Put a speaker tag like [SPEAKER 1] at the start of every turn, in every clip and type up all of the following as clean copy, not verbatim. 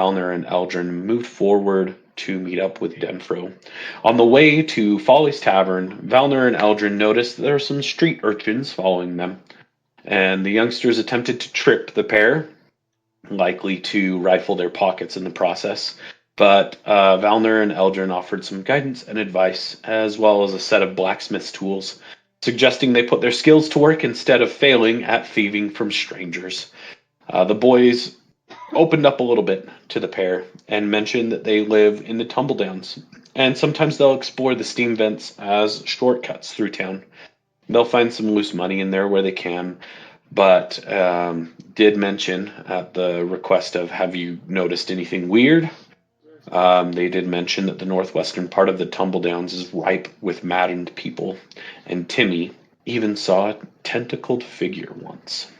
[SPEAKER 1] Valner and Eldrin moved forward to meet up with Denfro. On the way to Folly's Tavern, Valner and Eldrin noticed there were some street urchins following them, and the youngsters attempted to trip the pair, likely to rifle their pockets in the process. But Valner and Eldrin offered some guidance and advice, as well as a set of blacksmith's tools, suggesting they put their skills to work instead of failing at thieving from strangers. The boys opened up a little bit to the pair and mentioned that they live in the Tumbledowns, and sometimes they'll explore the steam vents as shortcuts through town. They'll find some loose money in there where they can, but did mention at the request of, have you noticed anything weird? They did mention that the northwestern part of the Tumbledowns is ripe with maddened people, and Timmy even saw a tentacled figure once.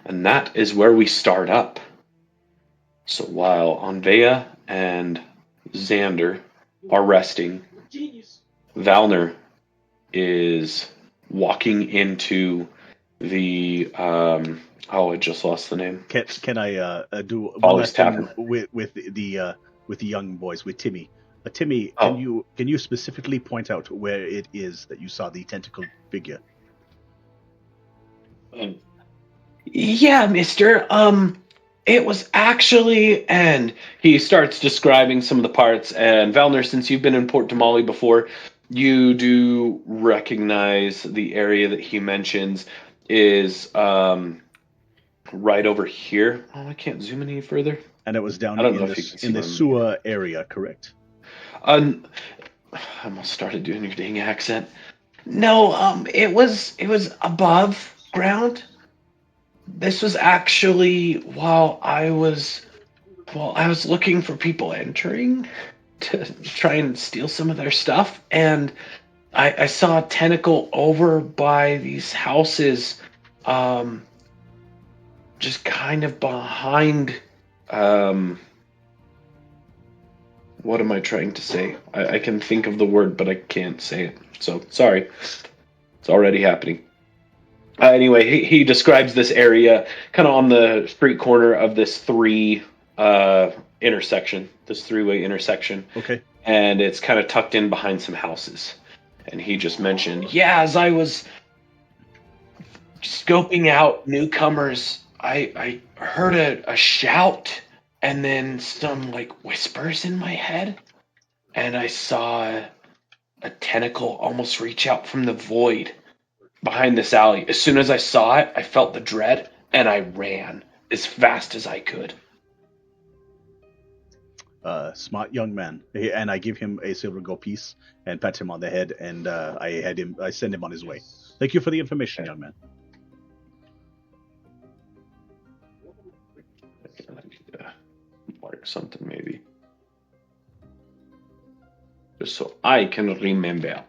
[SPEAKER 1] And that is where we start up. So while Anvea and Xander are resting, Valner is walking into the I just lost the name.
[SPEAKER 2] Can I do one
[SPEAKER 1] Folly's
[SPEAKER 2] last thing
[SPEAKER 1] Tavern.
[SPEAKER 2] with the young boys, with Timmy? Timmy,
[SPEAKER 1] Oh.
[SPEAKER 2] can you specifically point out where it is that you saw the tentacle figure?
[SPEAKER 1] Yeah, mister. It was actually, and he starts describing some of the parts. And Valner, since you've been in Port Damali before, you do recognize the area that he mentions is right over here. Oh, I can't zoom any further.
[SPEAKER 2] And it was down
[SPEAKER 1] I don't
[SPEAKER 2] in
[SPEAKER 1] know if you can see
[SPEAKER 2] the
[SPEAKER 1] my-
[SPEAKER 2] sewer area, correct?
[SPEAKER 1] I almost started doing your dang accent. No, it was above ground. This was actually while I was looking for people entering to try and steal some of their stuff, and I saw a tentacle over by these houses, just kind of behind. What am I trying to say? I can think of the word, but I can't say it. So sorry. It's already happening. Anyway, he describes this area kind of on the street corner of this intersection, this three-way intersection.
[SPEAKER 2] Okay.
[SPEAKER 1] And it's kind of tucked in behind some houses. And he just mentioned, yeah, as I was scoping out newcomers, I heard a shout and then some like whispers in my head. And I saw a tentacle almost reach out from the void behind this alley. As soon as I saw it, I felt the dread, and I ran as fast as I could.
[SPEAKER 2] Smart young man, and I give him a silver gold piece and pat him on the head, and I send him on his way. Thank you for the information, young man.
[SPEAKER 1] I need to mark something maybe, just so I can remember.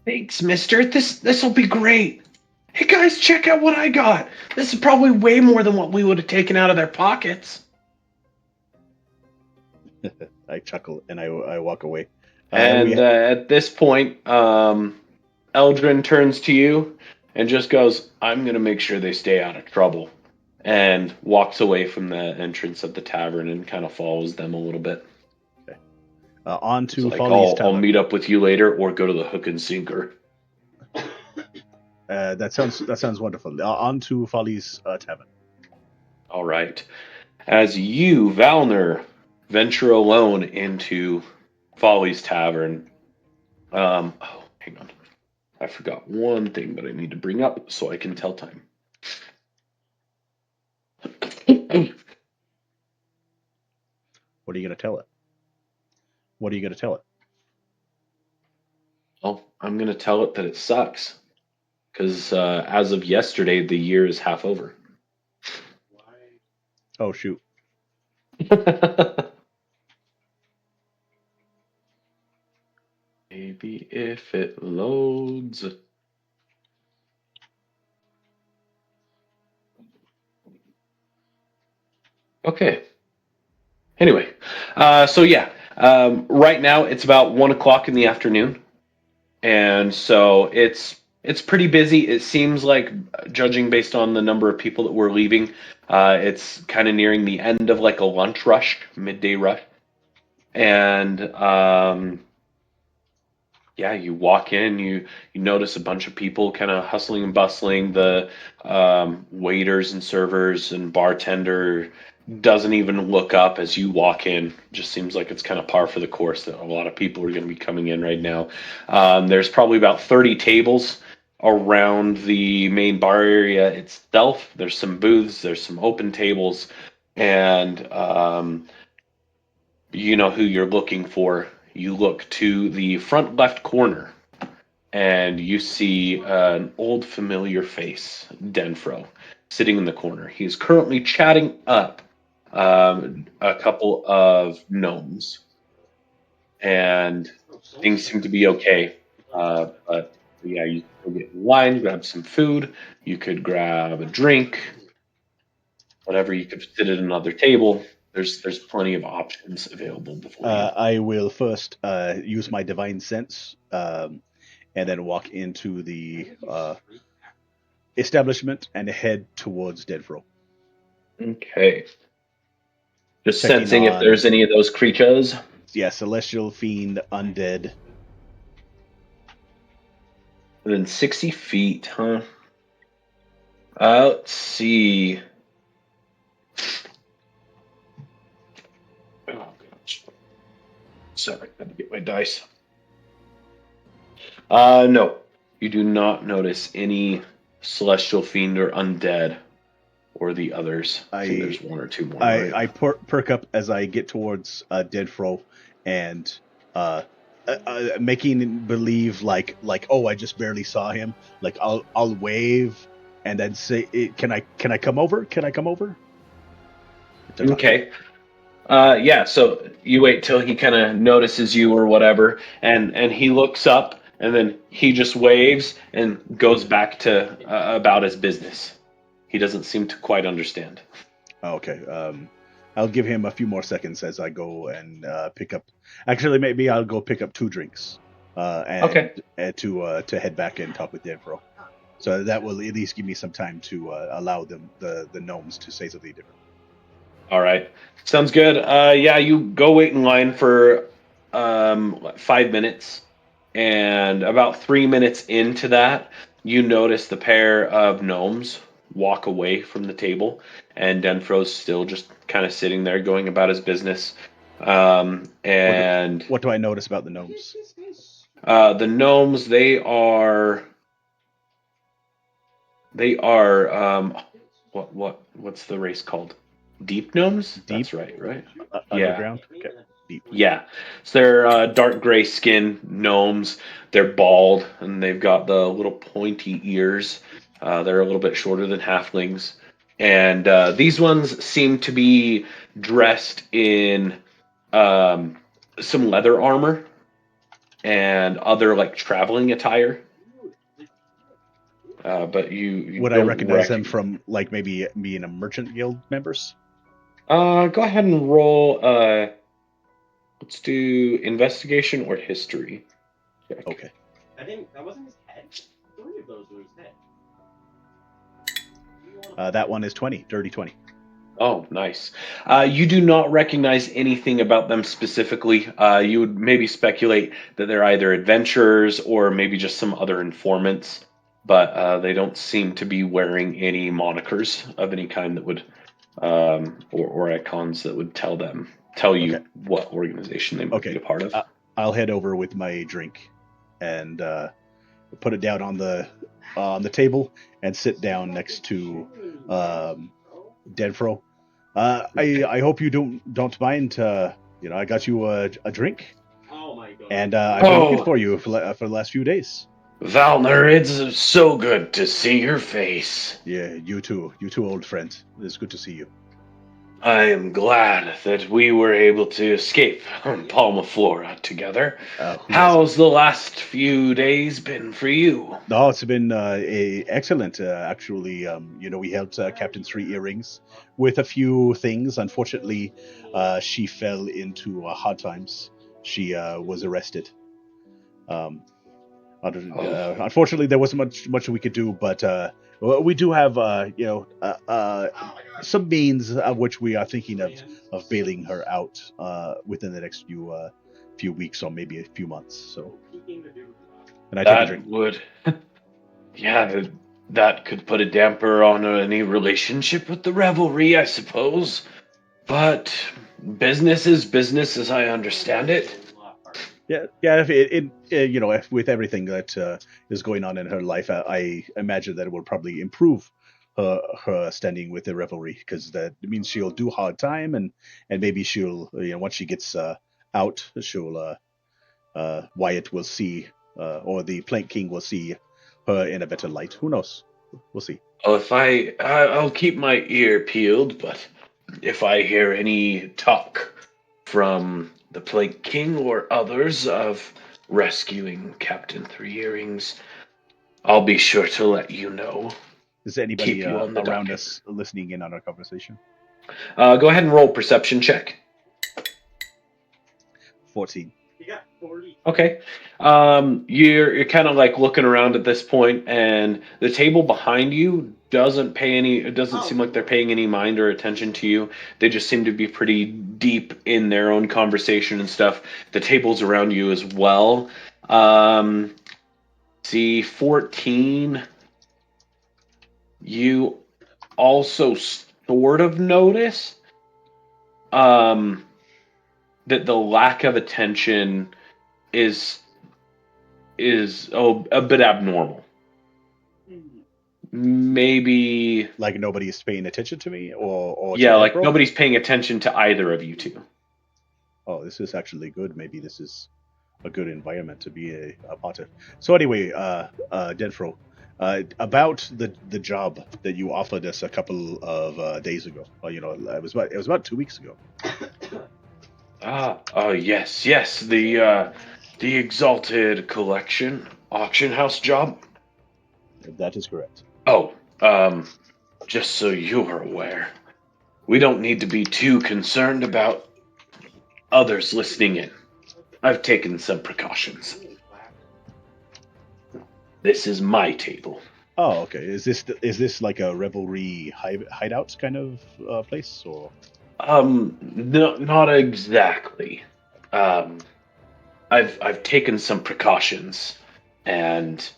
[SPEAKER 1] Thanks, mister. This will be great. Hey guys, check out what I got. This is probably way more than what we would have taken out of their pockets.
[SPEAKER 2] I chuckle and I walk away.
[SPEAKER 1] At this point, Eldrin turns to you and just goes, I'm going to make sure they stay out of trouble. And walks away from the entrance of the tavern and kind of follows them a little bit.
[SPEAKER 2] Okay. On to
[SPEAKER 1] like,
[SPEAKER 2] Folly's Tavern.
[SPEAKER 1] I'll meet up with you later or go to the hook and sinker.
[SPEAKER 2] That sounds wonderful. On to Folly's Tavern.
[SPEAKER 1] All right. As you, Valner, venture alone into Folly's Tavern. Hang on. I forgot one thing that I need to bring up so I can tell time.
[SPEAKER 2] What are you going to tell it? What are you going to tell it?
[SPEAKER 1] Well, I'm going to tell it that it sucks. Because as of yesterday, the year is half over.
[SPEAKER 2] Oh, shoot.
[SPEAKER 1] Maybe if it loads. Okay. Anyway, so yeah, right now it's about 1 o'clock in the afternoon, and so it's pretty busy. It seems like, judging based on the number of people that were leaving, it's kind of nearing the end of like a lunch rush, midday rush, and yeah, you walk in, you notice a bunch of people kind of hustling and bustling. The waiters and servers and bartender doesn't even look up as you walk in. Just seems like it's kind of par for the course that a lot of people are going to be coming in right now. There's probably about 30 tables around the main bar area itself. There's some booths, there's some open tables, and you know who you're looking for. You look to the front left corner and you see an old familiar face, Denfro, sitting in the corner. He's currently chatting up a couple of gnomes, and things seem to be okay. But yeah, you could go get in line, grab some food. You could grab a drink, whatever. You could sit at another table. There's plenty of options available before you.
[SPEAKER 2] I will first use my divine sense and then walk into the establishment and head towards Deadfro.
[SPEAKER 1] Okay. Just
[SPEAKER 2] Checking
[SPEAKER 1] sensing if
[SPEAKER 2] on,
[SPEAKER 1] there's any of those creatures.
[SPEAKER 2] yeah, celestial fiend, undead.
[SPEAKER 1] Within 60 feet, huh? Let's see. Oh, gosh. Sorry, I had to get my dice. No. You do not notice any celestial fiend or undead or the others. I think there's one or two more, right?
[SPEAKER 2] I perk up as I get towards Deadfro and making believe like oh, I just barely saw him. Like I'll wave and then say, can I come over? Can I come over?
[SPEAKER 1] Okay. Yeah, so you wait till he kind of notices you or whatever, and he looks up, and then he just waves and goes back to about his business. He doesn't seem to quite understand.
[SPEAKER 2] Okay. I'll give him a few more seconds as I go and pick up. Actually, maybe I'll go pick up 2 drinks,
[SPEAKER 1] Okay.
[SPEAKER 2] and to head back and talk with Denfro. So that will at least give me some time to allow them the gnomes to say something different.
[SPEAKER 1] All right. Sounds good. Yeah, you go wait in line for 5 minutes, and about 3 minutes into that, you notice the pair of gnomes walk away from the table, and Denfro's still just kind of sitting there, going about his business. And
[SPEAKER 2] What do I notice about the gnomes?
[SPEAKER 1] the gnomes, they are what's the race called? Deep gnomes?
[SPEAKER 2] Deep,
[SPEAKER 1] That's right, right? Yeah.
[SPEAKER 2] underground. Okay, deep.
[SPEAKER 1] Yeah, so they're dark gray skin gnomes. They're bald and they've got the little pointy ears. They're a little bit shorter than halflings, and these ones seem to be dressed in um, some leather armor and other like traveling attire. But you
[SPEAKER 2] Would I
[SPEAKER 1] don't
[SPEAKER 2] recognize them
[SPEAKER 1] recognize.
[SPEAKER 2] from like maybe being a merchant guild members?
[SPEAKER 1] Go ahead and roll. Let's do investigation or history check.
[SPEAKER 2] Okay.
[SPEAKER 3] I think that wasn't his head. 3 of those were his head.
[SPEAKER 2] That one is 20, dirty 20.
[SPEAKER 1] Oh, nice. You do not recognize anything about them specifically. You would maybe speculate that they're either adventurers or maybe just some other informants, but they don't seem to be wearing any monikers of any kind that would, or icons that would tell
[SPEAKER 2] Okay.
[SPEAKER 1] you what organization they might be
[SPEAKER 2] Okay.
[SPEAKER 1] a part of.
[SPEAKER 2] I'll head over with my drink and put it down on the table and sit down next to Denfro. I hope you don't mind. I got you a drink,
[SPEAKER 3] Oh my god.
[SPEAKER 2] and I've been looking
[SPEAKER 1] Oh,
[SPEAKER 2] for you for the last few days.
[SPEAKER 1] Valner, it's so good to see your face.
[SPEAKER 2] Yeah, you too, old friend. It's good to see you.
[SPEAKER 1] I am glad that we were able to escape Palmaflora together.
[SPEAKER 2] Who hasn't?
[SPEAKER 1] How's the last few days been for you?
[SPEAKER 2] No, it's been excellent. Actually, we helped Captain Three Earrings with a few things. Unfortunately, she fell into hard times. She was arrested. Um, Unfortunately, there wasn't much we could do, but we do have some means of which we are thinking of bailing her out within the next few weeks or maybe a few months. So, and I take a drink.
[SPEAKER 1] That would, yeah, that could put a damper on any relationship with the revelry, I suppose. But business is business, as I understand it.
[SPEAKER 2] Yeah. If if with everything that is going on in her life, I imagine that it will probably improve her standing with the revelry, because that means she'll do hard time, and maybe she'll once she gets out, she'll Wyatt will see or the Plank King will see her in a better light. Who knows? We'll see.
[SPEAKER 1] Well, if I'll keep my ear peeled, but if I hear any talk from the Plague King or others of rescuing Captain Three Earrings, I'll be sure to let you know.
[SPEAKER 2] Is anybody
[SPEAKER 1] Keep you on the
[SPEAKER 2] around
[SPEAKER 1] docket.
[SPEAKER 2] us listening in on our conversation?
[SPEAKER 1] Go ahead and roll perception check.
[SPEAKER 2] 14.
[SPEAKER 3] You got 40.
[SPEAKER 1] Okay. You're kind of like looking around at this point, and the table behind you doesn't pay any. It doesn't seem like they're paying any mind or attention to you. They just seem to be pretty deep in their own conversation and stuff. The tables around you as well. See 14. You also sort of notice that the lack of attention is a bit abnormal. Maybe
[SPEAKER 2] Like nobody is paying attention to me or to
[SPEAKER 1] yeah, like
[SPEAKER 2] Denbro?
[SPEAKER 1] nobody's paying attention to either of you two.
[SPEAKER 2] Oh, this is actually good. Maybe this is a good environment to be a part of. So anyway, Denfro, about the job that you offered us a couple of days ago. Well, it was about 2 weeks ago.
[SPEAKER 1] Yes, the Exalted Collection auction house job.
[SPEAKER 2] That is correct.
[SPEAKER 1] Oh, just so you're aware, we don't need to be too concerned about others listening in. I've taken some precautions. This is my table.
[SPEAKER 2] Oh, okay. Is this like a revelry hideout kind of place, or?
[SPEAKER 1] No, not exactly. Um, I've taken some precautions, and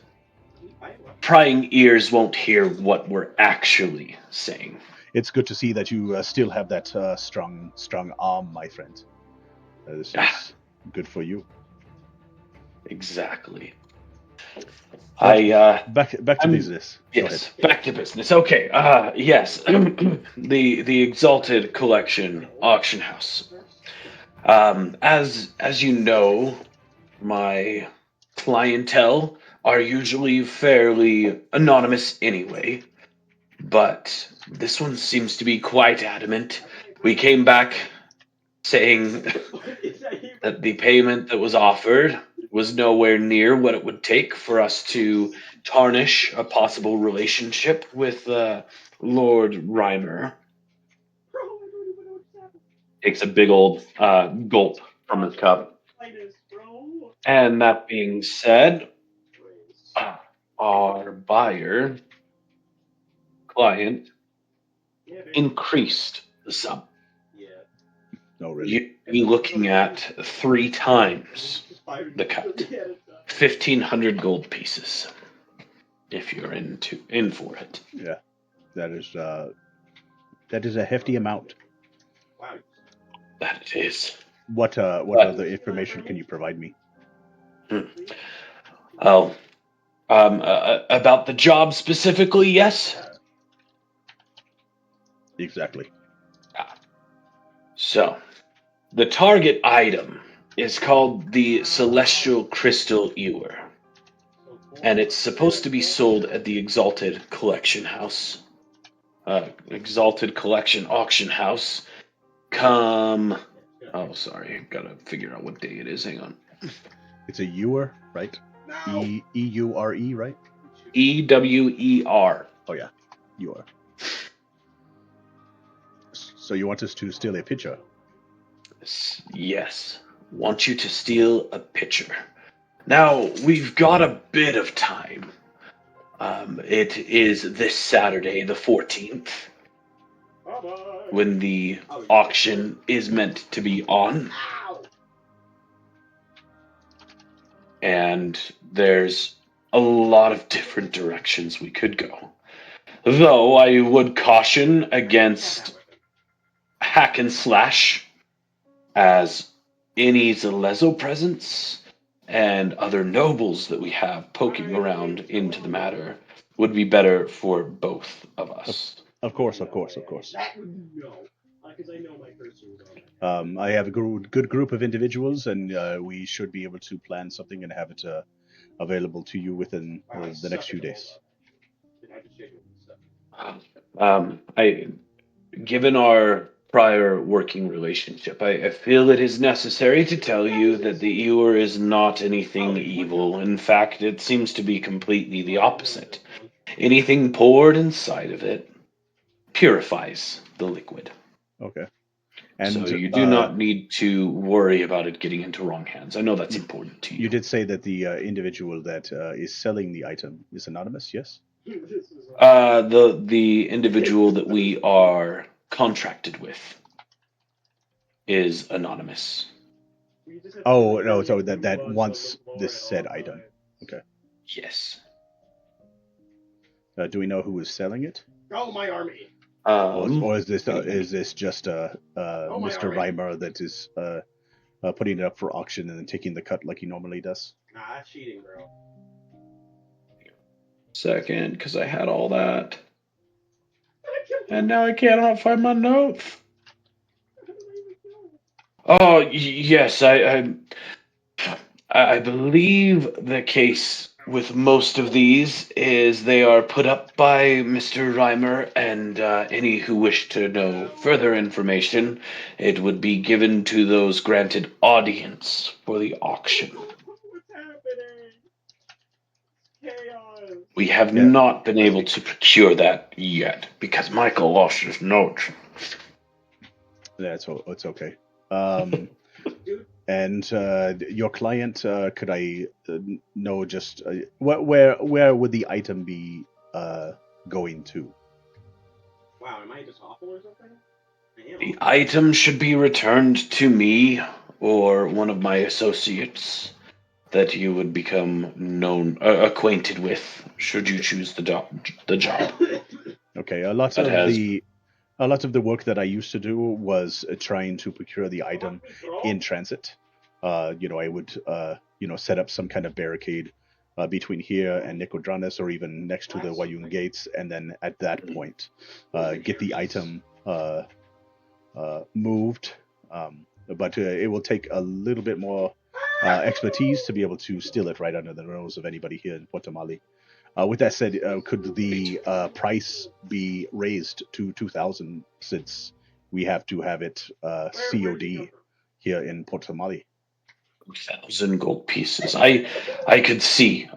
[SPEAKER 1] prying ears won't hear what we're actually saying.
[SPEAKER 2] It's good to see that you still have that strong arm, my friend. This is good for you.
[SPEAKER 1] Exactly.
[SPEAKER 2] But
[SPEAKER 1] I
[SPEAKER 2] back to
[SPEAKER 1] I'm
[SPEAKER 2] business. Go ahead.
[SPEAKER 1] yes, back to business. Okay. Yes, the Exalted Collection auction house. As you know, my clientele are usually fairly anonymous anyway, but this one seems to be quite adamant. We came back saying that the payment that was offered was nowhere near what it would take for us to tarnish a possible relationship with Lord Reimer. Takes a big old gulp from his cup. And that being said, our buyer client increased the sum.
[SPEAKER 2] No, really.
[SPEAKER 1] You'd be looking at 3 times the cut. 1,500 gold pieces. If you're in for it.
[SPEAKER 2] Yeah, that is a hefty amount.
[SPEAKER 1] That it is.
[SPEAKER 2] What other information can you provide me?
[SPEAKER 1] Oh, about the job specifically, yes.
[SPEAKER 2] Exactly.
[SPEAKER 1] So, the target item is called the Celestial Crystal Ewer, and it's supposed to be sold at the Exalted Collection House. Exalted Collection Auction House. Come. Oh, sorry. Gotta figure out what day it is. Hang on.
[SPEAKER 2] It's a ewer, right? Eure, right?
[SPEAKER 1] EWER.
[SPEAKER 2] Oh yeah, ewer. So you want us to steal a pitcher?
[SPEAKER 1] Yes. Want you to steal a pitcher. Now, we've got a bit of time. It is this Saturday, the 14th, when the auction is meant to be on. And there's a lot of different directions we could go. Though I would caution against hack and slash, as any Zalezo presence and other nobles that we have poking around into the matter would be better for both of us.
[SPEAKER 2] Of course. I have a good group of individuals, and we should be able to plan something and have it available to you within the next few days.
[SPEAKER 1] I, given our prior working relationship, I feel it is necessary to tell you that the ewer is not anything evil. In fact, it seems to be completely the opposite. Anything poured inside of it purifies the liquid.
[SPEAKER 2] Okay.
[SPEAKER 1] So
[SPEAKER 2] And
[SPEAKER 1] you do not need to worry about it getting into wrong hands. I know that's important to you.
[SPEAKER 2] you did say that the individual that is selling the item is anonymous, yes?
[SPEAKER 1] The individual that we are contracted with is anonymous.
[SPEAKER 2] Oh, no, so that wants this said item. Okay.
[SPEAKER 1] Yes.
[SPEAKER 2] Do we know who is selling it?
[SPEAKER 3] Oh, my army!
[SPEAKER 2] Or is this just Mr. Reimer that is putting it up for auction and then taking the cut like he normally does?
[SPEAKER 3] Nah, that's cheating, bro.
[SPEAKER 1] Second, because I had all that. And now I cannot find my notes. Oh, yes, I believe the case with most of these is they are put up by Mr. Reimer, and any who wish to know further information, it would be given to those granted audience for the auction.
[SPEAKER 3] What's happening? Chaos.
[SPEAKER 1] We have
[SPEAKER 2] Yeah.
[SPEAKER 1] not been able to procure that yet because Michael lost his notes.
[SPEAKER 2] It's okay. And your client, could I know just where would the item be going to?
[SPEAKER 3] Wow, am I just awful or something?
[SPEAKER 1] The item should be returned to me or one of my associates that you would become acquainted with should you choose the job.
[SPEAKER 2] Okay, a lot of the work that I used to do was trying to procure the item in transit. I would set up some kind of barricade between here and Nicodranas, or even next to the Wayun gates, and then at that point get the item moved. But it will take a little bit more expertise to be able to steal it right under the nose of anybody here in Port Damali. With that said, could the price be raised to 2,000 since we have to have it COD here in Port Damali?
[SPEAKER 1] 1,000 gold pieces. I could see.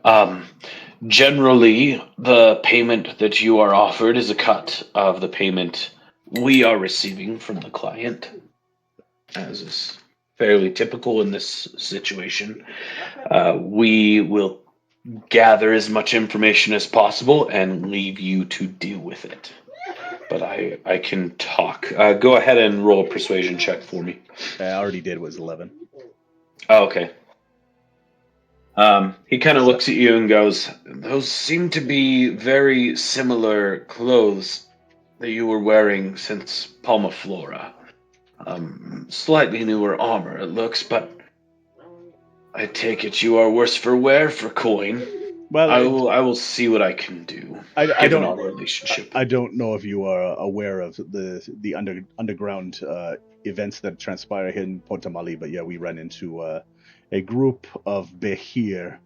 [SPEAKER 1] Generally, the payment that you are offered is a cut of the payment we are receiving from the client, as is fairly typical in this situation. We will gather as much information as possible and leave you to deal with it. But I can talk. Go ahead and roll a persuasion check for me.
[SPEAKER 2] I already did, was 11.
[SPEAKER 1] Oh, okay. He kind of looks at you and goes, "Those seem to be very similar clothes that you were wearing since Palma Flora. Slightly newer armor, it looks, but I take it you are worse for wear for coin.
[SPEAKER 2] Well,
[SPEAKER 1] I will see what I can do,
[SPEAKER 2] I
[SPEAKER 1] given
[SPEAKER 2] don't
[SPEAKER 1] our relationship."
[SPEAKER 2] I don't know if you are aware of the underground events that transpire here in Port Damali, but yeah, we ran into a group of Behir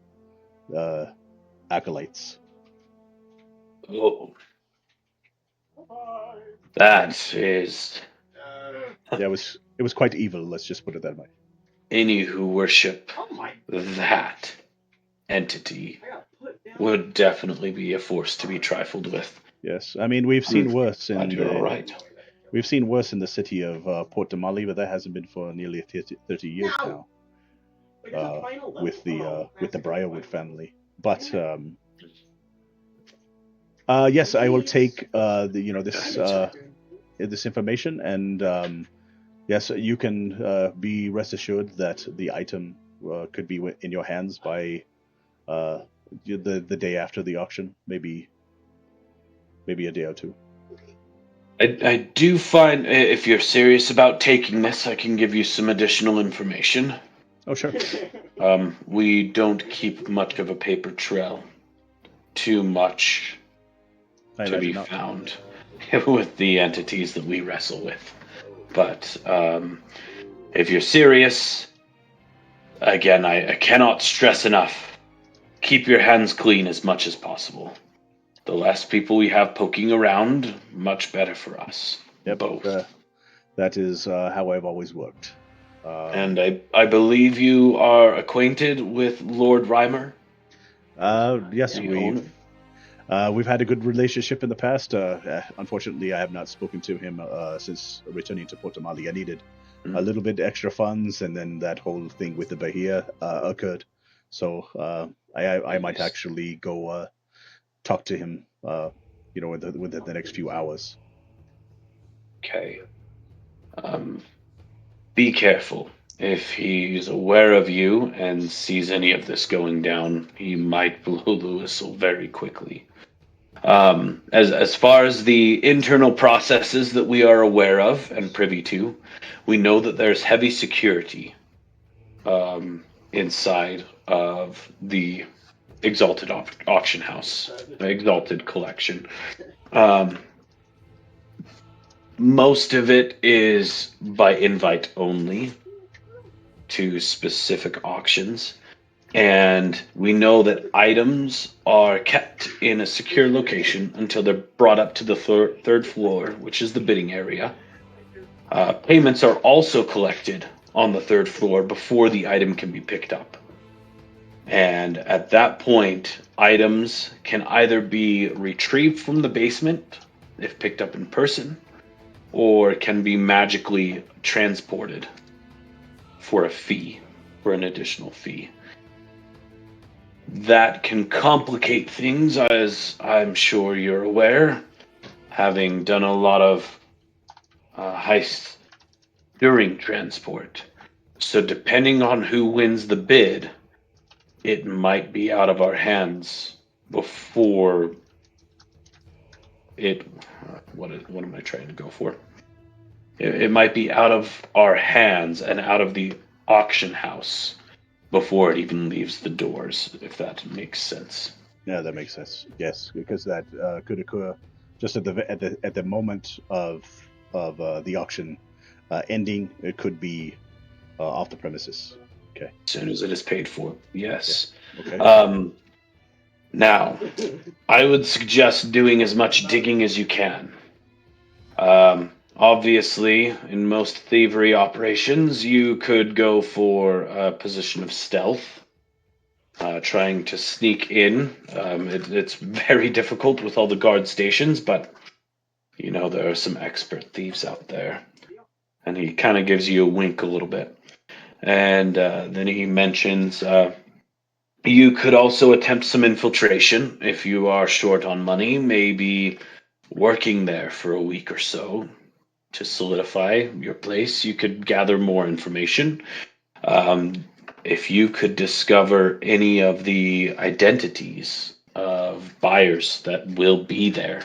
[SPEAKER 2] acolytes.
[SPEAKER 1] Oh, that is
[SPEAKER 2] Yeah, it was quite evil. Let's just put it that way.
[SPEAKER 1] any who worship
[SPEAKER 3] Oh my!
[SPEAKER 1] that entity
[SPEAKER 3] I got put down.
[SPEAKER 1] would definitely be a force to be trifled with.
[SPEAKER 2] Yes, I mean we've seen worse
[SPEAKER 1] Glad
[SPEAKER 2] in
[SPEAKER 1] you're all right.
[SPEAKER 2] we've seen worse in the city of Port Damali, but that hasn't been for nearly 30 years now. with the Briarwood family. But yes, I will take this information, and yes, you can be rest assured that the item could be in your hands by the day after the auction, maybe a day or two.
[SPEAKER 1] I do find if you're serious about taking this, I can give you some additional information.
[SPEAKER 2] Oh, sure.
[SPEAKER 1] We don't keep much of a paper trail. Too much
[SPEAKER 2] I
[SPEAKER 1] to be
[SPEAKER 2] imagine not.
[SPEAKER 1] found with the entities that we wrestle with. But if you're serious, again, I cannot stress enough. Keep your hands clean as much as possible. The less people we have poking around, much better for us.
[SPEAKER 2] Yep.
[SPEAKER 1] Both.
[SPEAKER 2] That is how I've always worked.
[SPEAKER 1] And I believe you are acquainted with Lord Reimer?
[SPEAKER 2] Yes,
[SPEAKER 1] The owner?
[SPEAKER 2] we've had a good relationship in the past. Unfortunately, I have not spoken to him since returning to Port Damali. I needed a little bit extra funds, and then that whole thing with the Bahia occurred. So I might actually go talk to him, within the next few hours.
[SPEAKER 1] Okay. Be careful. If he's aware of you and sees any of this going down, he might blow the whistle very quickly. As far as the internal processes that we are aware of and privy to, we know that there's heavy security inside of the Exalted Auction House, Exalted Collection. Um, most of it is by invite only to specific auctions. And we know that items are kept in a secure location until they're brought up to the third floor, which is the bidding area. Payments are also collected on the third floor before the item can be picked up. And at that point, items can either be retrieved from the basement if picked up in person, or can be magically transported for a fee, for an additional fee. That can complicate things, as I'm sure you're aware, having done a lot of heists during transport. So, depending on who wins the bid, it might be out of our hands before it. What am I trying to go for? It might be out of our hands and out of the auction house before it even leaves the doors, if that makes sense.
[SPEAKER 2] Yeah, that makes sense. Yes, because that could occur just at the moment of the auction ending. It could be off the premises. Okay.
[SPEAKER 1] As soon as it is paid for, yes.
[SPEAKER 2] Okay.
[SPEAKER 1] Now, I would suggest doing as much digging as you can. Obviously, in most thievery operations, you could go for a position of stealth, trying to sneak in. It's very difficult with all the guard stations, but you know there are some expert thieves out there. And he kind of gives you a wink a little bit. And then he mentions you could also attempt some infiltration if you are short on money, maybe working there for a week or so to solidify your place. You could gather more information. If you could discover any of the identities of buyers that will be there,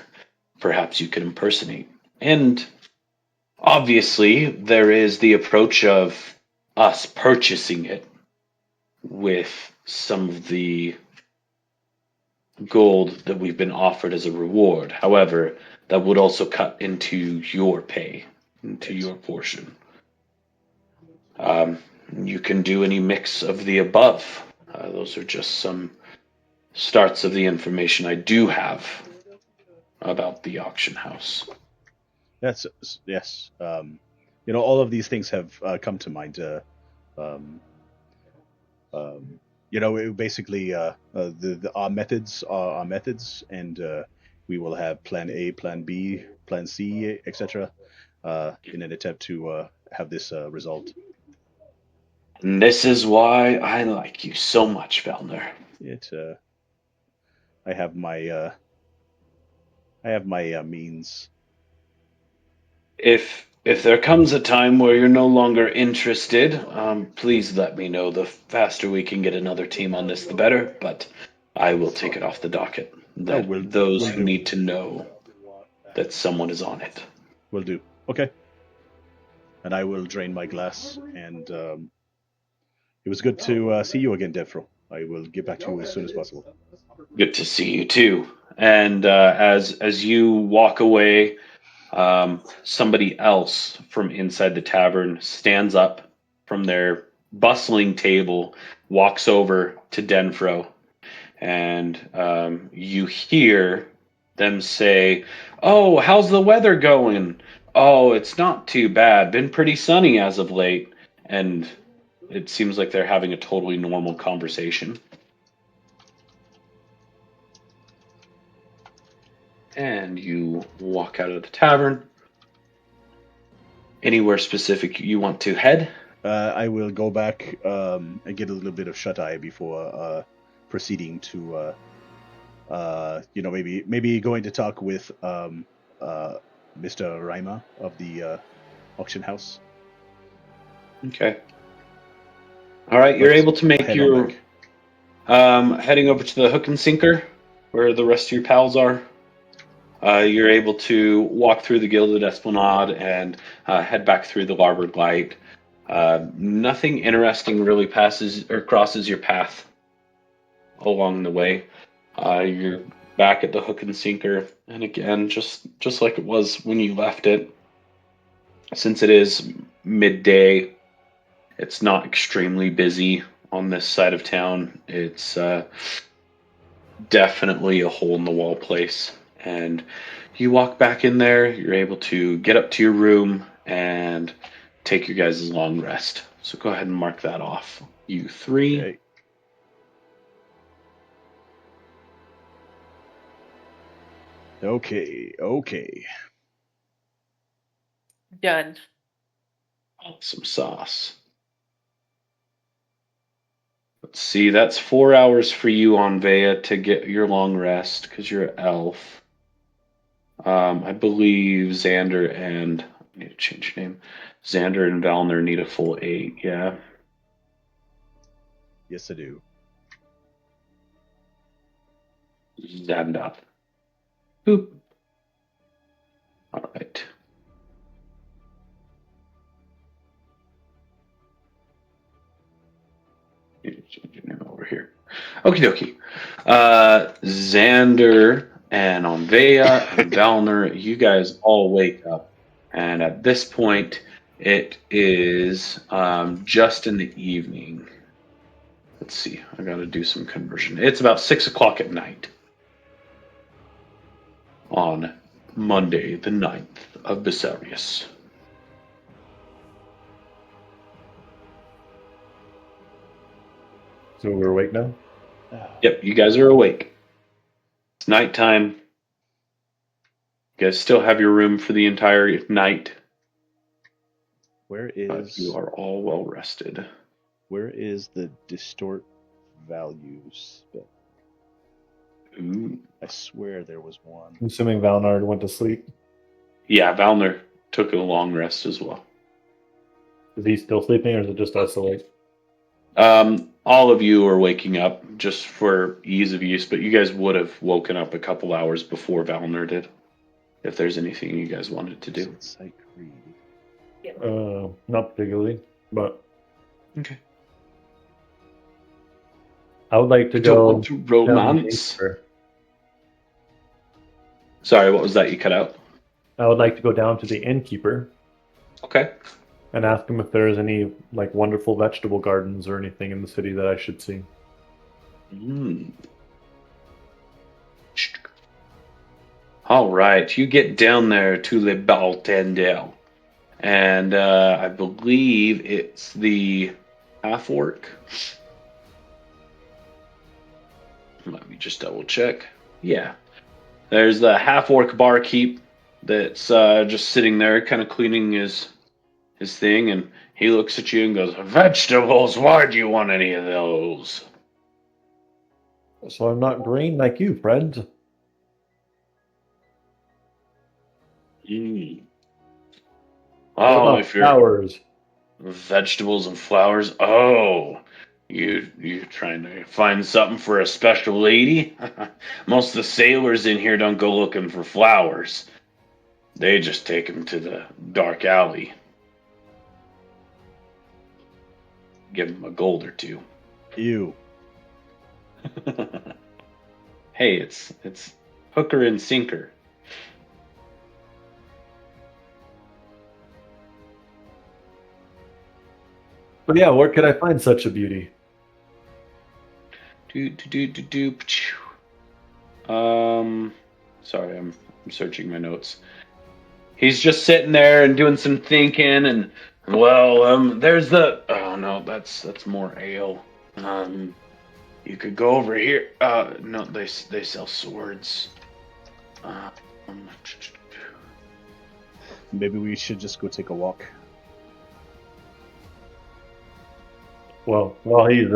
[SPEAKER 1] perhaps you could impersonate. And obviously, there is the approach of us purchasing it with some of the gold that we've been offered as a reward. However, that would also cut into your pay, into your portion. You can do any mix of the above. Those are just some starts of the information I do have about the auction house.
[SPEAKER 2] That's yes. All of these things have come to mind. Um, basically, our methods are our methods, and we will have Plan A, Plan B, Plan C, etc. In an attempt to have this result.
[SPEAKER 1] And this is why I like you so much, Velner.
[SPEAKER 2] I have my means.
[SPEAKER 1] If there comes a time where you're no longer interested, please let me know. The faster we can get another team on this, the better. But I will take it off the docket.
[SPEAKER 2] Oh,
[SPEAKER 1] That
[SPEAKER 2] will
[SPEAKER 1] those
[SPEAKER 2] will
[SPEAKER 1] who
[SPEAKER 2] do.
[SPEAKER 1] need to know that someone is on it.
[SPEAKER 2] Will do. Okay. And I will drain my glass. And it was good to see you again, Devro. I will get back to you as soon as possible.
[SPEAKER 1] Good to see you too. And as you walk away, somebody else from inside the tavern stands up from their bustling table, walks over to Denfro, and you hear them say, "Oh, how's the weather going? Oh, it's not too bad. Been pretty sunny as of late." And it seems like they're having a totally normal conversation. And you walk out of the tavern. Anywhere specific you want to head?
[SPEAKER 2] I will go back and get a little bit of shut eye before proceeding to, maybe going to talk with Mr. Reimer of the auction house.
[SPEAKER 1] Okay. All right, you're
[SPEAKER 2] But
[SPEAKER 1] able to make
[SPEAKER 2] head on
[SPEAKER 1] your
[SPEAKER 2] back.
[SPEAKER 1] heading over to the hook and sinker, where the rest of your pals are. You're able to walk through the Gilded Esplanade and head back through the Larboard Light. Nothing interesting really passes or crosses your path along the way. You're back at the hook and sinker, and again, just like it was when you left it. Since it is midday, it's not extremely busy on this side of town. It's definitely a hole in the wall place. And you walk back in there, you're able to get up to your room and take your guys' long rest. So go ahead and mark that off. You three.
[SPEAKER 2] Okay. Okay.
[SPEAKER 4] Done.
[SPEAKER 1] Awesome sauce. Let's see, that's 4 hours for you on Vea to get your long rest because you're an elf. I believe Xander and I need to change your name. Xander and Valner need a full 8. Yeah.
[SPEAKER 2] Yes, I do.
[SPEAKER 1] Xander. Boop. All right. Need to change your name over here. Okie dokie. Xander and Onvea and Valner, you guys all wake up. And at this point, it is just in the evening. Let's see. I got to do some conversion. It's about 6 o'clock at night on Monday, the 9th of Bessarius.
[SPEAKER 5] So we're awake now?
[SPEAKER 1] Yep, you guys are awake. It's nighttime. You guys still have your room for the entire night.
[SPEAKER 2] Where
[SPEAKER 1] But
[SPEAKER 2] is
[SPEAKER 1] you are all well rested.
[SPEAKER 2] the distort values?
[SPEAKER 1] Ooh.
[SPEAKER 2] I swear there was one.
[SPEAKER 5] I'm assuming Valnard went to sleep.
[SPEAKER 1] Yeah, Valner took a long rest as well.
[SPEAKER 5] Is he still sleeping, or is it just us awake?
[SPEAKER 1] All of you are waking up just for ease of use, but you guys would have woken up a couple hours before Valner did. If there's anything you guys wanted to do.
[SPEAKER 2] Psych read.
[SPEAKER 5] Not particularly, but
[SPEAKER 1] Okay.
[SPEAKER 5] I would like to
[SPEAKER 1] You don't
[SPEAKER 5] go
[SPEAKER 1] want to
[SPEAKER 5] down to the
[SPEAKER 1] romance?
[SPEAKER 5] innkeeper.
[SPEAKER 1] Sorry, what was that? You cut out?
[SPEAKER 5] I would like to go down to the innkeeper
[SPEAKER 1] Okay.
[SPEAKER 5] and ask him if there's any like wonderful vegetable gardens or anything in the city that I should see.
[SPEAKER 1] All right, you get down there to Le Baltendale, and I believe it's the Half Orc. Let me just double check. Yeah, there's the Half Orc barkeep that's just sitting there, kind of cleaning his his thing, and he looks at you and goes, "Vegetables? Why do you want any of those?"
[SPEAKER 5] So I'm not green like you, friend.
[SPEAKER 1] Mm.
[SPEAKER 5] What
[SPEAKER 1] Oh,
[SPEAKER 5] about
[SPEAKER 1] if you're
[SPEAKER 5] flowers?
[SPEAKER 1] vegetables and flowers, oh, you trying to find something for a special lady? Most of the sailors in here don't go looking for flowers. They just take them to the dark alley. Give them a gold or two.
[SPEAKER 2] Ew.
[SPEAKER 1] Hey, it's hooker and sinker.
[SPEAKER 5] But yeah, where could I find such a beauty?
[SPEAKER 1] Do do do do do. Um, sorry, I'm searching my notes. He's just sitting there and doing some thinking, and well, there's the. Oh no, that's more ale. You could go over here. No, they sell swords. Um,
[SPEAKER 2] Maybe we should just go take a walk.
[SPEAKER 5] Well, while he's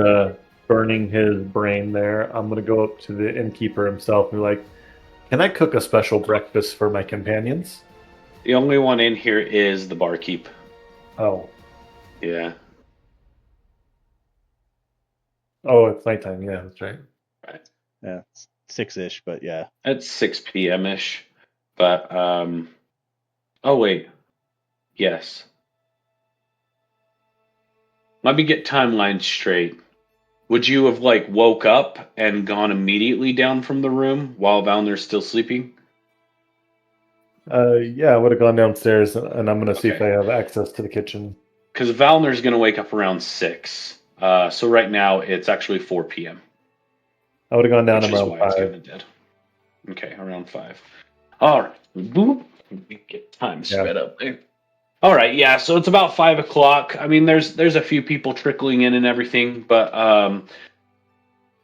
[SPEAKER 5] burning his brain there, I'm gonna go up to the innkeeper himself and be like, "Can I cook a special breakfast for my companions?"
[SPEAKER 1] the only one in here is the barkeep.
[SPEAKER 5] Oh,
[SPEAKER 1] Yeah.
[SPEAKER 5] oh, it's nighttime. Yeah, that's right.
[SPEAKER 1] Right.
[SPEAKER 2] Yeah, it's 6-ish, but yeah.
[SPEAKER 1] It's 6 p.m. ish. But oh wait. Yes. Let me get timeline straight. Would you have like woke up and gone immediately down from the room while Valner's still sleeping?
[SPEAKER 5] Yeah, I would have gone downstairs and I'm gonna see if
[SPEAKER 1] Okay.
[SPEAKER 5] I have access to the kitchen.
[SPEAKER 1] Because Valner's gonna wake up around 6. So right now it's actually 4 p.m.,
[SPEAKER 5] I would have gone down
[SPEAKER 1] which is
[SPEAKER 5] around
[SPEAKER 1] why it's kind
[SPEAKER 5] 5.
[SPEAKER 1] of dead. Okay, around 5. All right. Boop. Get time
[SPEAKER 5] Yeah.
[SPEAKER 1] sped up there. All right, yeah. So it's about 5 o'clock. I mean, there's a few people trickling in and everything, but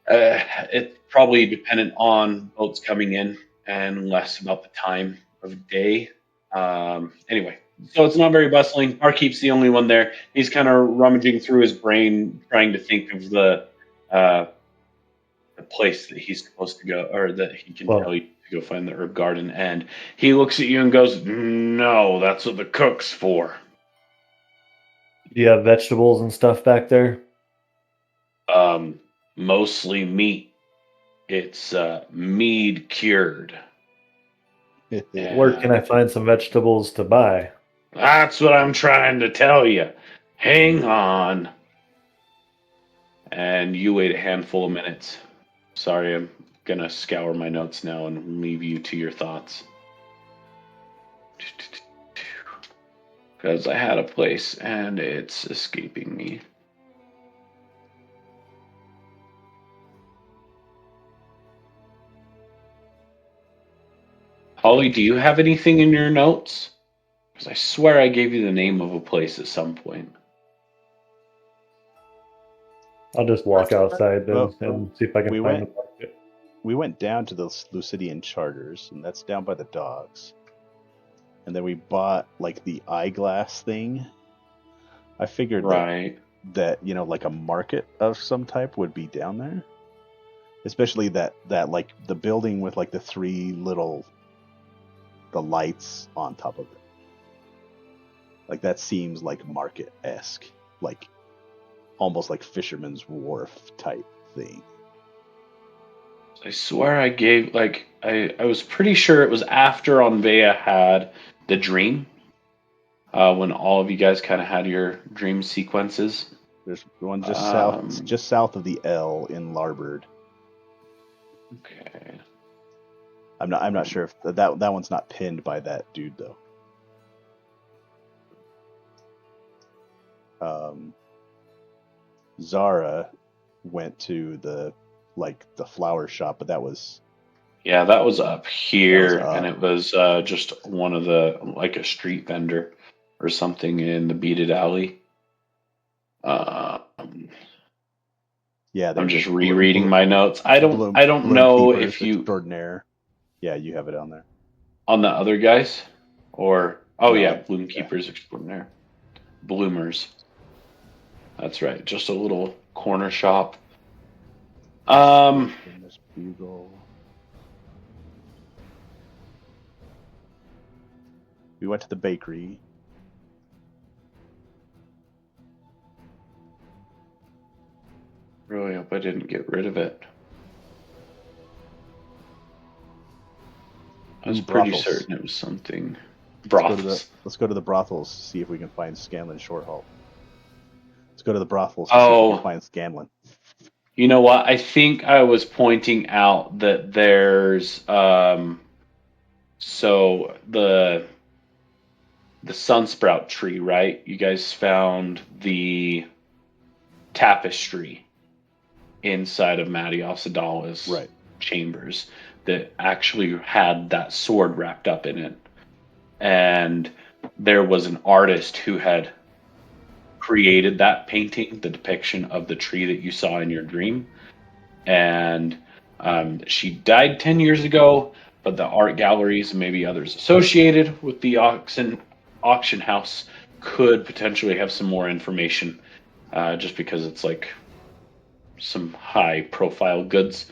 [SPEAKER 1] it's probably dependent on boats coming in and less about the time of day. Anyway, so it's not very bustling. Barkeep's the only one there. He's kind of rummaging through his brain, trying to think of uh, the place that he's supposed to go, or that he can tell
[SPEAKER 5] Well,
[SPEAKER 1] you to go find the herb garden. And he looks at you and goes, "No, that's what the cook's for."
[SPEAKER 5] do you have vegetables and stuff back there?
[SPEAKER 1] Um, Mostly meat. It's mead cured.
[SPEAKER 5] Where can I
[SPEAKER 1] And
[SPEAKER 5] find some vegetables to buy?
[SPEAKER 1] that's what I'm trying to tell you. Hang on. And you wait a handful of minutes. Sorry, I'm gonna scour my notes now and leave you to your thoughts. Because I had a place and it's escaping me. Holly, do you have anything in your notes? Because I swear I gave you the name of a place at some point.
[SPEAKER 5] I'll just walk outside then
[SPEAKER 2] Well,
[SPEAKER 5] and see if I can
[SPEAKER 2] we
[SPEAKER 5] find
[SPEAKER 2] went
[SPEAKER 5] the market.
[SPEAKER 2] we went down to the Lucidian charters, and that's down by the docks. And then we bought like the eyeglass thing. I figured
[SPEAKER 1] Right.
[SPEAKER 2] that like a market of some type would be down there, especially that like the building with like the lights on top of it. Like that seems like market-esque, like almost like Fisherman's Wharf type thing.
[SPEAKER 1] I swear I gave I was pretty sure it was after Onvea had the dream. When all of you guys kind of had your dream sequences.
[SPEAKER 2] There's one
[SPEAKER 1] Um,
[SPEAKER 2] just south of the L in Larbird.
[SPEAKER 1] okay.
[SPEAKER 2] I'm not sure if that one's not pinned by that dude though. Zara went to the flower shop, but that was
[SPEAKER 1] Yeah, that was up here, and
[SPEAKER 2] up.
[SPEAKER 1] it was just one of the like a street vendor or something in the beaded alley. Um,
[SPEAKER 2] Yeah,
[SPEAKER 1] I'm
[SPEAKER 2] there's
[SPEAKER 1] just rereading my notes. I don't
[SPEAKER 2] Bloom
[SPEAKER 1] know
[SPEAKER 2] Keepers
[SPEAKER 1] if you
[SPEAKER 2] extraordinaire. Yeah, you have it on there.
[SPEAKER 1] on the other guys or oh
[SPEAKER 2] No,
[SPEAKER 1] yeah, Bloom
[SPEAKER 2] yeah.
[SPEAKER 1] Keepers Extraordinaire. Bloomers. That's right, just a little corner shop. Um,
[SPEAKER 2] Famous Bugle. We went to the bakery.
[SPEAKER 1] really hope I didn't get rid of it. I was pretty
[SPEAKER 2] Brothels.
[SPEAKER 1] certain it was something.
[SPEAKER 2] Let's go to the brothels, see if we can find Scanlan Shorthalt. Let's go to the brothels to see if we
[SPEAKER 1] Oh,
[SPEAKER 2] can find Scanlan.
[SPEAKER 1] you know what? I think I was pointing out that there's so the sunsprout tree, right? You guys found the tapestry inside of Maddie Sadala's
[SPEAKER 2] Right.
[SPEAKER 1] chambers that actually had that sword wrapped up in it. And there was an artist who had created that painting, the depiction of the tree that you saw in your dream. And she died 10 years ago, but the art galleries and maybe others associated with the auction house could potentially have some more information just because it's like some high profile goods.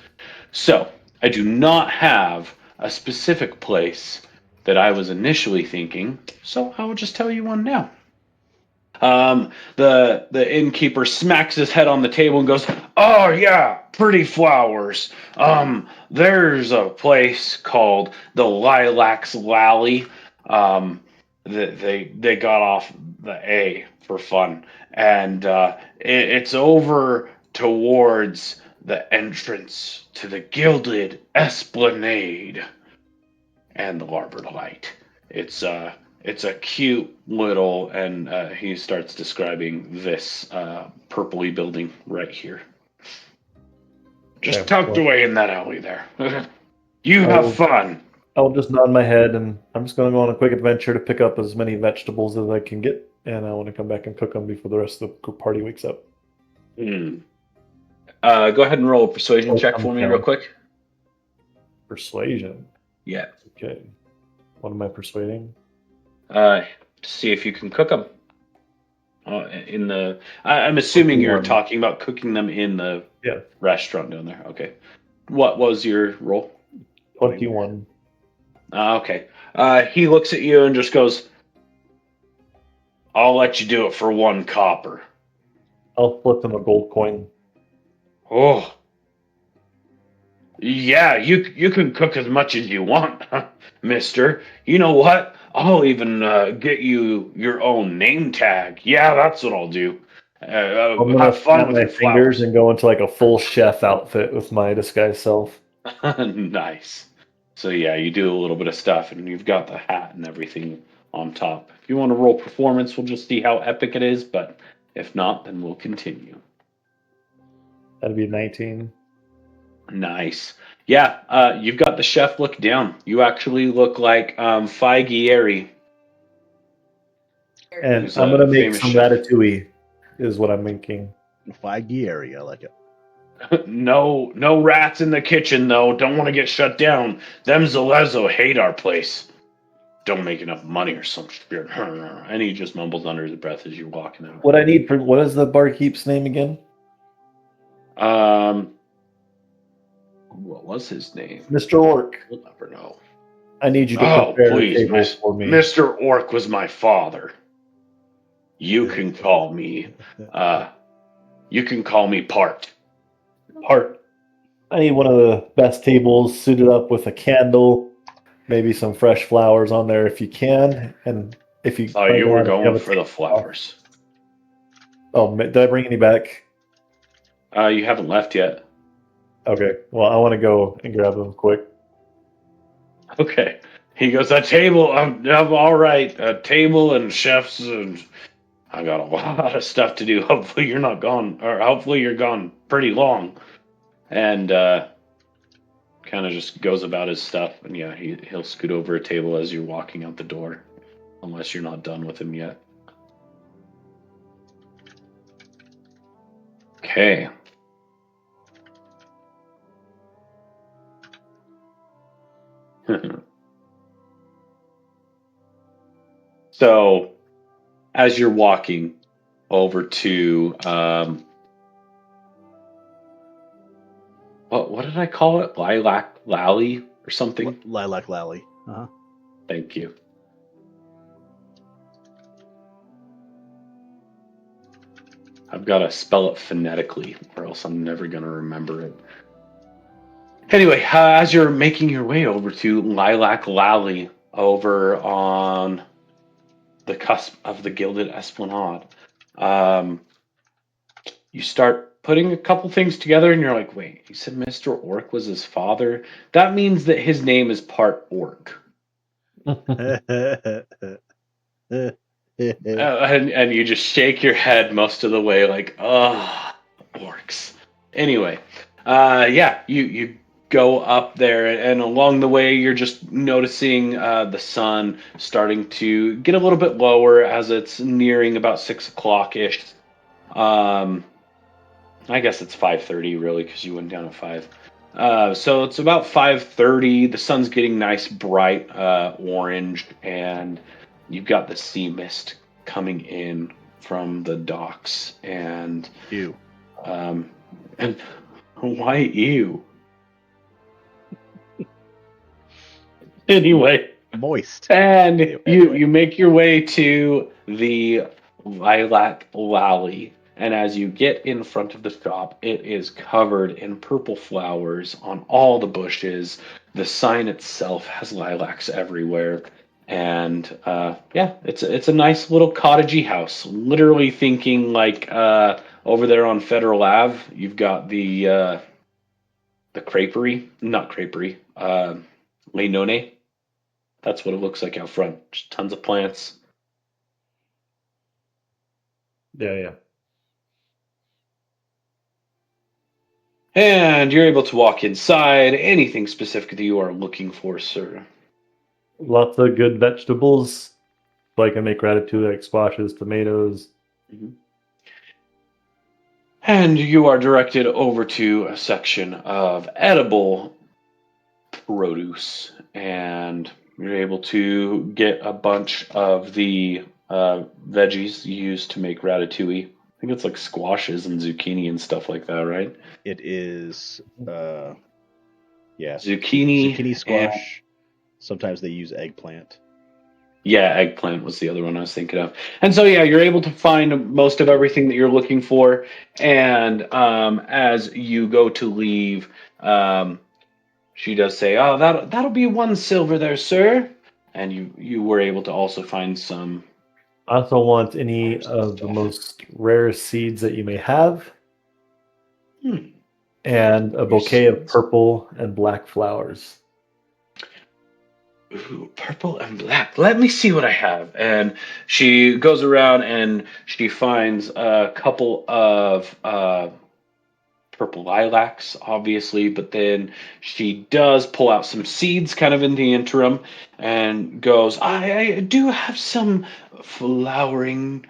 [SPEAKER 1] So I do not have a specific place that I was initially thinking, so I will just tell you one now. The innkeeper smacks his head on the table and goes, "Oh yeah, pretty flowers. There's a place called the Lilacs Lally. They got off the A for fun, and it's over towards the entrance to the Gilded Esplanade and the Larboard Light. It's a cute little," and he starts describing this purpley building right here, just
[SPEAKER 5] Okay,
[SPEAKER 1] tucked
[SPEAKER 5] well,
[SPEAKER 1] away in that alley there. You have fun.
[SPEAKER 5] I'll just nod my head, and I'm just going to go on a quick adventure to pick up as many vegetables as I can get, and I want to come back and cook them before the rest of the party wakes up.
[SPEAKER 1] Hmm. Go ahead and roll a persuasion check for me, real quick.
[SPEAKER 5] Persuasion.
[SPEAKER 1] Yeah.
[SPEAKER 5] Okay. What am I persuading?
[SPEAKER 1] See if you can cook them. I'm assuming you're
[SPEAKER 5] 21.
[SPEAKER 1] talking about cooking them in the
[SPEAKER 5] Yeah.
[SPEAKER 1] restaurant down there. Okay. What was your roll?
[SPEAKER 5] 21.
[SPEAKER 1] Okay. He looks at you and just goes, "I'll let you do it for 1 copper."
[SPEAKER 5] I'll flip him a gold coin.
[SPEAKER 1] Oh, yeah, you can cook as much as you want, mister. You know what? I'll even get you your own name tag. Yeah, that's what I'll do.
[SPEAKER 5] I'm gonna
[SPEAKER 1] Have fun
[SPEAKER 5] snap
[SPEAKER 1] with
[SPEAKER 5] my
[SPEAKER 1] your
[SPEAKER 5] fingers
[SPEAKER 1] flowers.
[SPEAKER 5] and go into like a full chef outfit with my disguised self.
[SPEAKER 1] Nice. So yeah, you do a little bit of stuff, and you've got the hat and everything on top. If you want to roll performance, we'll just see how epic it is. But if not, then we'll continue.
[SPEAKER 5] That'd be 19.
[SPEAKER 1] Nice. Yeah, you've got the chef look down. You actually look like Figieri,
[SPEAKER 5] And
[SPEAKER 1] who's
[SPEAKER 5] I'm
[SPEAKER 1] a
[SPEAKER 5] gonna make
[SPEAKER 1] famous
[SPEAKER 5] some
[SPEAKER 1] chef.
[SPEAKER 5] ratatouille, is what I'm making.
[SPEAKER 2] Figieri, I like it.
[SPEAKER 1] No rats in the kitchen though. Don't want to get shut down. Them Zalezo hate our place. Don't make enough money or some shit. And he just mumbles under his breath as you're walking out.
[SPEAKER 5] What I need for what is the barkeep's name again?
[SPEAKER 1] What was his name?
[SPEAKER 5] Mr. Orc.
[SPEAKER 1] We'll never know.
[SPEAKER 5] I need you to
[SPEAKER 1] Oh,
[SPEAKER 5] prepare a
[SPEAKER 1] please,
[SPEAKER 5] table for me.
[SPEAKER 1] Mr. Orc was my father. You can call me, Part.
[SPEAKER 5] Part. I need one of the best tables suited up with a candle, maybe some fresh flowers on there if you can, and if you.
[SPEAKER 1] Oh,
[SPEAKER 5] right
[SPEAKER 1] you
[SPEAKER 5] now,
[SPEAKER 1] were
[SPEAKER 5] if you
[SPEAKER 1] going
[SPEAKER 5] have a
[SPEAKER 1] for the
[SPEAKER 5] table-
[SPEAKER 1] flowers.
[SPEAKER 5] Oh, did I bring any back?
[SPEAKER 1] You haven't left yet.
[SPEAKER 5] Okay. Well, I want to go and grab them quick.
[SPEAKER 1] Okay. He goes, a table. I'm all right. A table and chefs. And I got a lot of stuff to do. Hopefully you're not gone, or hopefully you're gone pretty long. And kind of just goes about his stuff. And yeah, he'll scoot over a table as you're walking out the door, unless you're not done with him yet. Okay. So as you're walking over to what did I call it? Lilac Lally or something?
[SPEAKER 2] Lilac Lally. Uh-huh.
[SPEAKER 1] Thank you. I've got to spell it phonetically, or else I'm never going to remember it. Anyway, as you're making your way over to Lilac Lally, over on the cusp of the Gilded Esplanade, you start putting a couple things together, and you're like, wait, he said Mr. Orc was his father? That means that his name is part Orc. And you just shake your head most of the way, like, oh, orcs. Anyway, yeah, you go up there, and along the way, you're just noticing the sun starting to get a little bit lower as it's nearing about 6 o'clock ish. I guess it's 5:30 really, because you went down at 5. So it's about 5:30. The sun's getting nice, bright orange, and you've got the sea mist coming in from the docks. And
[SPEAKER 2] Ew.
[SPEAKER 1] And why ew? Anyway,
[SPEAKER 2] Moist.
[SPEAKER 1] and
[SPEAKER 2] Anyway.
[SPEAKER 1] you make your way to the Lilac Lally. And as you get in front of the shop, it is covered in purple flowers on all the bushes. The sign itself has lilacs everywhere. And yeah, it's a nice little cottagey house. Literally thinking like over there on Federal Ave, you've got the creperie, not creperie, Les Nonnes. That's what it looks like out front. Just tons of plants.
[SPEAKER 5] Yeah.
[SPEAKER 1] And you're able to walk inside. Anything specific that you are looking for, sir?
[SPEAKER 5] Lots of good vegetables. So I can make ratatouille, like squashes, tomatoes.
[SPEAKER 1] And you are directed over to a section of edible produce. And you're able to get a bunch of the veggies used to make ratatouille. I think it's like squashes and zucchini and stuff like that, right?
[SPEAKER 2] It is,
[SPEAKER 1] Zucchini,
[SPEAKER 2] zucchini,
[SPEAKER 1] and
[SPEAKER 2] squash. Sometimes they use eggplant.
[SPEAKER 1] yeah, eggplant was the other one I was thinking of. And so, yeah, you're able to find most of everything that you're looking for. And as you go to leave, she does say, "Oh, that'll be 1 silver there, sir." And you were able to also find some.
[SPEAKER 5] I also want any
[SPEAKER 1] Some
[SPEAKER 5] of the
[SPEAKER 1] stuff.
[SPEAKER 5] most rare seeds that you may have,
[SPEAKER 1] Hmm.
[SPEAKER 5] and a bouquet of
[SPEAKER 1] seeds.
[SPEAKER 5] purple and black flowers.
[SPEAKER 1] Ooh, purple and black. Let me see what I have. And she goes around and she finds a couple of purple lilacs, obviously, but then she does pull out some seeds kind of in the interim and goes, I do have some flowering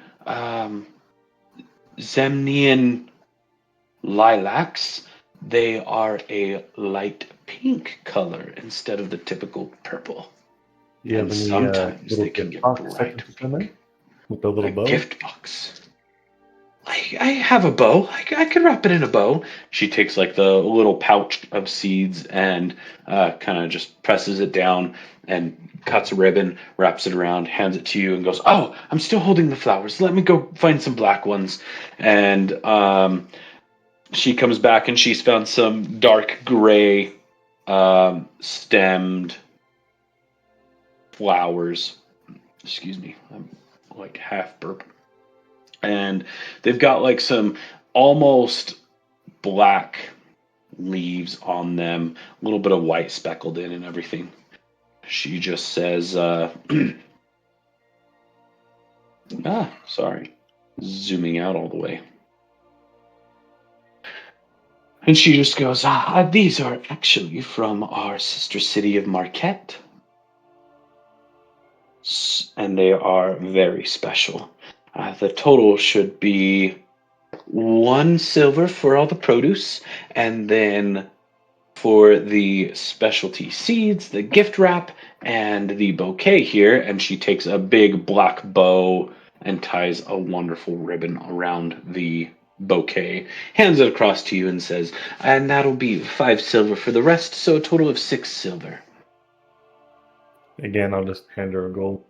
[SPEAKER 1] Zemnian lilacs. They are a light pink color instead of the typical purple.
[SPEAKER 5] Do you
[SPEAKER 1] And
[SPEAKER 5] have any
[SPEAKER 1] sometimes
[SPEAKER 5] little
[SPEAKER 1] they can
[SPEAKER 5] gift
[SPEAKER 1] get
[SPEAKER 5] box I
[SPEAKER 1] bright
[SPEAKER 5] can put in
[SPEAKER 1] pink.
[SPEAKER 5] there with a little
[SPEAKER 1] A
[SPEAKER 5] bow?
[SPEAKER 1] gift box. I have a bow. I could wrap it in a bow. She takes like the little pouch of seeds and kind of just presses it down and cuts a ribbon, wraps it around, hands it to you, and goes, "Oh, I'm still holding the flowers. Let me go find some black ones." And she comes back and she's found some dark gray stemmed flowers. Excuse me, I'm like half burp. And they've got like some almost black leaves on them, a little bit of white speckled in and everything. She just says, sorry, zooming out all the way. And she just goes, these are actually from our sister city of Marquette. And they are very special. The total should be 1 silver for all the produce, and then for the specialty seeds, the gift wrap, and the bouquet here. And she takes a big black bow and ties a wonderful ribbon around the bouquet, hands it across to you, and says, "And that'll be 5 silver for the rest, so a total of 6 silver."
[SPEAKER 5] Again, I'll just hand her a gold.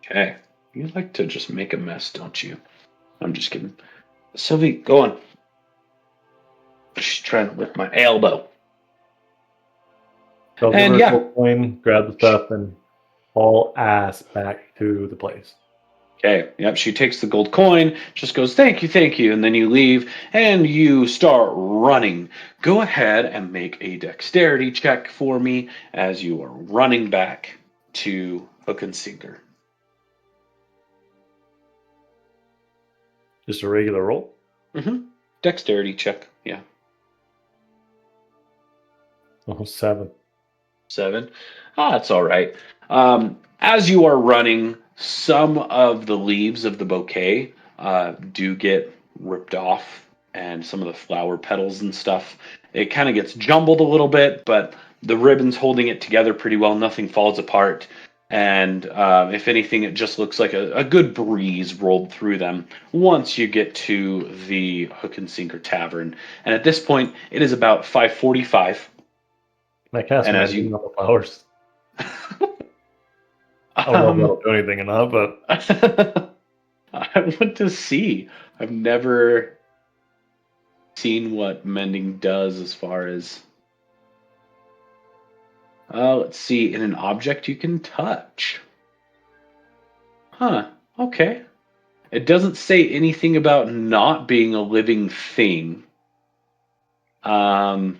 [SPEAKER 1] Okay. You like to just make a mess, don't you? I'm just kidding. Sylvie, go on. She's trying to lift my elbow.
[SPEAKER 5] So I'll give
[SPEAKER 1] And
[SPEAKER 5] her a
[SPEAKER 1] yeah.
[SPEAKER 5] gold coin, grab the stuff, and haul ass back to the place.
[SPEAKER 1] Okay, yep, she takes the gold coin, just goes, thank you, and then you leave, and you start running. Go ahead and make a dexterity check for me as you are running back to Hook and Sinker.
[SPEAKER 5] Just a regular roll.
[SPEAKER 1] Mm-hmm. Dexterity check, yeah.
[SPEAKER 5] Oh, 7.
[SPEAKER 1] 7. That's all right. As you are running, some of the leaves of the bouquet do get ripped off, and some of the flower petals and stuff. It kind of gets jumbled a little bit, but the ribbon's holding it together pretty well. Nothing falls apart. And if anything, it just looks like a good breeze rolled through them once you get to the Hook and Sinker Tavern. And at this point, it is about 5:45.
[SPEAKER 5] I cast
[SPEAKER 1] And as
[SPEAKER 5] magic
[SPEAKER 1] you
[SPEAKER 5] on the flowers. I don't know if that'll do anything or not, but
[SPEAKER 1] I want to see. I've never seen what mending does as far as. Let's see. In an object you can touch. Huh. Okay. It doesn't say anything about not being a living thing. Um,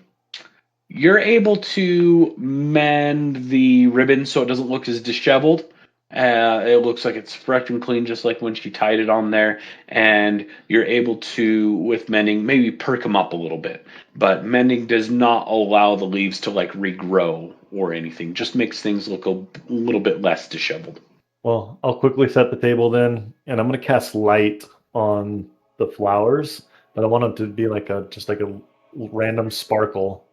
[SPEAKER 1] You're able to mend the ribbon so it doesn't look as disheveled. It looks like it's fresh and clean, just like when she tied it on there. And you're able to, with mending, maybe perk them up a little bit. But mending does not allow the leaves to like regrow or anything. Just makes things look a little bit less disheveled.
[SPEAKER 5] well, I'll quickly set the table then, and I'm going to cast light on the flowers, but I want it to be like just like a random sparkle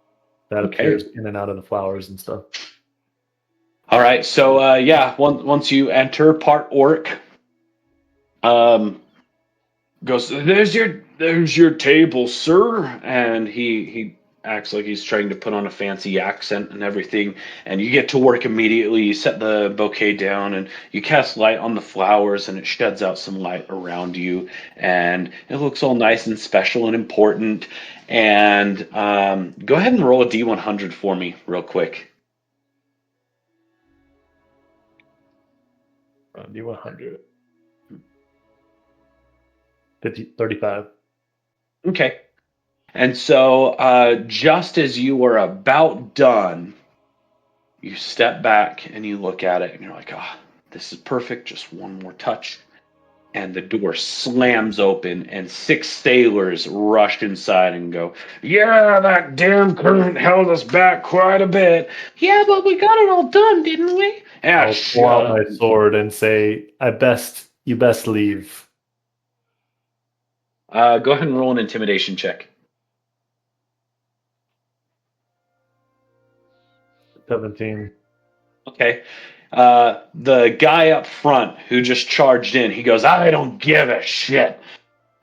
[SPEAKER 5] that
[SPEAKER 1] Okay.
[SPEAKER 5] appears in and out of the flowers and stuff.
[SPEAKER 1] All right. So yeah, once you enter part orc, um, goes, there's your table, sir. And he acts like he's trying to put on a fancy accent and everything. And you get to work immediately. You set the bouquet down and you cast light on the flowers, and it sheds out some light around you, and it looks all nice and special and important. And go ahead and roll a D100 for me real quick.
[SPEAKER 5] D100. 35.
[SPEAKER 1] Okay. And so, just as you are about done, you step back and you look at it and you're like, this is perfect. Just one more touch. And the door slams open, and 6 sailors rush inside and go, yeah, that damn current held us back quite a bit. Yeah, but we got it all done, didn't we? Yeah,
[SPEAKER 5] I'll pull out my sword and say, you best leave.
[SPEAKER 1] Go ahead and roll an intimidation check.
[SPEAKER 5] 17.
[SPEAKER 1] Okay. The guy up front who just charged in, he goes, I don't give a shit.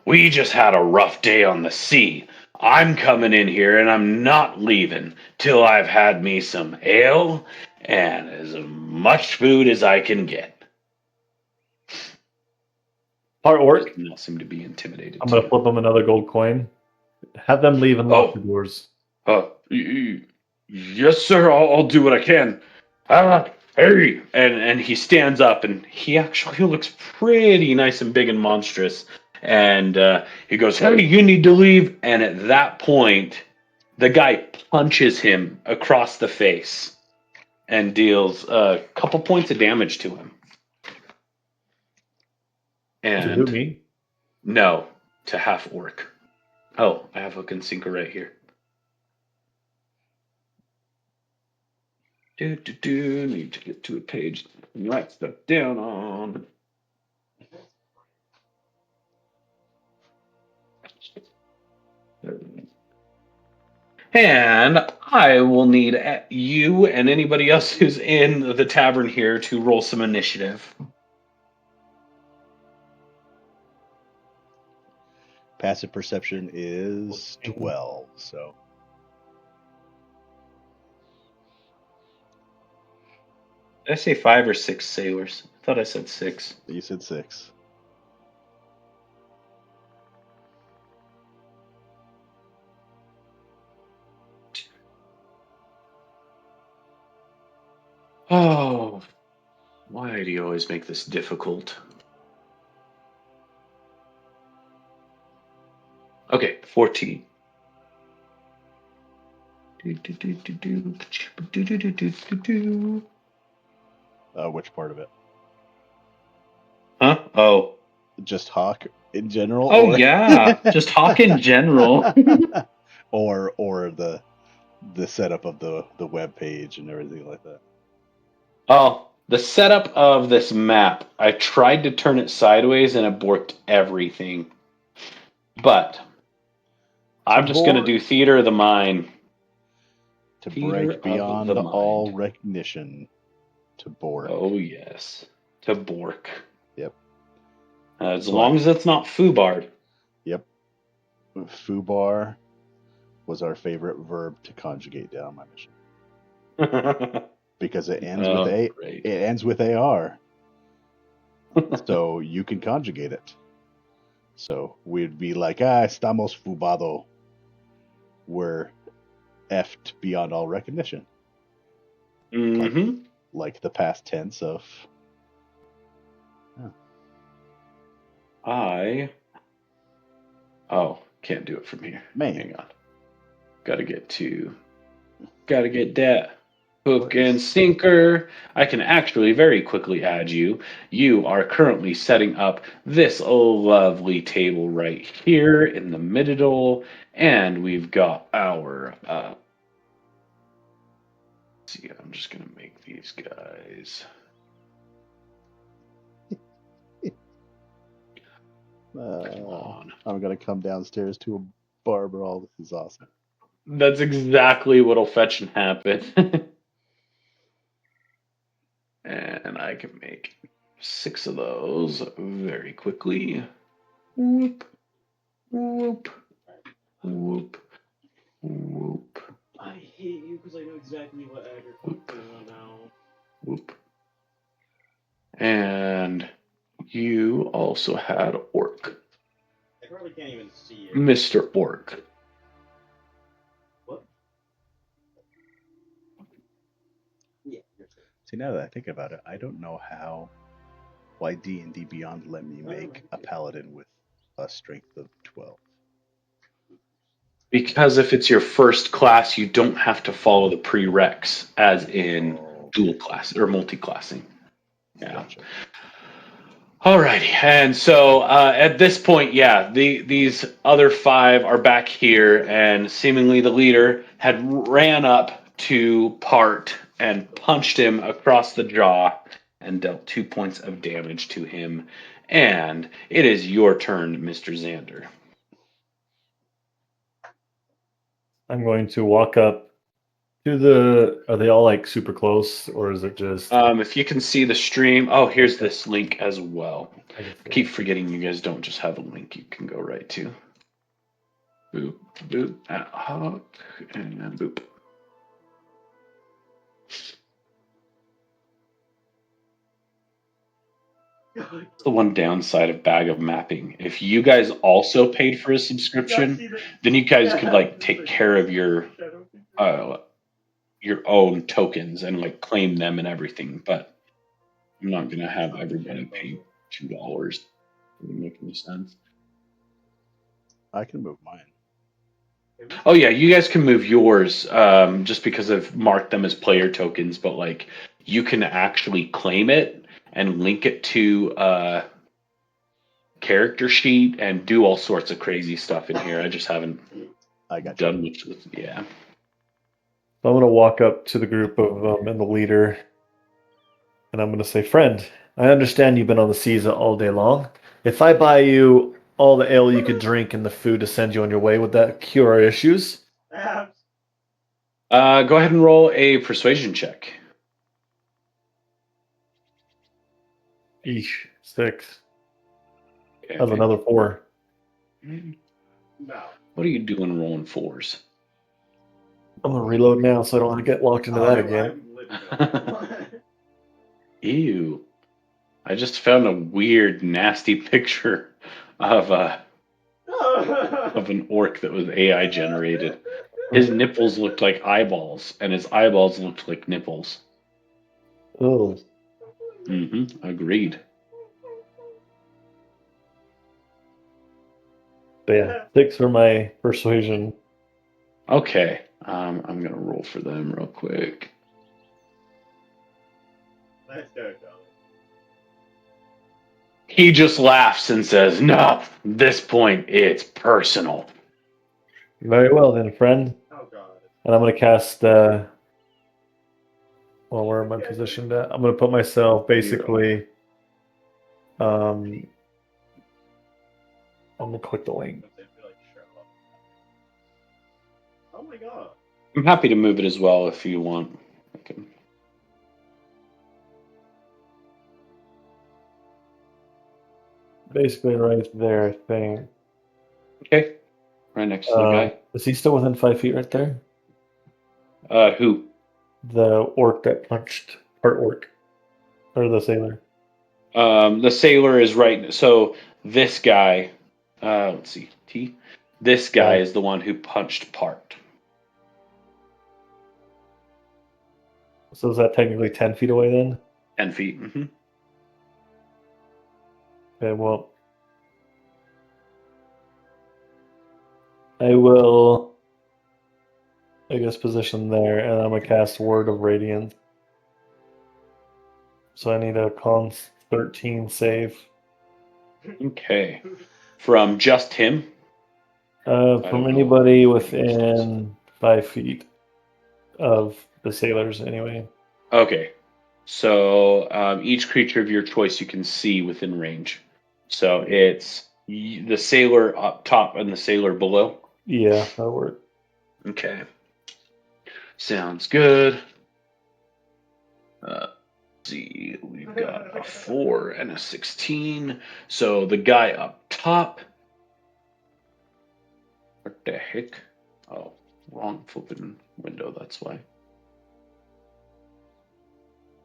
[SPEAKER 1] We just had a rough day on the sea. I'm coming in here and I'm not leaving till I've had me some ale and as much food as I can get.
[SPEAKER 5] Part orc.
[SPEAKER 1] Does not seem to be intimidated.
[SPEAKER 5] I'm going to flip them another gold coin. Have them leave and lock the doors.
[SPEAKER 1] Yes, sir. I'll do what I can. Hey! And he stands up, and he looks pretty nice and big and monstrous. And he goes, hey, you need to leave. And at that point, the guy punches him across the face and deals a couple points of damage to him.
[SPEAKER 5] To who,
[SPEAKER 1] And
[SPEAKER 5] me?
[SPEAKER 1] no, to Half Orc. Oh, I have Hook and Sinker right here. Need to get to a page and write stuff down on. And I will need you and anybody else who's in the tavern here to roll some initiative.
[SPEAKER 2] Passive perception is 12. So
[SPEAKER 1] Did I say 5 or 6 sailors? I thought I said 6.
[SPEAKER 2] you said 6.
[SPEAKER 1] Oh, why do you always make this difficult? Okay, 14.
[SPEAKER 2] Which part of it?
[SPEAKER 1] Huh? Oh.
[SPEAKER 2] Just Hawk in general,
[SPEAKER 1] Oh
[SPEAKER 2] or
[SPEAKER 1] yeah, just Hawk in general.
[SPEAKER 2] or the setup of the web page and everything like that.
[SPEAKER 1] Oh, the setup of this map. I tried to turn it sideways and it borked everything. But I'm just gonna do theater of the mind.
[SPEAKER 2] To
[SPEAKER 1] Theater
[SPEAKER 2] break
[SPEAKER 1] of
[SPEAKER 2] beyond
[SPEAKER 1] the
[SPEAKER 2] all
[SPEAKER 1] mind.
[SPEAKER 2] recognition. To Bork.
[SPEAKER 1] Oh yes, to bork.
[SPEAKER 2] Yep.
[SPEAKER 1] As
[SPEAKER 2] So
[SPEAKER 1] long as it's not foobarred.
[SPEAKER 2] Yep. Foobar was our favorite verb to conjugate down my mission because it ends with a.
[SPEAKER 1] Great.
[SPEAKER 2] It ends with AR. So you can conjugate it. So we'd be like, estamos fubado. We're effed beyond all recognition.
[SPEAKER 1] Mm-hmm.
[SPEAKER 2] Like the past tense of.
[SPEAKER 1] Oh, can't do it from here.
[SPEAKER 2] Man.
[SPEAKER 1] Hang on. Gotta get that hook and sinker. I can actually very quickly add you. You are currently setting up this lovely table right here in the middle, and we've got our. See, I'm just gonna make these guys. Come on.
[SPEAKER 2] I'm gonna come downstairs to a barber. All this is awesome.
[SPEAKER 1] That's exactly what'll fetch and happen. And I can make 6 of those very quickly. Whoop, whoop, whoop, whoop,
[SPEAKER 3] I hate you because I know exactly what ad you're focusing on now.
[SPEAKER 1] whoop. And you also had Orc.
[SPEAKER 3] I probably can't even see it.
[SPEAKER 1] Mr. Orc.
[SPEAKER 3] What? Yeah, you're true.
[SPEAKER 2] See, now that I think about it, I don't know why D&D Beyond let me make a paladin with a strength of 12.
[SPEAKER 1] Because if it's your first class, you don't have to follow the prereqs, as in dual class or multi-classing. Yeah.
[SPEAKER 2] Gotcha.
[SPEAKER 1] Alrighty, and so at this point, yeah, these other 5 are back here, and seemingly the leader had ran up to Part and punched him across the jaw and dealt 2 points of damage to him. And it is your turn, Mr. Xander.
[SPEAKER 5] I'm going to walk up to the. Are they all like super close, or is it just?
[SPEAKER 1] If you can see the stream, here's this link as well.
[SPEAKER 5] I
[SPEAKER 1] Keep forgetting you guys don't just have a link you can go right to. Boop, boop, Hawk, and boop. That's the one downside of Bag of Mapping. If you guys also paid for a subscription, then you guys could like take care of your own tokens and like claim them and everything. But I'm not gonna have everybody pay $2. Doesn't make any sense.
[SPEAKER 2] I can move mine.
[SPEAKER 1] Oh yeah, you guys can move yours just because I've marked them as player tokens, but like you can actually claim it and link it to character sheet and do all sorts of crazy stuff in here. I just haven't done much with yeah.
[SPEAKER 5] I'm going to walk up to the group of them and the leader, and I'm going to say, "Friend, I understand you've been on the seas all day long. If I buy you all the ale you could drink and the food to send you on your way, would that cure our issues?"
[SPEAKER 1] Go ahead and roll a persuasion check.
[SPEAKER 5] Eesh, 6.
[SPEAKER 1] Okay.
[SPEAKER 5] That's another 4.
[SPEAKER 3] No.
[SPEAKER 1] What are you doing rolling 4s?
[SPEAKER 5] I'm gonna reload now so I don't want to get locked into that again.
[SPEAKER 3] I'm living
[SPEAKER 1] Ew. I just found a weird, nasty picture of an orc that was AI generated. His nipples looked like eyeballs, and his eyeballs looked like nipples.
[SPEAKER 5] Oh,
[SPEAKER 1] Agreed.
[SPEAKER 5] but yeah, 6 for my persuasion.
[SPEAKER 1] Okay. I'm gonna roll for them real quick.
[SPEAKER 3] Let's go, darling.
[SPEAKER 1] He just laughs and says, "No, at this point, it's personal."
[SPEAKER 5] Very well then, friend.
[SPEAKER 3] Oh god.
[SPEAKER 5] And I'm gonna cast. Well, where am I positioned at? I'm gonna put myself basically. I'm gonna click the link.
[SPEAKER 3] Oh my god.
[SPEAKER 1] I'm happy to move it as well if you want. I can.
[SPEAKER 5] Basically, right there, I think.
[SPEAKER 1] Okay. Right next to the guy.
[SPEAKER 5] Is he still within 5 feet right there?
[SPEAKER 1] Who?
[SPEAKER 5] The orc that punched part orc, or the sailor.
[SPEAKER 1] The sailor is right. So this guy, let's see, T. This guy is the one who punched Part.
[SPEAKER 5] So is that technically 10 feet away then?
[SPEAKER 1] 10 feet.
[SPEAKER 5] Okay, well, I will, I guess, position there, and I'm gonna cast Word of Radiance. So I need a Con 13 save.
[SPEAKER 1] Okay. From just him. I don't
[SPEAKER 5] From
[SPEAKER 1] know
[SPEAKER 5] anybody
[SPEAKER 1] if
[SPEAKER 5] within 5 feet of the sailors, anyway.
[SPEAKER 1] Okay. So each creature of your choice you can see within range. So it's the sailor up top and the sailor below.
[SPEAKER 5] Yeah, that'll work.
[SPEAKER 1] Okay. Sounds good. Let's see, we've got a 4 and a 16. So the guy up top. What the heck? Oh, wrong flipping window, that's why.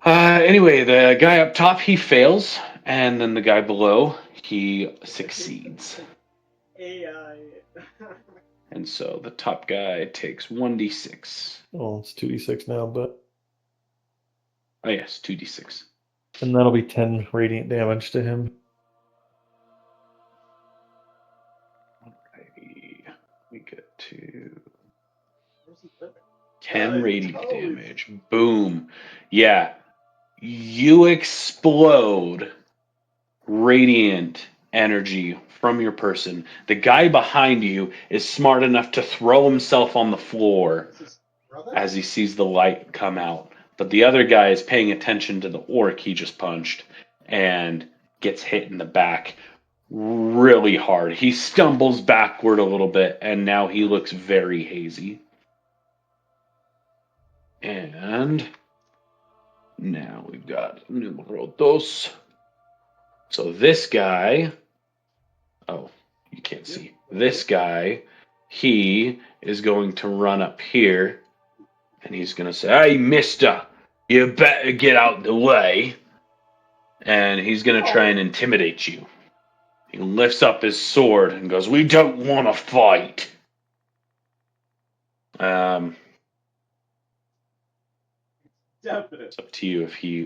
[SPEAKER 1] Anyway, the guy up top, he fails, and then the guy below, he succeeds.
[SPEAKER 3] AI.
[SPEAKER 1] And so the top guy takes 1d6.
[SPEAKER 5] Oh, it's 2d6 now, but.
[SPEAKER 1] Oh, yes, 2d6.
[SPEAKER 5] And that'll be 10 radiant damage to him.
[SPEAKER 1] Alrighty. We get to
[SPEAKER 3] Where's he living?
[SPEAKER 1] 10 radiant damage. Boom. Yeah. You explode radiant energy from your person. The guy behind you is smart enough to throw himself on the floor
[SPEAKER 3] Is his brother?
[SPEAKER 1] as he sees the light come out. But the other guy is paying attention to the orc he just punched and gets hit in the back really hard. He stumbles backward a little bit and now he looks very hazy. And now we've got numero dos. So this guy, oh, you can't see. This guy, he is going to run up here and he's going to say, "Hey, mister, you better get out the way." And he's going to try and intimidate you. He lifts up his sword and goes, "We don't want to fight."
[SPEAKER 3] Definitely.
[SPEAKER 1] It's up to you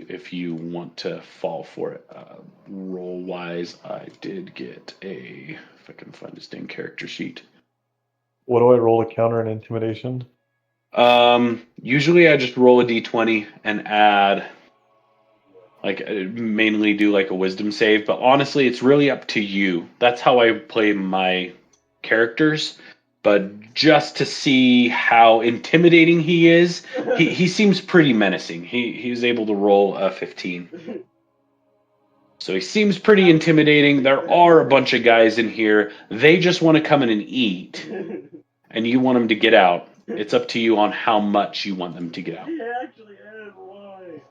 [SPEAKER 1] if you want to fall for it. Roll wise, I did get a, if I can find this dang character sheet.
[SPEAKER 5] What do I roll to counter an intimidation?
[SPEAKER 1] Usually I just roll a d20 and add, like, mainly do like a wisdom save, but honestly, it's really up to you. That's how I play my characters. But just to see how intimidating he is, he seems pretty menacing. He was able to roll a 15. So he seems pretty intimidating. There are a bunch of guys in here. They just want to come in and eat, and you want them to get out. It's up to you on how much you want them to get out.
[SPEAKER 3] He actually is. Why?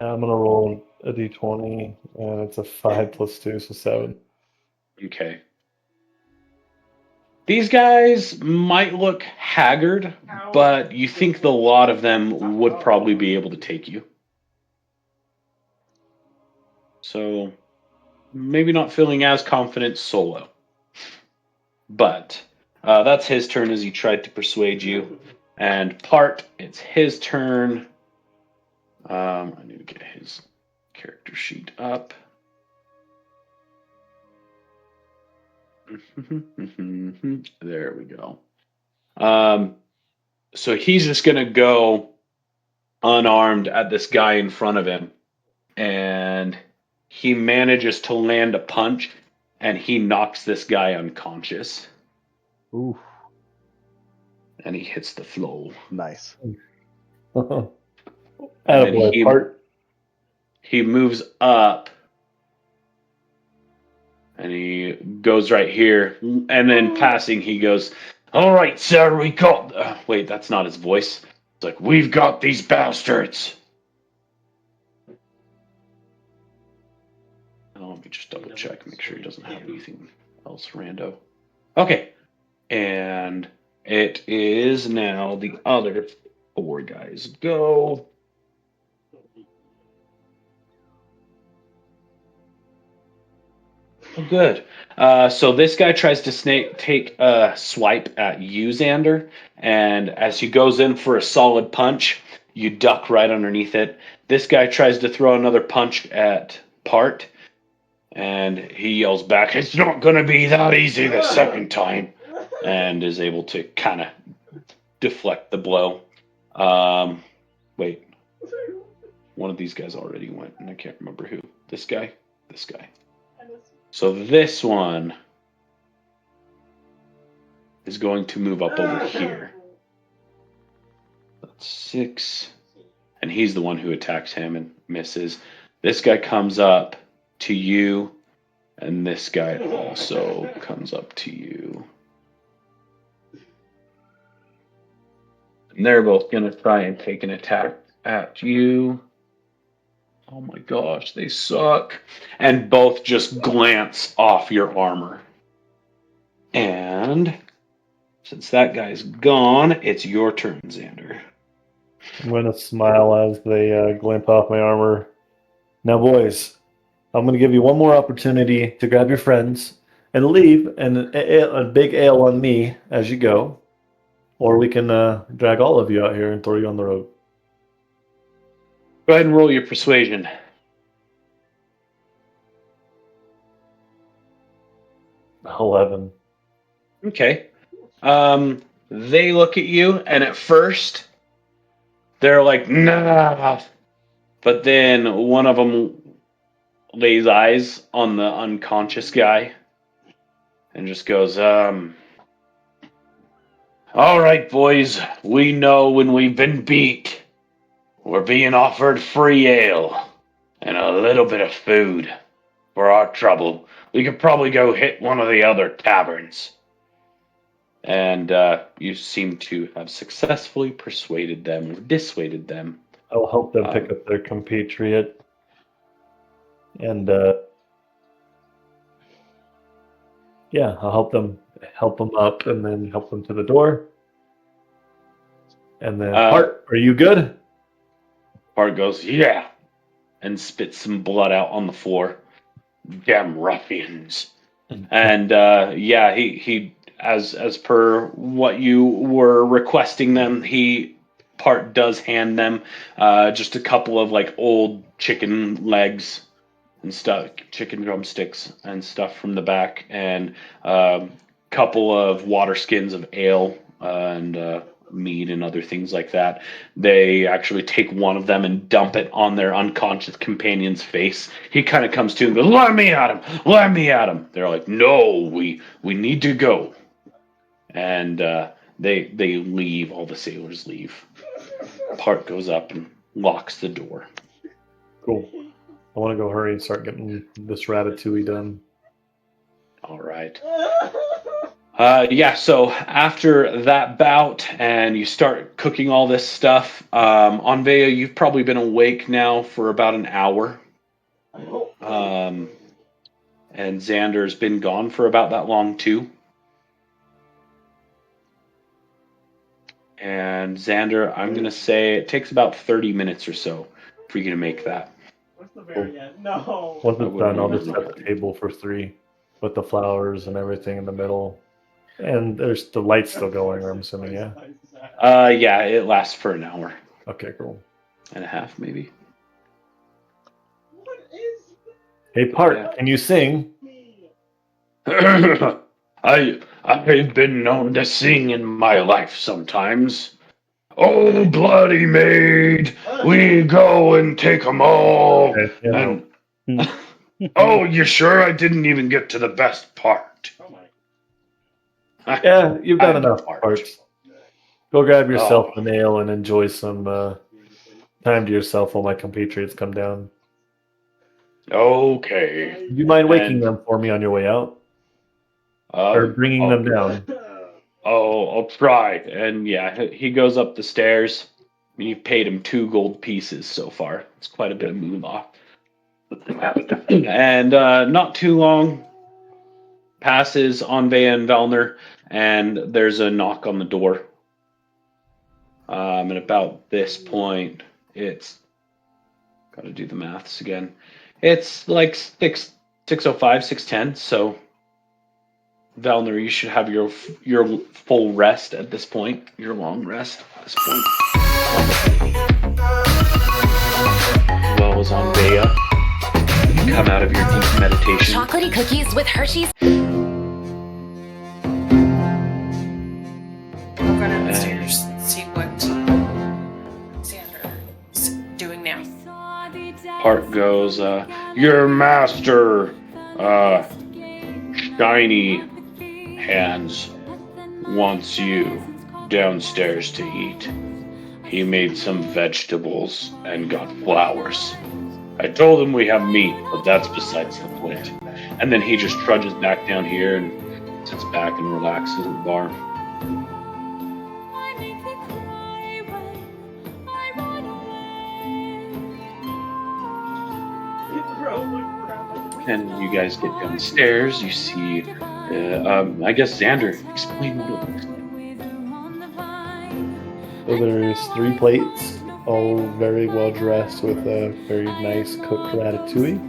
[SPEAKER 5] I'm gonna roll a d20, and it's a 5 plus 2, so 7.
[SPEAKER 1] Okay. These guys might look haggard, but you think the lot of them would probably be able to take you. So maybe not feeling as confident solo. But that's his turn as he tried to persuade you. And Part, it's his turn. I need to get his character sheet up. There we go. So he's just going to go unarmed at this guy in front of him. And he manages to land a punch, and he knocks this guy unconscious.
[SPEAKER 2] Ooh,
[SPEAKER 1] And he hits the floor.
[SPEAKER 2] nice.
[SPEAKER 1] And
[SPEAKER 5] Attaboy, Part.
[SPEAKER 1] he moves up. And he goes right here. And then passing, he goes, "All right, sir, we got..." wait, that's not his voice. It's like, "We've got these bastards." Oh, let me just double check, make sure he doesn't have anything else rando. Okay. And it is now the other 4 guys go. Oh, good. So this guy tries to take a swipe at you, Xander, and as he goes in for a solid punch, you duck right underneath it. This guy tries to throw another punch at Part, and he yells back, "It's not going to be that easy the second time," and is able to kind of deflect the blow. Wait. One of these guys already went, and I can't remember who. This guy? This guy. So this one is going to move up over here. That's 6. And he's the one who attacks him and misses. This guy comes up to you, and this guy also comes up to you. And they're both going to try and take an attack at you. Oh my gosh, they suck. And both just glance off your armor. And since that guy's gone, it's your turn, Xander.
[SPEAKER 5] I'm going to smile as they glint off my armor. Now, boys, I'm going to give you one more opportunity to grab your friends and leave, and a big ale on me as you go. Or we can drag all of you out here and throw you on the road.
[SPEAKER 1] Go ahead and roll your persuasion.
[SPEAKER 5] $11.
[SPEAKER 1] Okay. They look at you, and at first, they're like, "Nah." But then one of them lays eyes on the unconscious guy and just goes, "All right, boys, we know when we've been beat. We're being offered free ale and a little bit of food for our trouble. We could probably go hit one of the other taverns." And you seem to have successfully persuaded them or dissuaded them.
[SPEAKER 5] I'll help them pick up their compatriot. And yeah, I'll help them up and then help them to the door. And then, Part, are you good?
[SPEAKER 1] Part goes, "Yeah," and spits some blood out on the floor. "Damn ruffians." And yeah, he as per what you were requesting them, Part does hand them just a couple of like old chicken legs and stuff, chicken drumsticks and stuff from the back, and a couple of water skins of ale and mead and other things like that. They actually take one of them and dump it on their unconscious companion's face. He kind of comes to and goes, "Let me at him! Let me at him!" They're like, "No, we need to go." And they leave. All the sailors leave. Part goes up and locks the door.
[SPEAKER 5] Cool. I want to go hurry and start getting this ratatouille done.
[SPEAKER 1] All right. Yeah, so after that bout and you start cooking all this stuff, Anvea, you've probably been awake now for about an hour. And Xander's been gone for about that long too. And Xander, I'm gonna say it takes about 30 minutes or so for you to make that.
[SPEAKER 3] What's the very end? No.
[SPEAKER 5] Once
[SPEAKER 1] I
[SPEAKER 5] it's
[SPEAKER 1] wouldn't
[SPEAKER 5] done, I'll
[SPEAKER 1] even
[SPEAKER 5] just set the table for 3 with the flowers and everything in the middle. And there's the lights still going, I'm assuming, yeah?
[SPEAKER 1] Yeah, it lasts for an hour
[SPEAKER 5] Okay, cool.
[SPEAKER 1] and a half, maybe.
[SPEAKER 3] What is
[SPEAKER 5] Hey, Part,
[SPEAKER 1] Yeah.
[SPEAKER 5] can you sing?
[SPEAKER 1] I've been known to sing in my life sometimes. Oh, bloody maid, we go and take 'em all.
[SPEAKER 5] Okay, yeah,
[SPEAKER 1] And oh, you sure? I didn't even get to the best part.
[SPEAKER 3] Oh my.
[SPEAKER 5] Yeah, you've done
[SPEAKER 1] I'm
[SPEAKER 5] enough
[SPEAKER 1] Part.
[SPEAKER 5] parts. Go grab yourself
[SPEAKER 1] Oh.
[SPEAKER 5] a nail and enjoy some time to yourself while my compatriots come down.
[SPEAKER 1] Okay.
[SPEAKER 5] Do you mind waking
[SPEAKER 1] And
[SPEAKER 5] them for me on your way out? Or bringing them down?
[SPEAKER 1] I'll try. And yeah, he goes up the stairs. You've paid him 2 gold pieces so far. It's quite a bit of moolah. And not too long passes on Vea and Velner, and there's a knock on the door. And about this point, it's got to do the maths again. It's like 6:05, 6:10. So Velner, you should have your full rest at this point. Your long rest at this point. As well as on Vea. You come out of your deep meditation.
[SPEAKER 4] Chocolatey cookies with Hershey's.
[SPEAKER 6] I'll go down the stairs and see what Xander is doing now.
[SPEAKER 1] Part goes, your master, Shiny Hands, wants you downstairs to eat. He made some vegetables and got flowers. I told him we have meat, but that's besides the point. And then he just trudges back down here and sits back and relaxes at the bar. And you guys get downstairs. You see, I guess Xander, explain what it looks like.
[SPEAKER 5] So there's 3 plates, all very well dressed with a very nice cooked ratatouille.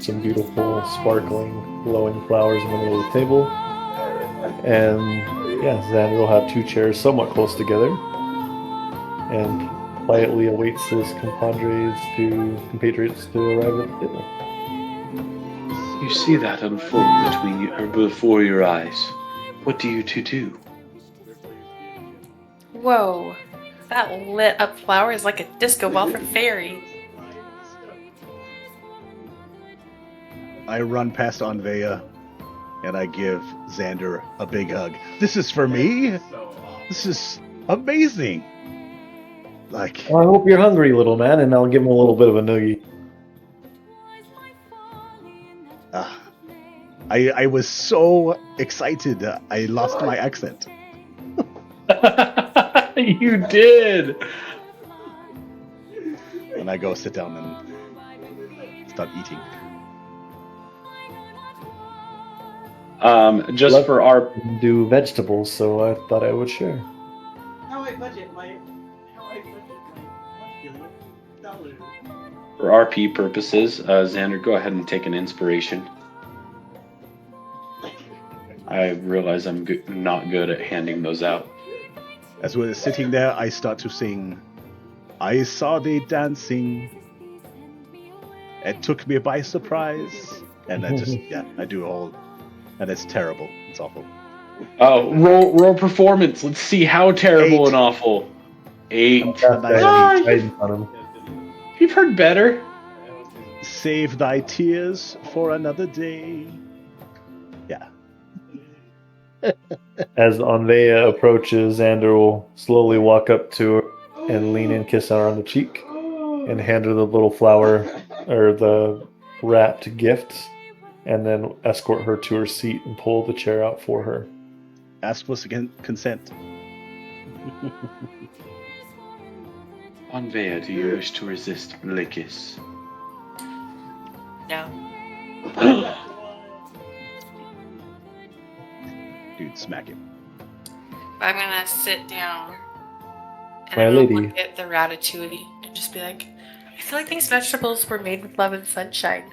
[SPEAKER 5] Some beautiful, sparkling, glowing flowers in the middle of the table. And yeah, Xander will have 2 chairs somewhat close together and quietly awaits his compatriots to arrive at the dinner.
[SPEAKER 1] You see that unfold before your eyes. What do you two do?
[SPEAKER 6] Whoa. That lit up flower is like a disco ball for fairies.
[SPEAKER 2] I run past Anvea and I give Xander a big hug. This is for me? This is amazing. Like,
[SPEAKER 5] Well, I hope you're hungry, little man, and I'll give him a little bit of a noogie.
[SPEAKER 2] I was so excited. I lost my accent.
[SPEAKER 1] You did.
[SPEAKER 2] And I go sit down and start eating.
[SPEAKER 1] Just for our
[SPEAKER 5] Do vegetables, so I thought I would share.
[SPEAKER 3] How I budget my dollars.
[SPEAKER 1] for RP purposes, Xander, go ahead and take an inspiration. I realize I'm not good at handing those out.
[SPEAKER 2] As we're sitting there, I start to sing, I saw thee dancing. It took me by surprise. And I just, I do all. And it's terrible. It's awful.
[SPEAKER 1] Oh, roll performance. Let's see how terrible
[SPEAKER 2] 8.
[SPEAKER 1] and awful. 8.
[SPEAKER 5] Guidance on him.
[SPEAKER 1] You've heard better.
[SPEAKER 2] Save thy tears for another day. Yeah.
[SPEAKER 5] As Anvea approaches, Xander will slowly walk up to her and lean in, kiss her on the cheek, and hand her the little flower or the wrapped gifts, and then escort her to her seat and pull the chair out for her.
[SPEAKER 2] Ask for consent.
[SPEAKER 1] Anvea, do you wish to resist Blickis?
[SPEAKER 6] No.
[SPEAKER 2] Dude, smack him.
[SPEAKER 6] I'm gonna sit down And
[SPEAKER 5] My
[SPEAKER 6] I'm gonna
[SPEAKER 5] lady.
[SPEAKER 6] look at the ratatouille and just be like, I feel like these vegetables were made with love and sunshine.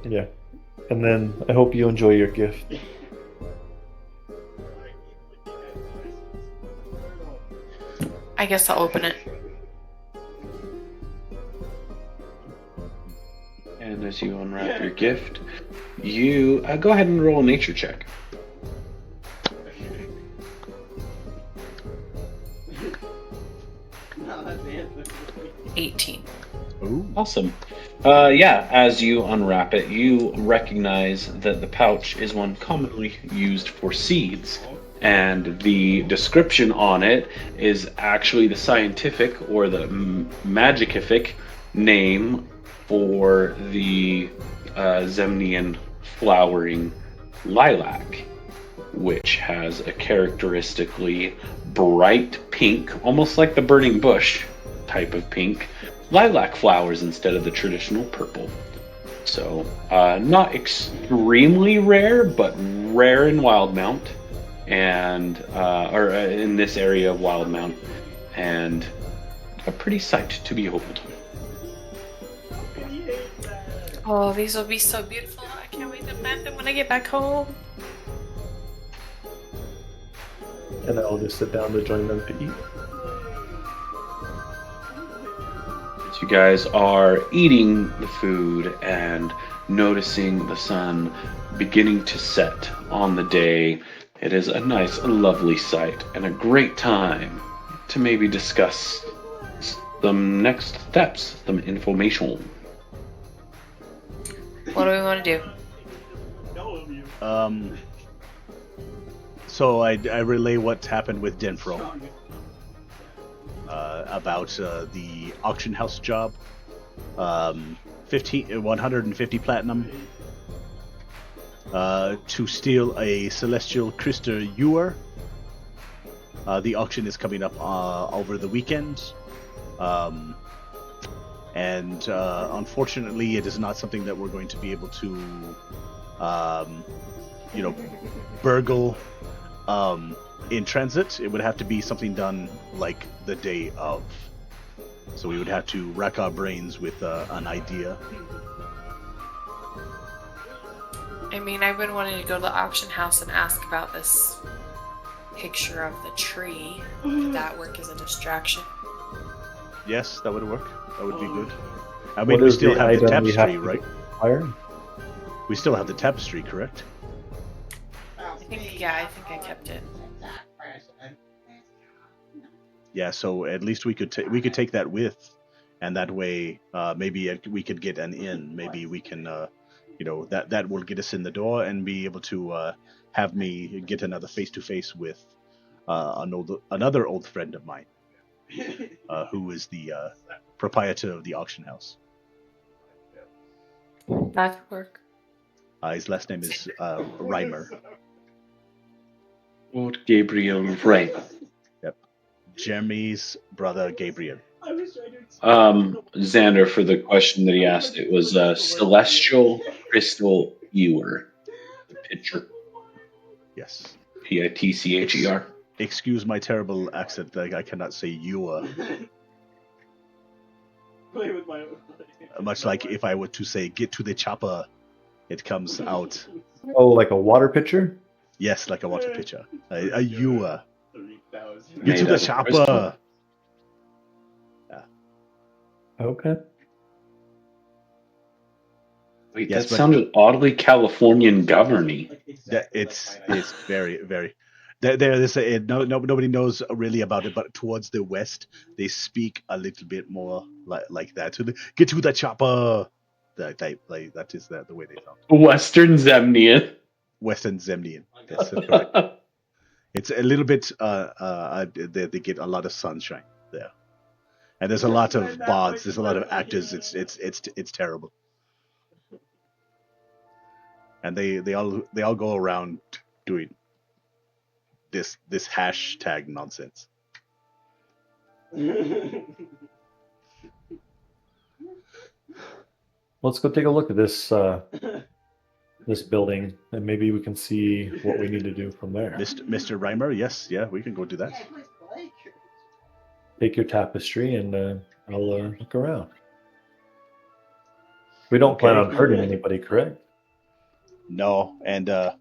[SPEAKER 5] Yeah. And then I hope you enjoy your gift.
[SPEAKER 6] I guess I'll open it.
[SPEAKER 1] And as you unwrap your gift, you go ahead and roll a nature check.
[SPEAKER 3] No, that's the answer.
[SPEAKER 6] 18.
[SPEAKER 2] Ooh.
[SPEAKER 1] Awesome. Yeah, as you unwrap it, you recognize that the pouch is one commonly used for seeds. And the description on it is actually the scientific or the magicific name for the Zemnian flowering lilac, which has a characteristically bright pink, almost like the burning bush type of pink, lilac flowers instead of the traditional purple. So, not extremely rare, but rare in Wildmount, and or in this area of Wildmount, and a pretty sight to behold.
[SPEAKER 6] Oh, these will be so beautiful. I can't wait to plant them when I get back home.
[SPEAKER 5] And I'll just sit down to join them to eat.
[SPEAKER 1] As you guys are eating the food and noticing the sun beginning to set on the day, it is a nice, lovely sight and a great time to maybe discuss some next steps, some information.
[SPEAKER 6] What do we want to do?
[SPEAKER 2] So I relay what happened with Denfro about the auction house job. 150 platinum to steal a celestial crystal ewer. The auction is coming up over the weekend. And unfortunately, it is not something that we're going to be able to, burgle in transit. It would have to be something done like the day of. So we would have to rack our brains with an idea.
[SPEAKER 6] I mean, I've been wanting to go to the auction house and ask about this picture of the tree. Could that work as a distraction?
[SPEAKER 2] Yes, that would work. That would be good. I
[SPEAKER 5] What
[SPEAKER 2] mean, we
[SPEAKER 5] is
[SPEAKER 2] still
[SPEAKER 5] the
[SPEAKER 2] have the
[SPEAKER 5] item we have
[SPEAKER 2] tapestry,
[SPEAKER 5] to
[SPEAKER 2] right?
[SPEAKER 5] Fire?
[SPEAKER 2] We still have the tapestry, correct?
[SPEAKER 6] I think I kept it.
[SPEAKER 2] Yeah, so at least we could take that with, and that way maybe we could get an in. Maybe we can, that will get us in the door and be able to have me get another face to face with another old friend of mine, who is the proprietor of the auction house.
[SPEAKER 6] That could work.
[SPEAKER 2] His last name is Reimer.
[SPEAKER 1] Lord Gabriel Wright.
[SPEAKER 2] Jeremy's brother Gabriel.
[SPEAKER 1] Xander, for the question that he asked, it was Celestial Crystal Ewer. The picture.
[SPEAKER 2] Yes.
[SPEAKER 1] Pitcher.
[SPEAKER 2] Excuse my terrible accent. Like I cannot say ewer. Much like if I were to say "get to the chopper," it comes out.
[SPEAKER 5] Oh, like a water pitcher?
[SPEAKER 2] Yes, like a water pitcher. A ewer. Get
[SPEAKER 1] Made
[SPEAKER 2] to the
[SPEAKER 1] out of
[SPEAKER 2] chopper.
[SPEAKER 1] crystal.
[SPEAKER 5] Okay.
[SPEAKER 1] Wait,
[SPEAKER 2] Yes,
[SPEAKER 1] that
[SPEAKER 2] but-
[SPEAKER 1] sounded oddly Californian governy.
[SPEAKER 2] It's very very. There's nobody knows really about it, but towards the west they speak a little bit more like that. So get to the chopper. That is the way they sound.
[SPEAKER 1] Western Zemnian.
[SPEAKER 2] Western Zemnian. That's correct. It's a little bit. They get a lot of sunshine there, and there's a lot of bards. There's a lot of actors. It's terrible. And they all go around doing this hashtag nonsense.
[SPEAKER 5] Let's go take a look at this this building, and maybe we can see what we need to do from there.
[SPEAKER 2] Mr. Reimer, yes, yeah, we can go do that.
[SPEAKER 5] Take your tapestry, and I'll look around. We don't plan on hurting anybody, correct?
[SPEAKER 2] No, and no,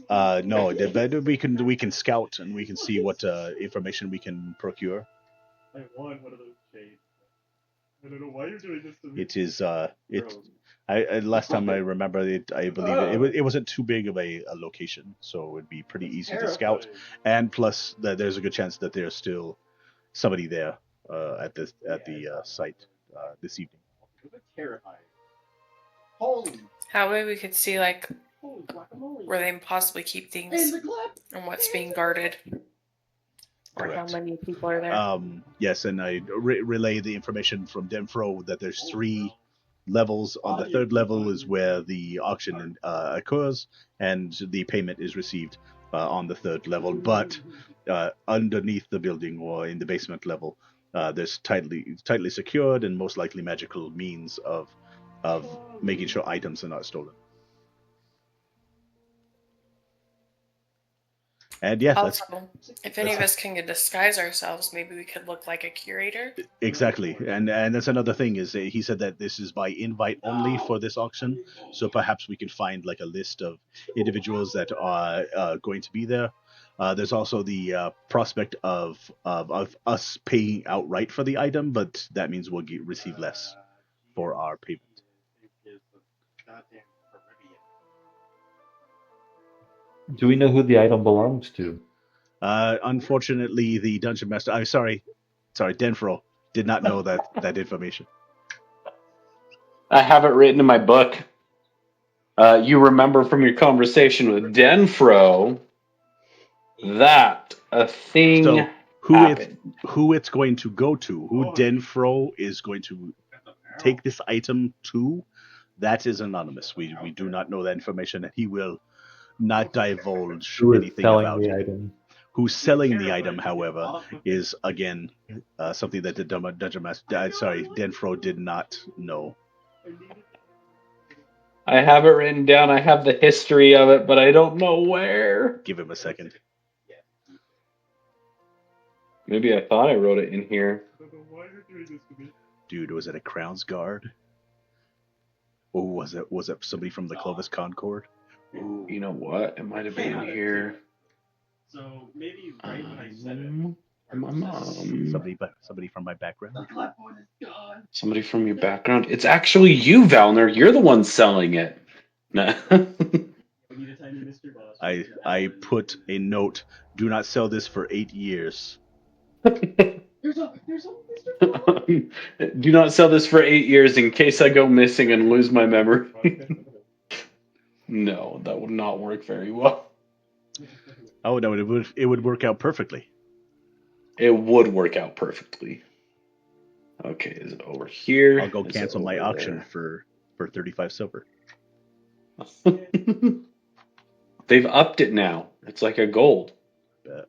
[SPEAKER 2] but we can scout and we can see what information we can procure.
[SPEAKER 3] I want one of those shades. I don't know why you're doing this to me.
[SPEAKER 2] It is I last time I remember it, I believe it wasn't too big of a location, so it would be pretty easy to scout. And plus, there's a good chance that there's still somebody there at the site this evening.
[SPEAKER 3] Terrifying. Holy,
[SPEAKER 6] That way we could see like
[SPEAKER 3] holy guacamole.
[SPEAKER 6] where they possibly keep
[SPEAKER 3] And
[SPEAKER 6] things
[SPEAKER 3] the clap.
[SPEAKER 6] and what's being guarded. Or how
[SPEAKER 2] Correct.
[SPEAKER 6] many people are there.
[SPEAKER 2] Yes, and I relay the information from Denfro that there's 3 levels. On the 3rd level is where the auction occurs, and the payment is received on the 3rd level. But underneath the building or in the basement level, there's tightly secured and most likely magical means of making sure items are not stolen. And yeah, that's
[SPEAKER 6] Also, if any of us can disguise ourselves, maybe we could look like a curator.
[SPEAKER 2] exactly, and that's another thing is he said that this is by invite only for this auction, so perhaps we can find like a list of individuals that are going to be there. There's also the prospect of us paying outright for the item, but that means we'll receive less for our payment.
[SPEAKER 5] Do we know who the item belongs to?
[SPEAKER 2] Unfortunately, the dungeon master. I'm sorry, Denfro did not know that information.
[SPEAKER 1] I have it written in my book. You remember from your conversation with Denfro that a thing
[SPEAKER 2] So
[SPEAKER 1] happened.
[SPEAKER 2] who it's going to go to, who Denfro is going to take this item to, that is anonymous. We do not know that information, and he will not divulge
[SPEAKER 5] Who is
[SPEAKER 2] anything
[SPEAKER 5] selling
[SPEAKER 2] about
[SPEAKER 5] the
[SPEAKER 2] it.
[SPEAKER 5] item?
[SPEAKER 2] Who's selling the item, however, is again something that the dungeon master, Denfro did not know.
[SPEAKER 1] I have it written down. I have the history of it, but I don't know where.
[SPEAKER 2] Give him a second.
[SPEAKER 1] Maybe I thought I wrote it in here.
[SPEAKER 3] I don't know why you're doing this to me.
[SPEAKER 2] Dude, was it a Crown's Guard? Or was it somebody from the Clovis Concord?
[SPEAKER 1] Ooh, you know what? It might have been in here.
[SPEAKER 3] So maybe right when I said it.
[SPEAKER 2] Somebody from my background.
[SPEAKER 3] The clapboard is gone.
[SPEAKER 1] Somebody from your background. It's actually you, Valner. You're the one selling it. Nah.
[SPEAKER 3] We need a tiny mystery boss.
[SPEAKER 2] I put a note. Do not sell this for 8 years.
[SPEAKER 3] There's a mystery boss.
[SPEAKER 1] Do not sell this for 8 years in case I go missing and lose my memory. No, that would not work very well.
[SPEAKER 2] Oh no, it would work out perfectly.
[SPEAKER 1] It would work out perfectly. Okay, is it over here?
[SPEAKER 2] I'll go
[SPEAKER 1] Is it
[SPEAKER 2] cancel my
[SPEAKER 1] over
[SPEAKER 2] auction for 35 silver.
[SPEAKER 1] there? They've upped it now. It's like a gold.
[SPEAKER 2] Bet.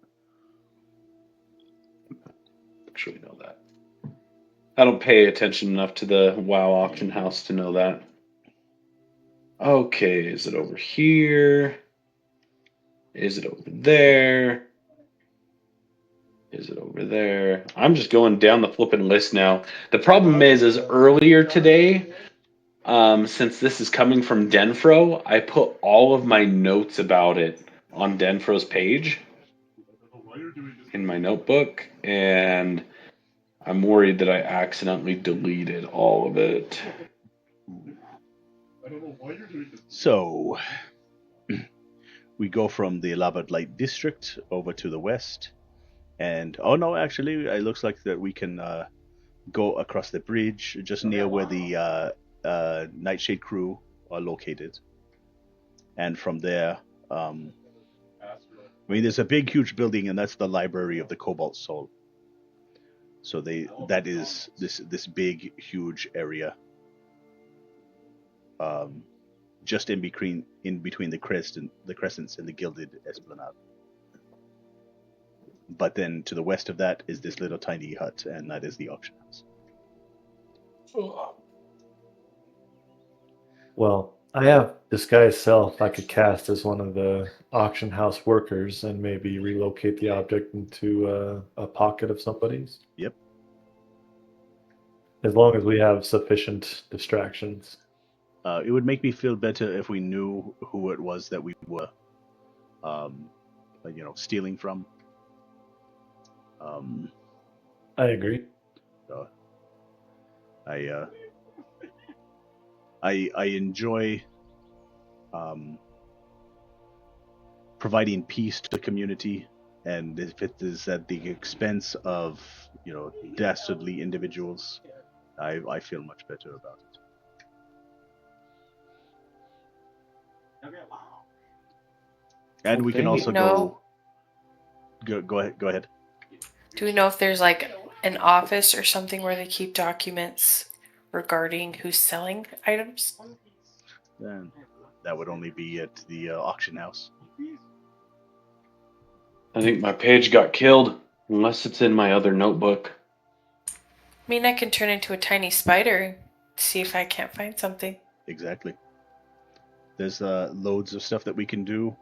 [SPEAKER 1] Actually know that. I don't pay attention enough to the WoW auction house to know that. Okay, is it over here? Is it over there? Is it over there? I'm just going down the flipping list now. The problem is earlier today, since this is coming from Denfro, I put all of my notes about it on Denfro's page in my notebook, and I'm worried that I accidentally deleted all of it.
[SPEAKER 3] I don't know why you're doing this.
[SPEAKER 2] So we go from the Elaborate Light District over to the west, and oh no, actually, it looks like that we can go across the bridge just near where the Nightshade crew are located, and from there, I mean, there's a big, huge building, and that's the Library of the Cobalt Soul. So that is this big, huge area, just in between the crescents and the Gilded Esplanade. But then to the west of that is this little tiny hut, and that is the auction house.
[SPEAKER 5] Well, I have disguise self I could cast as one of the auction house workers and maybe relocate the object into a pocket of somebody's.
[SPEAKER 2] Yep.
[SPEAKER 5] As long as we have sufficient distractions.
[SPEAKER 2] It would make me feel better if we knew who it was that we were, stealing from.
[SPEAKER 5] I agree.
[SPEAKER 2] So I enjoy providing peace to the community, and if it is at the expense of dastardly individuals, I feel much better about it. And we can also
[SPEAKER 6] No.
[SPEAKER 2] go ahead.
[SPEAKER 6] Do we know if there's like an office or something where they keep documents regarding who's selling items?
[SPEAKER 2] Then that would only be at the auction house.
[SPEAKER 1] I think my page got killed, unless it's in my other notebook.
[SPEAKER 6] I mean, I can turn into a tiny spider and see if I can't find something.
[SPEAKER 2] Exactly. There's loads of stuff that we can do.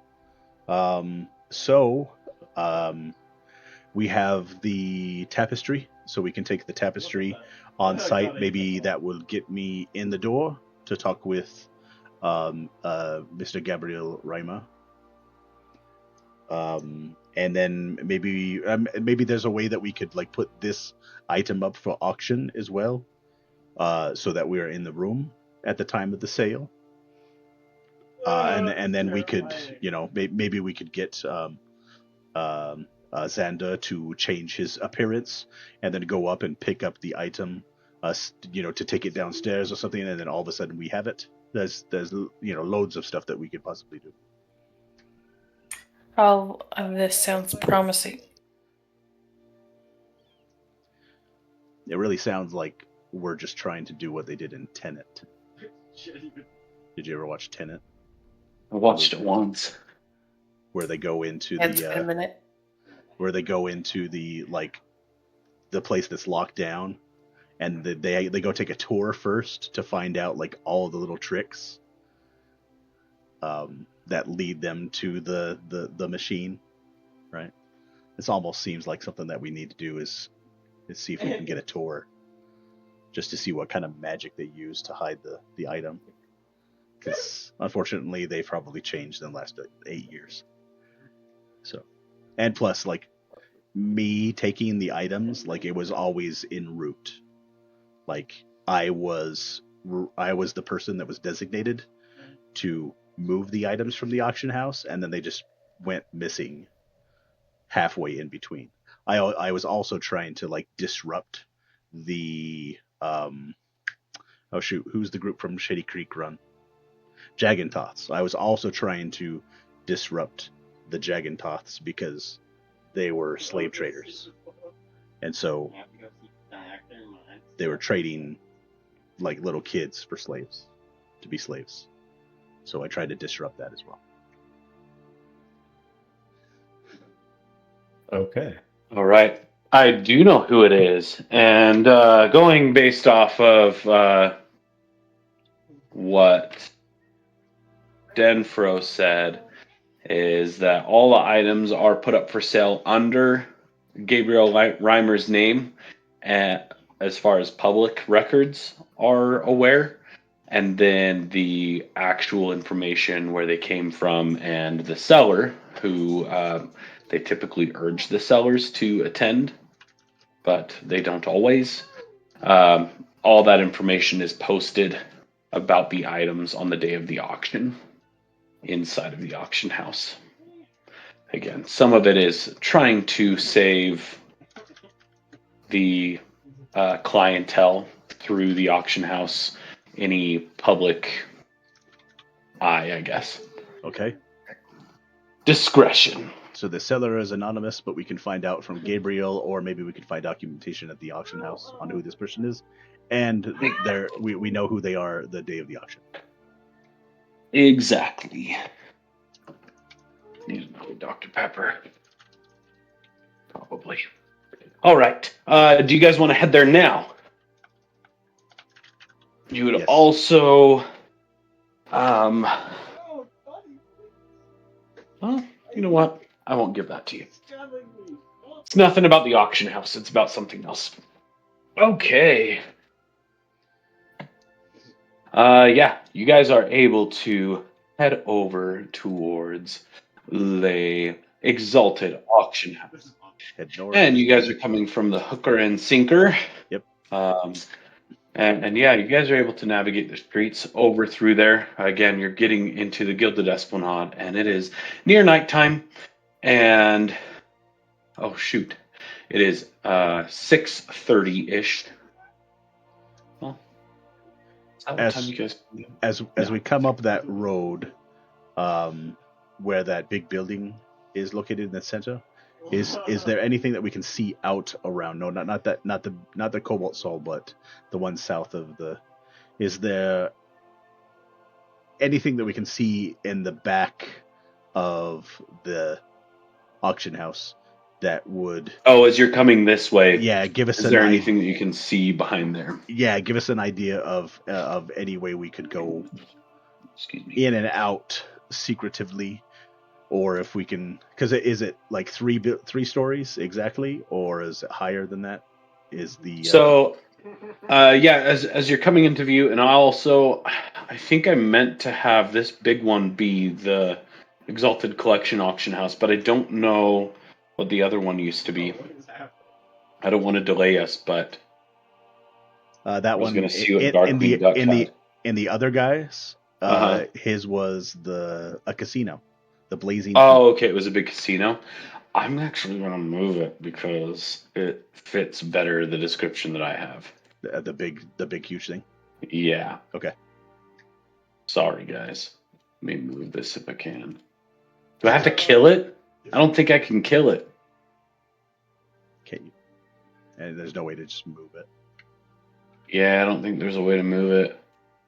[SPEAKER 2] We have the tapestry, so we can take the tapestry on site. Maybe that will get me in the door to talk with Mr. Gabriel Reimer. And then maybe there's a way that we could like put this item up for auction as well, so that we are in the room at the time of the sale. And then we could, maybe we could get Xander to change his appearance and then go up and pick up the item, to take it downstairs or something, and then all of a sudden we have it. There's loads of stuff that we could possibly do.
[SPEAKER 6] All of this sounds promising.
[SPEAKER 2] It really sounds like we're just trying to do what they did in Tenet. Did you ever watch Tenet?
[SPEAKER 1] I watched it once.
[SPEAKER 2] Where they go into
[SPEAKER 6] It's been a minute.
[SPEAKER 2] where they go into the place that's locked down, and they go take a tour first to find out like all of the little tricks that lead them to the machine, right? This almost seems like something that we need to do is see if we can get a tour, just to see what kind of magic they use to hide the item. Because unfortunately, they've probably changed in the last 8 years. So, and plus, like me taking the items, like it was always en route. Like I was the person that was designated to move the items from the auction house, and then they just went missing halfway in between. I was also trying to like disrupt the who's the group from Shady Creek Run? Jagantoths. I was also trying to disrupt the Jagantoths because they were slave traders, and so they were trading like little kids for slaves to be slaves. So I tried to disrupt that as well.
[SPEAKER 5] Okay.
[SPEAKER 1] All right. I do know who it is. And going based off of what Denfro said, is that all the items are put up for sale under Gabriel Reimer's name, as far as public records are aware. And then the actual information where they came from and the seller, who they typically urge the sellers to attend, but they don't always. All that information is posted about the items on the day of the auction inside of the auction house. Again, some of it is trying to save the clientele through the auction house any public eye, I guess.
[SPEAKER 2] Okay.
[SPEAKER 1] Discretion.
[SPEAKER 2] So the seller is anonymous, but we can find out from Gabriel, or maybe we could find documentation at the auction house on who this person is, and we know who they are the day of the auction.
[SPEAKER 1] Exactly. Need another Dr. Pepper. Probably. All right. Do you guys want to head there now? You would
[SPEAKER 2] Yes.
[SPEAKER 1] also
[SPEAKER 3] Oh, buddy,
[SPEAKER 1] Well, you know what? I won't give that to you.
[SPEAKER 3] it's stabbing me. Oh.
[SPEAKER 1] It's nothing about the auction house. It's about something else. Okay. Yeah, you guys are able to head over towards the Exalted Auction House.
[SPEAKER 3] This is awesome.
[SPEAKER 2] Head north.
[SPEAKER 1] And you guys are coming from the Hooker and Sinker.
[SPEAKER 2] Yep.
[SPEAKER 1] And yeah, you guys are able to navigate the streets over through there. Again, you're getting into the Gilded Esplanade, and it is near nighttime. And oh shoot, it is 6:30-ish. Well, is that what time you guys?
[SPEAKER 2] As we come up that road, where that big building is located in the center, is there anything that we can see out around? No, not the Cobalt Soul, but the one south of the. Is there anything that we can see in the back of the auction house that would?
[SPEAKER 1] Oh, as you're coming this way,
[SPEAKER 2] Yeah, give us
[SPEAKER 1] is
[SPEAKER 2] an
[SPEAKER 1] there
[SPEAKER 2] idea.
[SPEAKER 1] anything that you can see behind there?
[SPEAKER 2] Yeah, give us an idea of any way we could go
[SPEAKER 1] Excuse me.
[SPEAKER 2] in and out secretively, or if we can, because is it like three stories exactly, or is it higher than that? Is the
[SPEAKER 1] So, yeah, as you're coming into view, and I think I meant to have this big one be the Exalted Collection Auction House, but I don't know what the other one used to be.
[SPEAKER 3] What is happening?
[SPEAKER 1] I don't want to delay us, but
[SPEAKER 2] that
[SPEAKER 1] I was
[SPEAKER 2] one
[SPEAKER 1] going to see what Darkwing Duck had.
[SPEAKER 2] in the other guys,
[SPEAKER 1] Uh-huh.
[SPEAKER 2] his was a casino, the Blazing.
[SPEAKER 1] Oh, okay, it was a big casino. I'm actually going to move it because it fits better the description that I have.
[SPEAKER 2] the big huge thing.
[SPEAKER 1] Yeah.
[SPEAKER 2] Okay.
[SPEAKER 1] Sorry, guys. Let me move this if I can. Do I have to kill it? I don't think I can kill it.
[SPEAKER 2] Can you? And there's no way to just move it.
[SPEAKER 1] Yeah, I don't think there's a way to move it.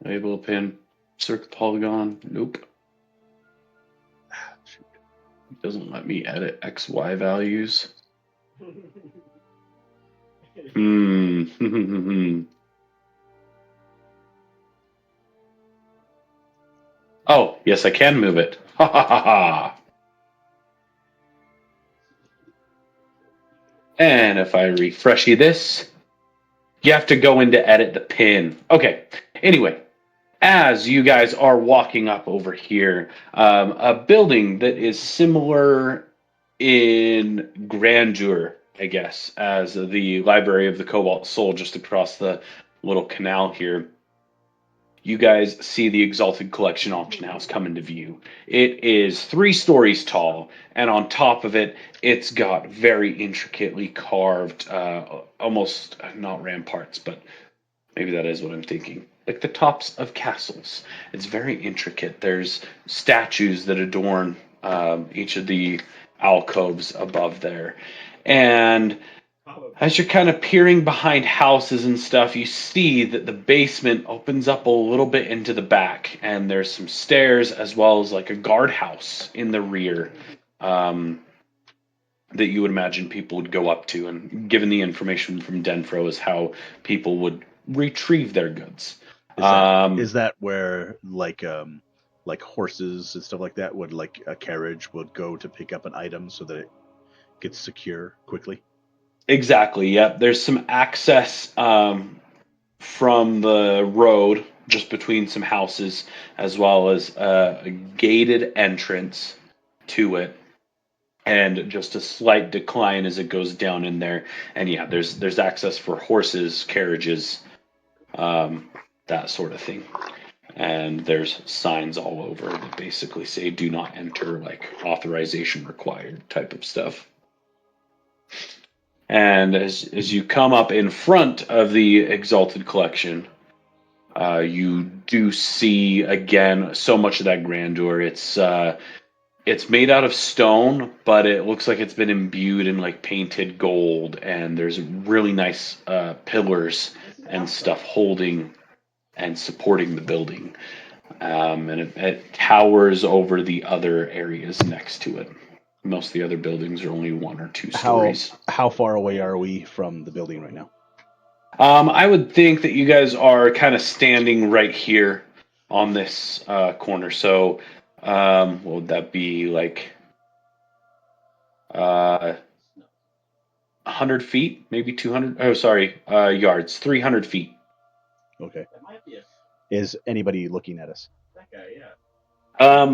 [SPEAKER 1] Label pin, circle polygon. Nope.
[SPEAKER 2] Shoot.
[SPEAKER 1] It doesn't let me edit XY values. Oh, yes, I can move it. Ha ha ha ha. And if I refresh you this, you have to go in to edit the pin. Okay. Anyway, as you guys are walking up over here, a building that is similar in grandeur, I guess, as the Library of the Cobalt Soul just across the little canal here. You guys see the Exalted Collection Auction House come into view. It is 3 stories tall, and on top of it, it's got very intricately carved, almost not ramparts, but maybe that is what I'm thinking. Like the tops of castles. It's very intricate. There's statues that adorn each of the alcoves above there. And as you're kind of peering behind houses and stuff, you see that the basement opens up a little bit into the back, and there's some stairs as well as like a guardhouse in the rear that you would imagine people would go up to. And given the information from Denfro is how people would retrieve their goods.
[SPEAKER 2] Is that where like horses and stuff like that would, like a carriage would go to pick up an item so that it gets secure quickly?
[SPEAKER 1] Exactly. Yep. There's some access from the road just between some houses, as well as a gated entrance to it, and just a slight decline as it goes down in there. And yeah, there's access for horses, carriages, that sort of thing. And there's signs all over that basically say "Do not enter," like authorization required type of stuff. And as you come up in front of the Exalted Collection, you do see again so much of that grandeur. It's made out of stone, but it looks like it's been imbued in like painted gold, and there's really nice pillars and stuff holding and supporting the building. And it towers over the other areas next to it. Most of the other buildings are only 1 or 2 stories.
[SPEAKER 2] How far away are we from the building right now?
[SPEAKER 1] I would think that you guys are kind of standing right here on this corner. So, what would that be like? 100 feet, maybe 200. Oh, sorry, yards, 300 feet.
[SPEAKER 2] Okay. Is anybody looking at us?
[SPEAKER 1] I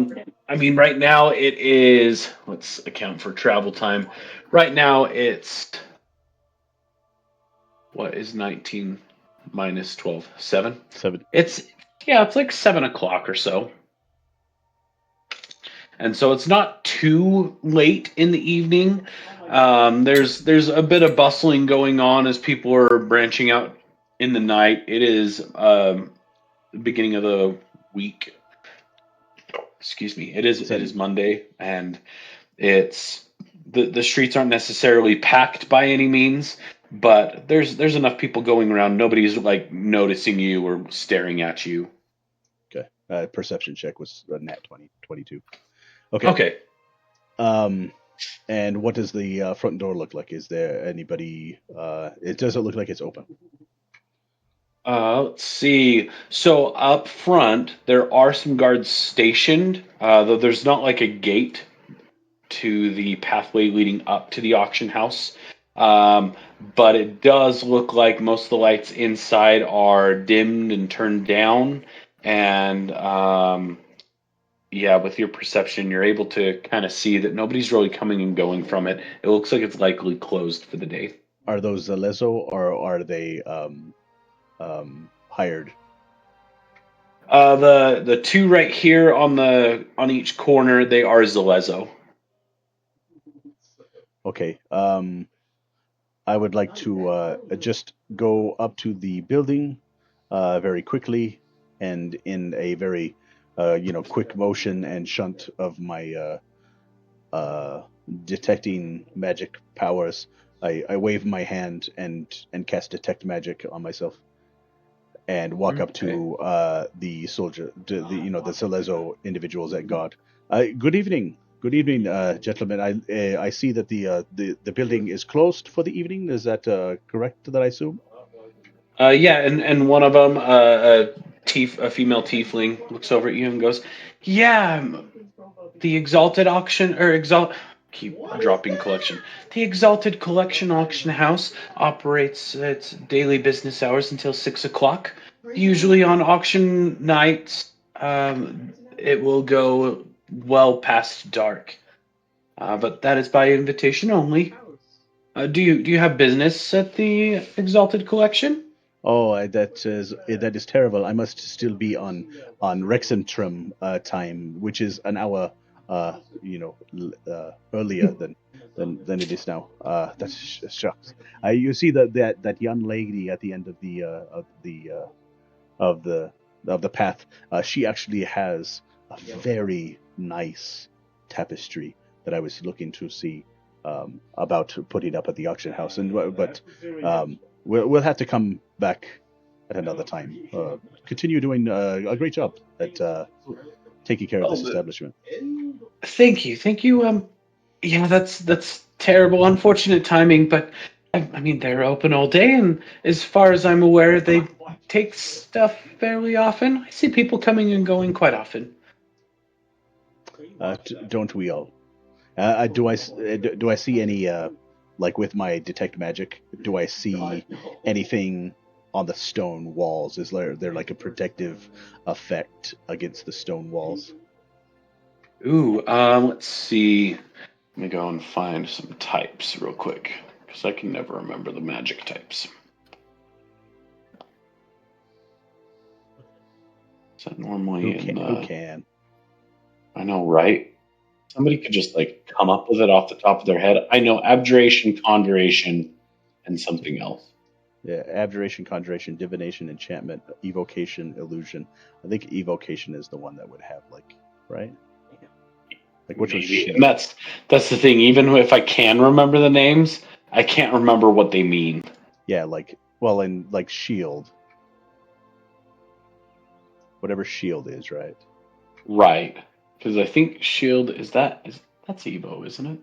[SPEAKER 1] mean, right now it is. Let's account for travel time. Right now it's what is 19 minus 12? 7.
[SPEAKER 2] 7.
[SPEAKER 1] It's it's like 7 o'clock or so. And so it's not too late in the evening. There's a bit of bustling going on as people are branching out in the night. It is the beginning of the week. Excuse me. It is Monday, and it's the streets aren't necessarily packed by any means, but there's enough people going around. Nobody's like noticing you or staring at you.
[SPEAKER 2] Okay. Perception check was a nat 20, 22. Okay.
[SPEAKER 1] Okay.
[SPEAKER 2] And what does the front door look like? Is there anybody? It doesn't look like it's open.
[SPEAKER 1] Let's see. So up front, there are some guards stationed, though there's not like a gate to the pathway leading up to the auction house. But it does look like most of the lights inside are dimmed and turned down. And with your perception, you're able to kind of see that nobody's really coming and going from it. It looks like it's likely closed for the day.
[SPEAKER 2] Are those Lezo or are they hired?
[SPEAKER 1] The two right here on each corner, they are Zalezo.
[SPEAKER 2] Okay. I would like to just go up to the building very quickly and in a very quick motion and shunt of my detecting magic powers. I wave my hand and cast detect magic on myself and walk up to the soldier, the Celezo individuals at God. Good evening, gentlemen. I see that the building is closed for the evening. Is that correct? That I assume.
[SPEAKER 1] And one of them, a female tiefling, looks over at you and goes, "Yeah, the Exalted Auction or Exalt." Keep dropping collection. The Exalted Collection Auction House operates its daily business hours until 6 o'clock. Usually on auction nights, it will go well past dark. But that is by invitation only. Do you have business at the Exalted Collection?
[SPEAKER 2] Oh, that is terrible. I must still be on Rexentrum time, which is an hour, earlier than it is now. That shucks. You see that young lady at the end of the path. She actually has a very nice tapestry that I was looking to see about putting up at the auction house, but we'll have to come back at another time. Continue doing a great job at taking care of this establishment.
[SPEAKER 1] Thank you. Yeah, that's terrible, unfortunate timing, but I mean they're open all day, and as far as I'm aware, they take stuff fairly often. I see people coming and going quite often.
[SPEAKER 2] Don't we all? Do I see any like with my detect magic? Do I see anything on the stone walls? Is there like a protective effect against the stone walls?
[SPEAKER 1] Ooh, let's see. Let me go and find some types real quick, because I can never remember the magic types. Is that normally
[SPEAKER 2] Who can?
[SPEAKER 1] I know, right? Somebody could just like come up with it off the top of their head. I know abjuration, conjuration, and something else.
[SPEAKER 2] Yeah, abjuration, conjuration, divination, enchantment, evocation, illusion. I think evocation is the one that would have right? Like which was
[SPEAKER 1] Maybe. And that's the thing. Even if I can remember the names, I can't remember what they mean.
[SPEAKER 2] yeah, and shield. Whatever shield is, right?
[SPEAKER 1] Right. Because I think shield is that's Evo, isn't it?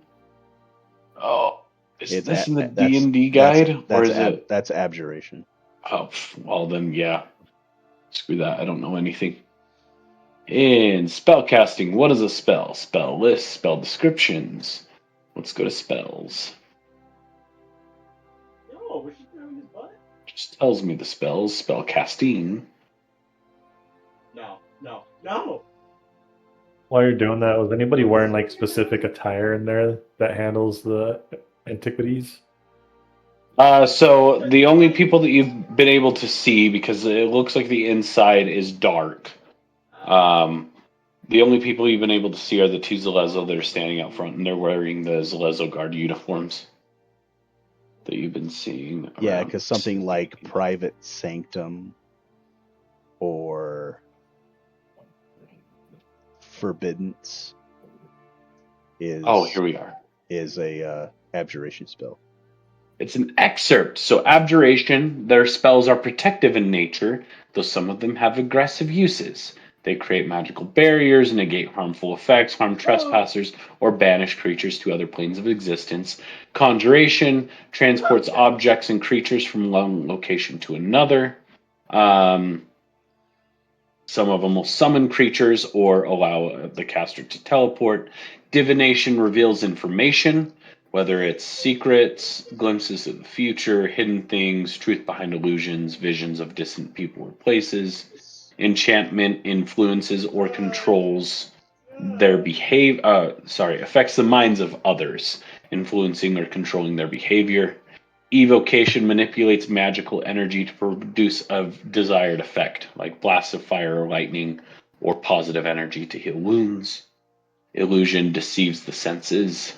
[SPEAKER 1] Oh, is this in the D&D guide, or is it?
[SPEAKER 2] That's abjuration.
[SPEAKER 1] Oh, well then, yeah. Screw that. I don't know anything. In spellcasting, what is a spell? Spell list, spell descriptions. Let's go to spells.
[SPEAKER 3] No, was she grabbing his butt?
[SPEAKER 1] Just tells me the spells. Spellcasting.
[SPEAKER 3] No, no, no.
[SPEAKER 5] While you're doing that, was anybody wearing like specific attire in there that handles the antiquities?
[SPEAKER 1] So the only people that you've been able to see, because it looks like the inside is dark, the only people you've been able to see are the two Zalezo that are standing out front, and they're wearing the Zalezo guard uniforms that you've been seeing.
[SPEAKER 2] Yeah,
[SPEAKER 1] around.
[SPEAKER 2] because something like Private Sanctum or Forbiddance is
[SPEAKER 1] Oh, here we are.
[SPEAKER 2] is a abjuration spell.
[SPEAKER 1] It's an excerpt. So, abjuration, their spells are protective in nature, though some of them have aggressive uses. They create magical barriers, negate harmful effects, harm trespassers, or banish creatures to other planes of existence. Conjuration transports objects and creatures from one location to another. Some of them will summon creatures or allow the caster to teleport. Divination reveals information, whether it's secrets, glimpses of the future, hidden things, truth behind illusions, visions of distant people or places. Enchantment influences or controls their affects the minds of others, influencing or controlling their behavior. Evocation manipulates magical energy to produce a desired effect, like blasts of fire or lightning, or positive energy to heal wounds. Illusion deceives the senses.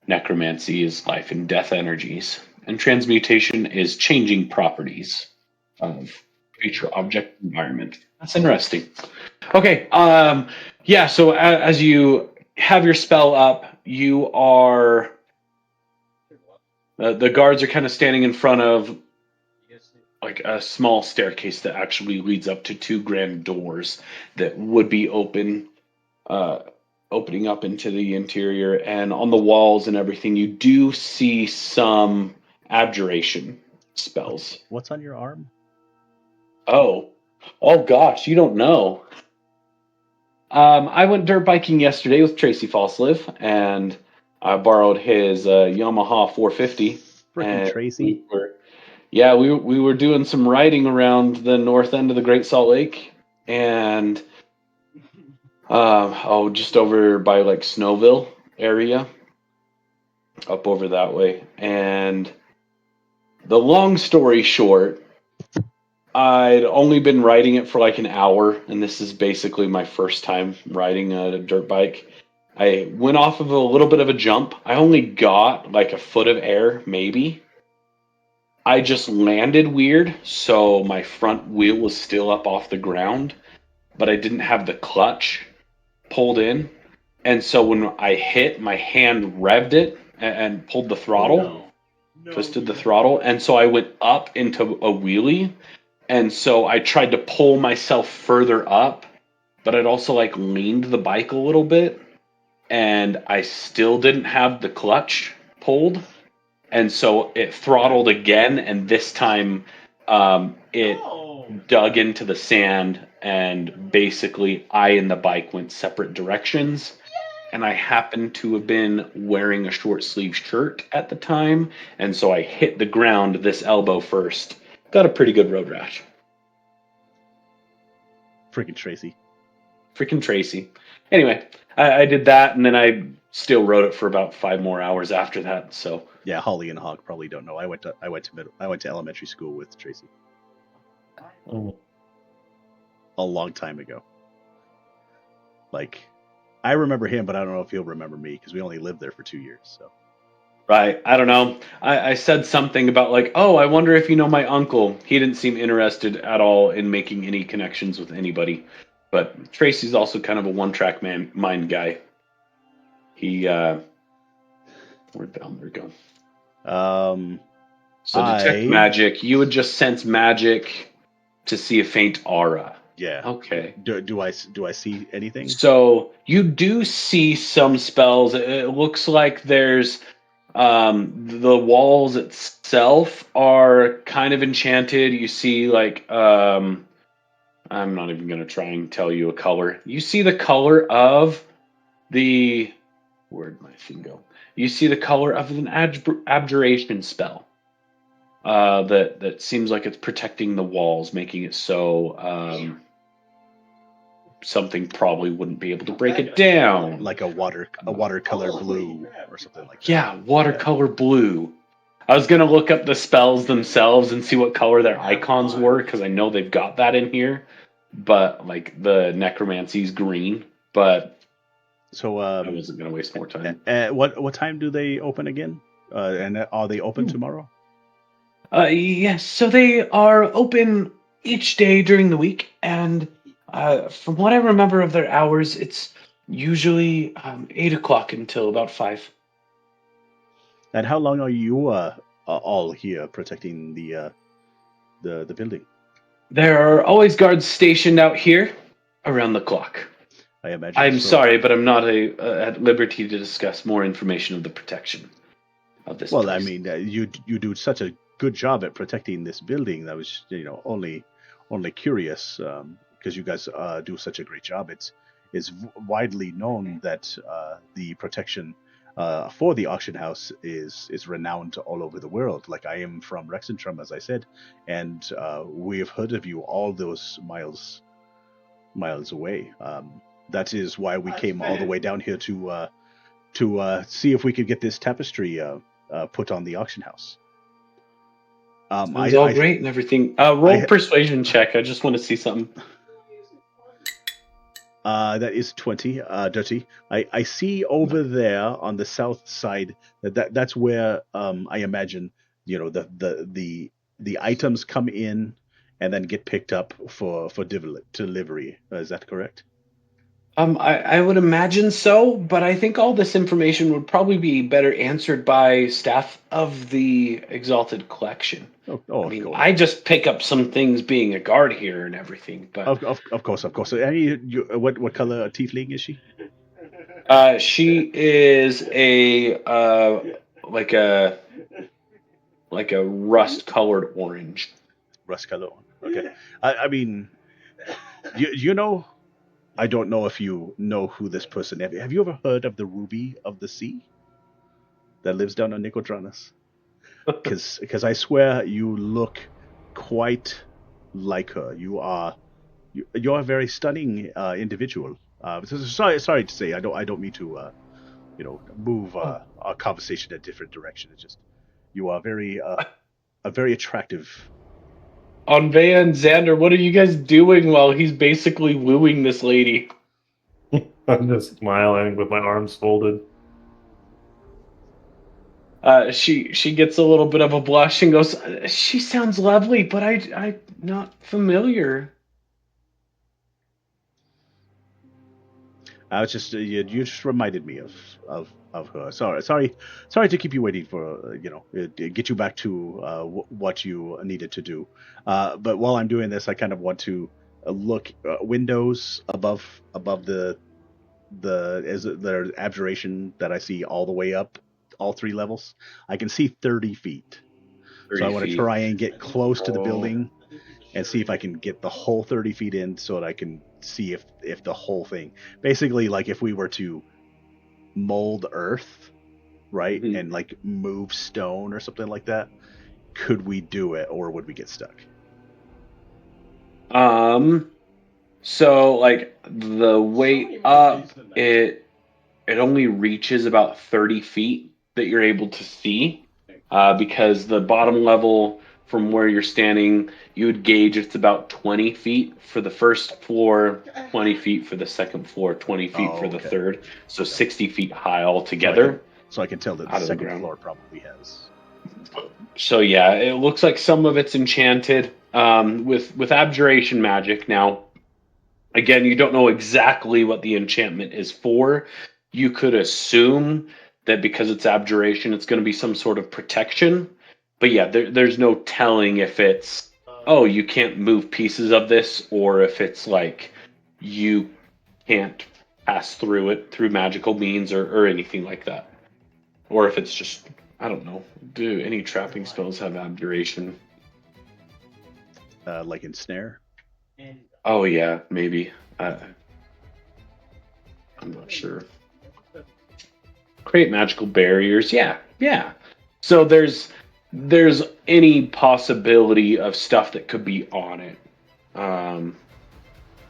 [SPEAKER 1] Necromancy is life and death energies. And transmutation is changing properties of creature, object, environment. That's interesting. Okay, yeah, so as you have your spell up, you are. The guards are kind of standing in front of like a small staircase that actually leads up to two grand doors that would be opening up into the interior. And on the walls and everything, you do see some abjuration spells.
[SPEAKER 2] What's on your arm?
[SPEAKER 1] Oh gosh, you don't know. I went dirt biking yesterday with Tracy Fosliv, and I borrowed his Yamaha 450.
[SPEAKER 2] Frickin'
[SPEAKER 1] And
[SPEAKER 2] Tracy.
[SPEAKER 1] we were doing some riding around the north end of the Great Salt Lake, and just over by like Snowville area, up over that way. And the long story short, I'd only been riding it for like an hour, and this is basically my first time riding a dirt bike. I went off of a little bit of a jump. I only got like a foot of air, maybe. I just landed weird, so my front wheel was still up off the ground, but I didn't have the clutch pulled in. And so when I hit, my hand revved it and pulled the throttle, twisted the throttle. And so I went up into a wheelie. And so I tried to pull myself further up, but I'd also like leaned the bike a little bit. And I still didn't have the clutch pulled. And so it throttled again, and this time it dug into the sand, and basically I and the bike went separate directions. And I happened to have been wearing a short sleeve shirt at the time, and so I hit the ground this elbow first. Got a pretty good road rash.
[SPEAKER 2] Freaking Tracy.
[SPEAKER 1] Freaking Tracy. Anyway, I did that, and then I still rode it for about 5 more hours after that. So
[SPEAKER 2] Yeah, Holly and Hawk probably don't know. I went to elementary school with Tracy
[SPEAKER 5] Mm.
[SPEAKER 2] a long time ago. Like, I remember him, but I don't know if he'll remember me because we only lived there for 2 years. So
[SPEAKER 1] right, I don't know. I said something about like, oh, I wonder if you know my uncle. He didn't seem interested at all in making any connections with anybody. But Tracy's also kind of a one-track mind guy. He where'd Valmer go? So detect magic. You would just sense magic to see a faint aura.
[SPEAKER 2] Yeah.
[SPEAKER 1] Okay.
[SPEAKER 2] Do I see anything?
[SPEAKER 1] So you do see some spells. It looks like there's the walls itself are kind of enchanted. You see like I'm not even going to try and tell you a color. You see the color of the. Where'd my thing go? You see the color of an abjuration spell. That seems like it's protecting the walls, making it so something probably wouldn't be able to break it down.
[SPEAKER 2] Like a watercolor blue or something like that.
[SPEAKER 1] Yeah, watercolor blue. I was gonna look up the spells themselves and see what color their icons were because I know they've got that in here. But like the necromancy's green, but
[SPEAKER 2] So
[SPEAKER 1] I wasn't gonna waste more time.
[SPEAKER 2] what time do they open again? And are they open tomorrow?
[SPEAKER 1] Yes, so they are open each day during the week, and from what I remember of their hours, it's usually 8 o'clock until about 5.
[SPEAKER 2] And how long are you all here protecting the building?
[SPEAKER 1] There are always guards stationed out here around the clock.
[SPEAKER 2] I imagine.
[SPEAKER 1] I'm
[SPEAKER 2] so.
[SPEAKER 1] sorry, but I'm not at liberty to discuss more information of the protection of this
[SPEAKER 2] Well,
[SPEAKER 1] place.
[SPEAKER 2] I mean, you do such a good job at protecting this building. That was only curious because you guys do such a great job. It's widely known that the protection for the auction house is renowned all over the world. Like I am from Rexentrum, as I said, and we have heard of you all those miles away. That is why we came all the way down here to see if we could get this tapestry put on the auction house.
[SPEAKER 1] Sounds all great and everything. Roll persuasion check. I just want to see something.
[SPEAKER 2] That is 20, Dirty. I see over there on the south side that's where I imagine the items come in and then get picked up for delivery. Is that correct?
[SPEAKER 1] I would imagine so, but I think all this information would probably be better answered by staff of the Exalted Collection.
[SPEAKER 2] Oh,
[SPEAKER 1] I mean,
[SPEAKER 2] of course.
[SPEAKER 1] I just pick up some things being a guard here and everything, but
[SPEAKER 2] Of course. What color tiefling is she?
[SPEAKER 1] she is a like a rust-colored orange.
[SPEAKER 2] Rust color. Okay. I mean, you know, I don't know if you know who this person is. Have you ever heard of the Ruby of the Sea that lives down on Nicodranus? Because I swear you look quite like her. You're a very stunning individual. Sorry to say, I don't mean to move our conversation in a different direction. It's just you are very very attractive.
[SPEAKER 1] Onvea and Xander, what are you guys doing while he's basically wooing this lady?
[SPEAKER 5] I'm just smiling with my arms folded.
[SPEAKER 1] She gets a little bit of a blush and goes, "She sounds lovely, but I'm not familiar."
[SPEAKER 2] I was just you just reminded me of her. Sorry to keep you waiting for get you back to what you needed to do. But while I'm doing this, I kind of want to look windows above the abjuration that I see all the way up all 3 levels. I can see 30 feet.
[SPEAKER 1] 30
[SPEAKER 2] so I want to
[SPEAKER 1] feet.
[SPEAKER 2] try and get close to the building and see if I can get the whole 30 feet in so that I can see if the whole thing, basically like if we were to mold earth, right,
[SPEAKER 1] Mhm.
[SPEAKER 2] and like move stone or something like that, could we do it or would we get stuck?
[SPEAKER 1] So like the way up, it only reaches about 30 feet that you're able to see, because the bottom level from where you're standing, you would gauge it's about 20 feet for the first floor, 20 feet for the second floor, 20 feet for the
[SPEAKER 2] okay.
[SPEAKER 1] third, so 60 feet high altogether.
[SPEAKER 2] So I can tell that
[SPEAKER 1] Out
[SPEAKER 2] the
[SPEAKER 1] of the
[SPEAKER 2] second
[SPEAKER 1] ground.
[SPEAKER 2] floor probably has.
[SPEAKER 1] So yeah, it looks like some of it's enchanted with abjuration magic. Now, again, you don't know exactly what the enchantment is for. You could assume that because it's abjuration, it's going to be some sort of protection. But yeah, there's no telling if it's, oh, you can't move pieces of this, or if it's like you can't pass through it through magical means or anything like that. Or if it's just, I don't know, do any trapping spells have abjuration?
[SPEAKER 2] Like ensnare.
[SPEAKER 1] Oh yeah, maybe. I'm not sure. Create magical barriers. Yeah, yeah. So there's any possibility of stuff that could be on it. Um,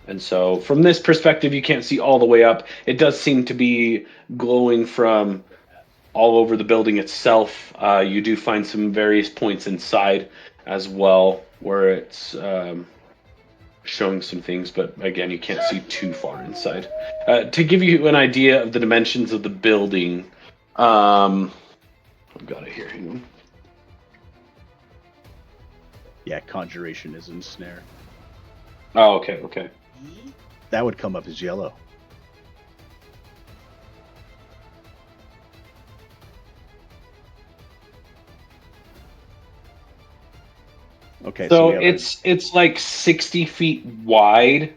[SPEAKER 1] and so from this perspective, you can't see all the way up. It does seem to be glowing from all over the building itself. You do find some various points inside as well where it's showing some things, but again, you can't see too far inside. To give you an idea of the dimensions of the building, I've got it here. Hang on.
[SPEAKER 2] Yeah, conjuration is in snare.
[SPEAKER 1] Oh, okay, okay.
[SPEAKER 2] That would come up as yellow. Okay,
[SPEAKER 1] So
[SPEAKER 2] we have
[SPEAKER 1] it's like 60 feet wide,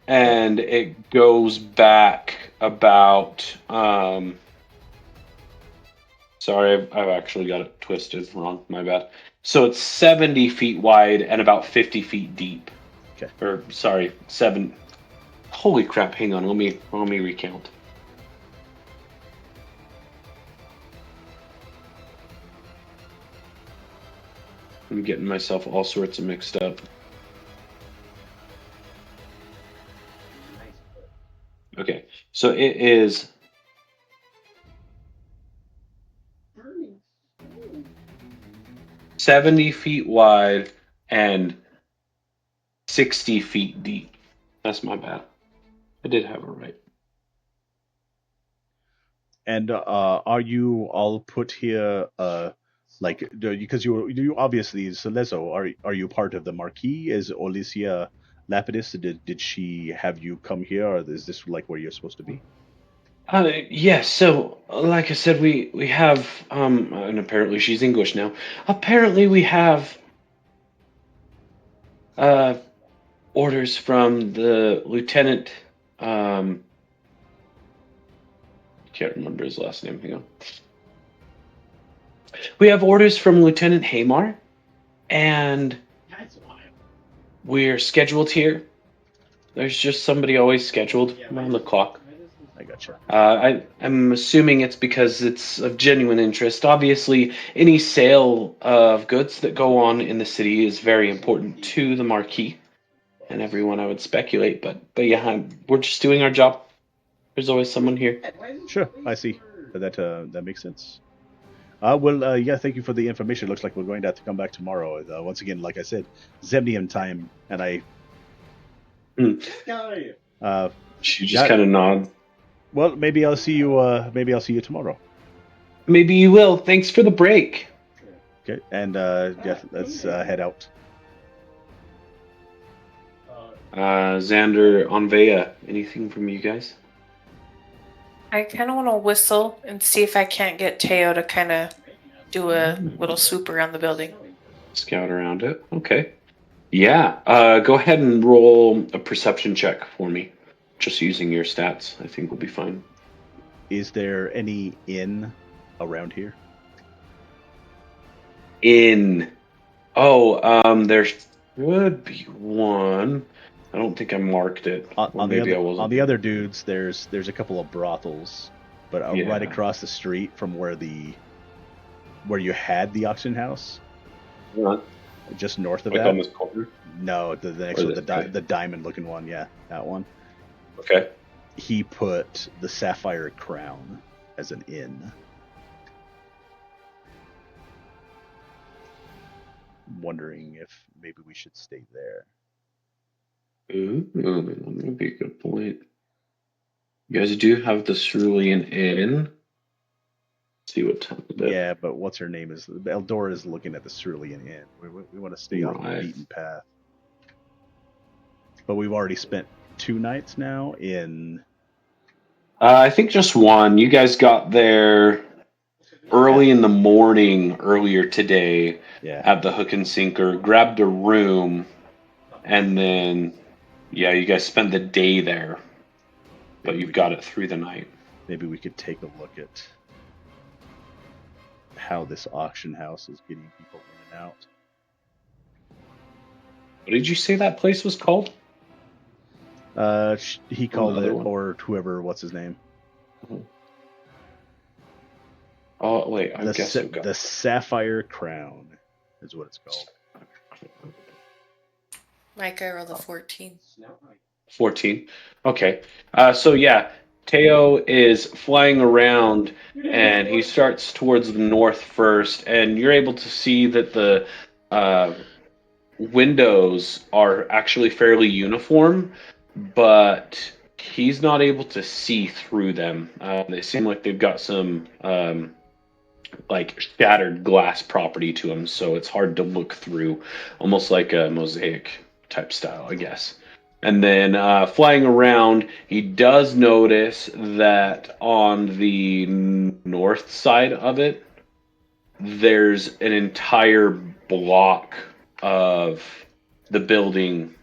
[SPEAKER 1] and it goes back about. Sorry, I've actually got it twisted wrong. My bad. So it's 70 feet wide and about 50 feet deep.
[SPEAKER 2] Okay.
[SPEAKER 1] Or sorry, seven. Holy crap! Hang on. Let me recount. I'm getting myself all sorts of mixed up. Okay, so it is 70 feet wide and 60 feet deep. That's my bad. I did have it right.
[SPEAKER 2] And are you all put here, like, because you obviously Celezo, are you part of the Marquis? Is Olicia Lapidus? Did she have you come here, or is this like where you're supposed to be?
[SPEAKER 1] Yes, so like I said, we have and apparently she's English now. Apparently we have uh orders from the lieutenant. um can't remember his last name. Hang on. We have orders from Lieutenant Hamar, and we're scheduled here. There's just somebody always scheduled around the clock.
[SPEAKER 2] I gotcha.
[SPEAKER 1] I'm assuming it's because it's of genuine interest. Obviously, any sale of goods that go on in the city is very important to the Marquis and everyone, I would speculate. But yeah, we're just doing our job. There's always someone here.
[SPEAKER 2] Sure, I see. That makes sense. Yeah, thank you for the information. Looks like we're going to have to come back tomorrow. Once again, like I said, Zemnian time, and I.
[SPEAKER 1] Hmm. She just kind of nods.
[SPEAKER 2] Well, maybe I'll see you. Maybe I'll see you tomorrow.
[SPEAKER 1] Maybe you will. Thanks for the break.
[SPEAKER 2] Okay, and yeah, let's head out.
[SPEAKER 1] Xander, Onvea, anything from you guys?
[SPEAKER 6] I kind of want to whistle and see if I can't get Teo to kind of do a little swoop around the building.
[SPEAKER 1] Scout around it. Okay. Yeah. Go ahead and roll a perception check for me. Just using your stats, I think we'll be fine.
[SPEAKER 2] Is there any inn around here?
[SPEAKER 1] There should be one. I don't think I marked it.
[SPEAKER 2] On
[SPEAKER 1] the
[SPEAKER 2] other dudes, there's a couple of brothels, but
[SPEAKER 1] Yeah.
[SPEAKER 2] right across the street from where you had the auction house, just north of
[SPEAKER 1] Like
[SPEAKER 2] that.
[SPEAKER 1] on this corner.
[SPEAKER 2] No, the next
[SPEAKER 1] Or
[SPEAKER 2] one,
[SPEAKER 1] this way?
[SPEAKER 2] the diamond looking one, yeah, that one.
[SPEAKER 1] Okay.
[SPEAKER 2] He put the Sapphire Crown as an inn. Wondering if maybe we should stay there.
[SPEAKER 1] Ooh, that would be a good point. You guys do have the Cerulean Inn. Let's see what time of day.
[SPEAKER 2] Yeah, but what's her name is Eldora is looking at the Cerulean Inn. We want to stay off the
[SPEAKER 1] Right.
[SPEAKER 2] beaten path. But we've already spent 2 nights now in.
[SPEAKER 1] I think just one. You guys got there early in the morning earlier today
[SPEAKER 2] Yeah,
[SPEAKER 1] at the Hook and Sinker, grabbed a room, and then, yeah, you guys spent the day there, but you've got it through the night.
[SPEAKER 2] maybe we could take a look at how this auction house is getting people in and out.
[SPEAKER 1] What did you say that place was called?
[SPEAKER 2] He called
[SPEAKER 1] Another
[SPEAKER 2] it,
[SPEAKER 1] one?
[SPEAKER 2] or whoever, what's his name?
[SPEAKER 1] Oh wait, I guess I've got
[SPEAKER 2] The Sapphire Crown is what it's called.
[SPEAKER 6] Mike, I rolled a 14.
[SPEAKER 1] 14. Okay. So yeah, Teo is flying around and he starts towards the north first, and you're able to see that the uh, windows are actually fairly uniform, but he's not able to see through them. They seem like they've got some like shattered glass property to them, so it's hard to look through, almost like a mosaic type style, I guess. And then flying around, he does notice that on the north side of it, there's an entire block of the building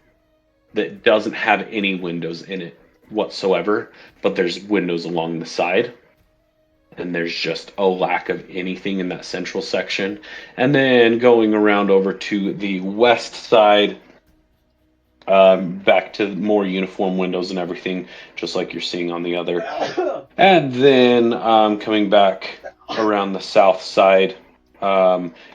[SPEAKER 1] that doesn't have any windows in it whatsoever, but there's windows along the side. And there's just a lack of anything in that central section. And then going around over to the west side, back to more uniform windows and everything, just like you're seeing on the other. And then coming back around the south side,